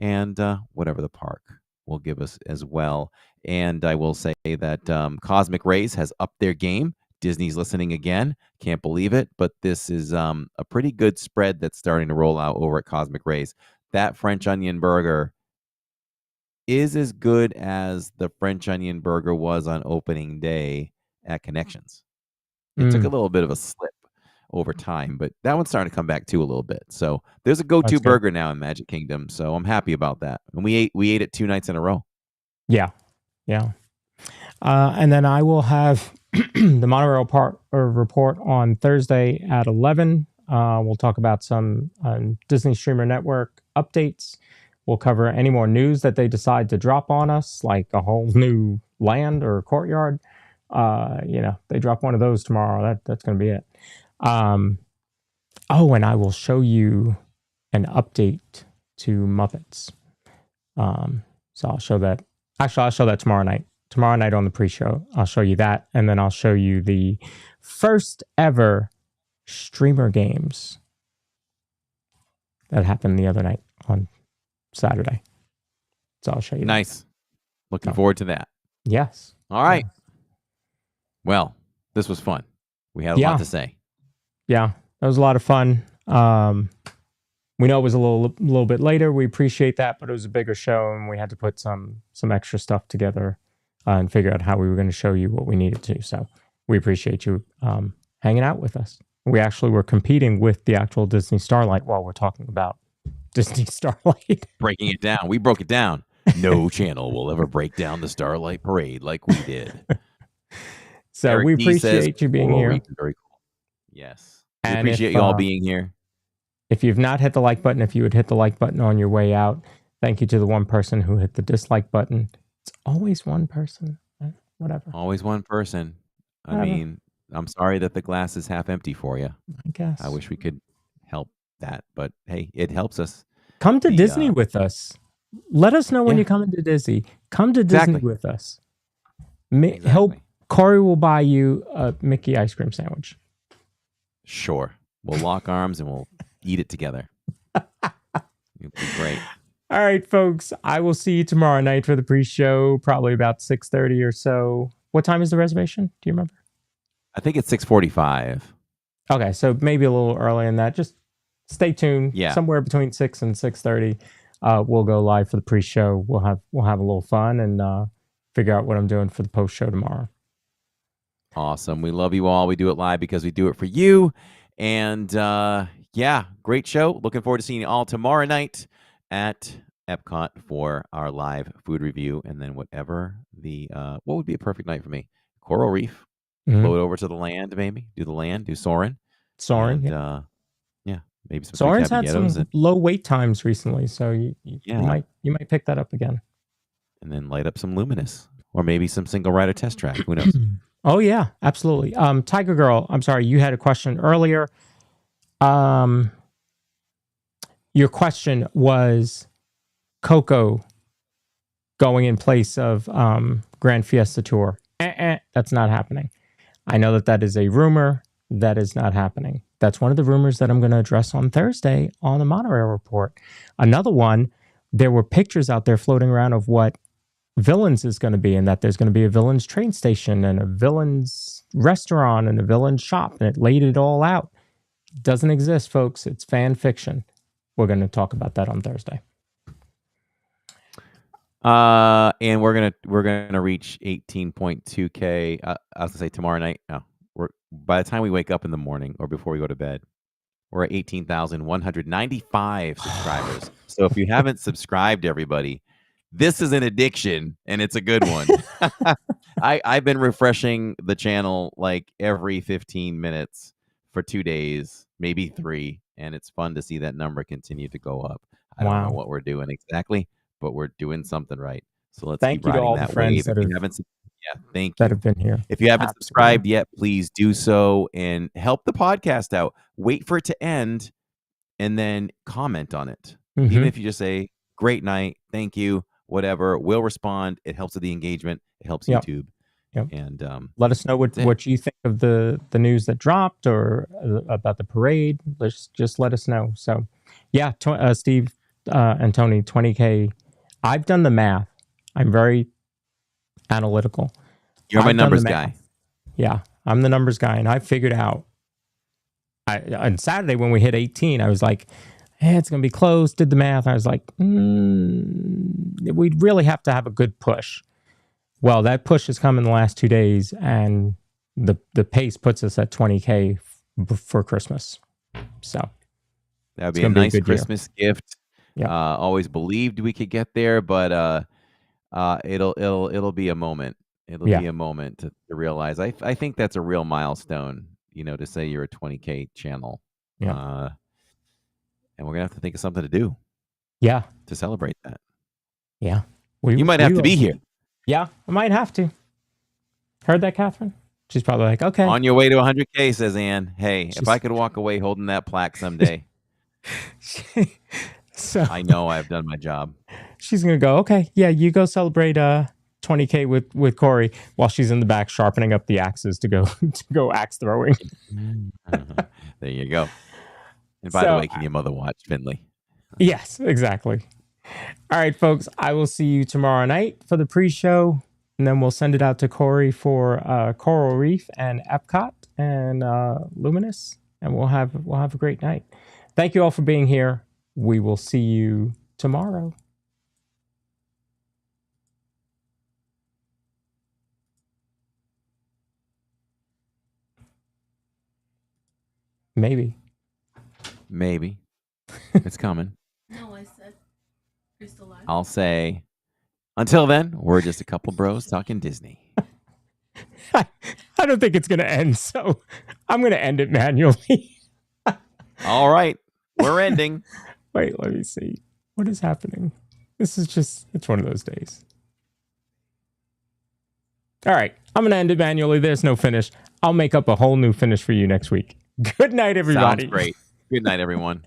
and whatever the park will give us as well. And I will say that Cosmic Rays has upped their game. Disney's listening again. Can't believe it, but this is a pretty good spread that's starting to roll out over at Cosmic Rays. That French onion burger is as good as the French onion burger was on opening day at Connections. It took a little bit of a slip over time, but that one's starting to come back too a little bit. So there's a go-to burger now in Magic Kingdom, so I'm happy about that. And we ate it 2 nights in a row. Yeah. And then I will have the monorail report on Thursday at 11. We'll talk about some Disney Streamer Network updates. We'll cover any more news that they decide to drop on us, like a whole new land or courtyard. They drop one of those tomorrow. That's going to be it. Oh, and I will show you an update to Muppets. So I'll show that. Actually, I'll show that tomorrow night. Tomorrow night on the pre-show, I'll show you that, and then I'll show you the first ever streamer games that happened the other night on Saturday. So I'll show you. Nice. Looking forward to that. Yes. All right. Well, this was fun. We had a lot to say. Yeah, that was a lot of fun. We know it was a little bit later. We appreciate that, but it was a bigger show, and we had to put some extra stuff together and figure out how we were going to show you what we needed to. So we appreciate you hanging out with us. We actually were competing with the actual Disney Starlight while we're talking about Disney Starlight. Breaking it down. We broke it down. No channel will ever break down the Starlight Parade like we did. So Eric we D appreciate you being here. Very cool. Yes. We And appreciate you all being here. If you've not hit the like button, if you would hit the like button on your way out, thank you to the one person who hit the dislike button. It's always one person. Whatever. Always one person. I Whatever. mean, I'm sorry that the glass is half empty for you. I guess. I wish we could help that, but hey, it helps us. Come to Disney with us. Let us know when you're coming to Disney. Come to Disney with us. Help. Corey will buy you a Mickey ice cream sandwich. Sure. We'll lock arms and we'll eat it together. It'll be great. All right, folks. I will see you tomorrow night for the pre-show, probably about 6:30 or so. What time is the reservation? Do you remember? I think it's 6:45. Okay, so maybe a little early in that. Just stay tuned. Yeah. Somewhere between 6 and 6:30, we'll go live for the pre-show. We'll have a little fun and figure out what I'm doing for the post-show tomorrow. Awesome. We love you all. We do it live because we do it for you. And yeah, great show. Looking forward to seeing you all tomorrow night at Epcot for our live food review. And then whatever what would be a perfect night for me? Coral Reef. Float over to the land, maybe. Do the land. Do Soarin'. Soarin', and, yeah. Maybe some Soarin's had some Tabiettos low wait times recently, so you Yeah. might pick that up again. and then light up some Luminous. Or maybe some single rider test track. Who knows? Oh yeah, absolutely. Tiger Girl, I'm sorry, you had a question earlier. Your question was Coco going in place of Grand Fiesta Tour. That's not happening. I know that is a rumor. That is not happening. That's one of the rumors that I'm going to address on Thursday on the Monorail Report. Another one, there were pictures out there floating around of what Villains is going to be, and that there's going to be a Villains train station and a Villains restaurant and a Villains shop, and it laid it all out. It doesn't exist, folks. It's fan fiction. We're going to talk about that on Thursday. And we're gonna reach 18.2K. I was gonna say tomorrow night. No, by the time we wake up in the morning or before we go to bed, we're at 18,195 subscribers. So if you haven't subscribed, everybody, this is an addiction and it's a good one. I've been refreshing the channel like every 15 minutes for 2 days, maybe 3, and it's fun to see that number continue to go up. I don't know what we're doing exactly, but we're doing something right. So let's thank keep you to riding all that the friends wave. that If you have, haven't, thank you that have been here. If you haven't subscribed yet, please do so and help the podcast out. Wait for it to end and then comment on it. Even if you just say, great night, thank you, whatever, we'll respond. It helps with the engagement. It helps YouTube. And let us know what you think of the news that dropped or about the parade. Just let us know. So, yeah, Steve and Tony, 20K. I've done the math. I'm very analytical. You're my numbers guy. Yeah, I'm the numbers guy, and I figured out. On Saturday when we hit 18, I was like, it's going to be close. Did the math. I was like, we'd really have to have a good push. Well, that push has come in the last 2 days, and the pace puts us at 20K for Christmas. So that would be a nice Christmas gift. Yeah. Always believed we could get there, but it'll be a moment. It'll be a moment to realize. I think that's a real milestone. To say you're a 20K channel. Yeah. And we're gonna have to think of something to do. Yeah. To celebrate that. Yeah. You might have to be here. Yeah, I might have to. Heard that, Catherine? She's probably like, okay. On your way to 100K, says Ann. Hey, if I could walk away holding that plaque someday, so I know I've done my job. She's gonna go, okay, yeah, you go celebrate 20K with Cory while she's in the back sharpening up the axes to go axe throwing. There you go. And by the way, can your mother watch Finley? Yes, exactly. All right, folks, I will see you tomorrow night for the pre-show, and then we'll send it out to Cory for Coral Reef and Epcot and Luminous, and we'll have a great night. Thank you all for being here. We will see you tomorrow. Maybe. It's coming. No, I said, you're still alive. I'll say, until then, we're just a couple bros talking Disney. I don't think it's going to end, so I'm going to end it manually. All right. We're ending. Wait, let me see. What is happening? This is just, it's one of those days. All right. I'm going to end it manually. There's no finish. I'll make up a whole new finish for you next week. Good night, everybody. Sounds great. Good night, everyone.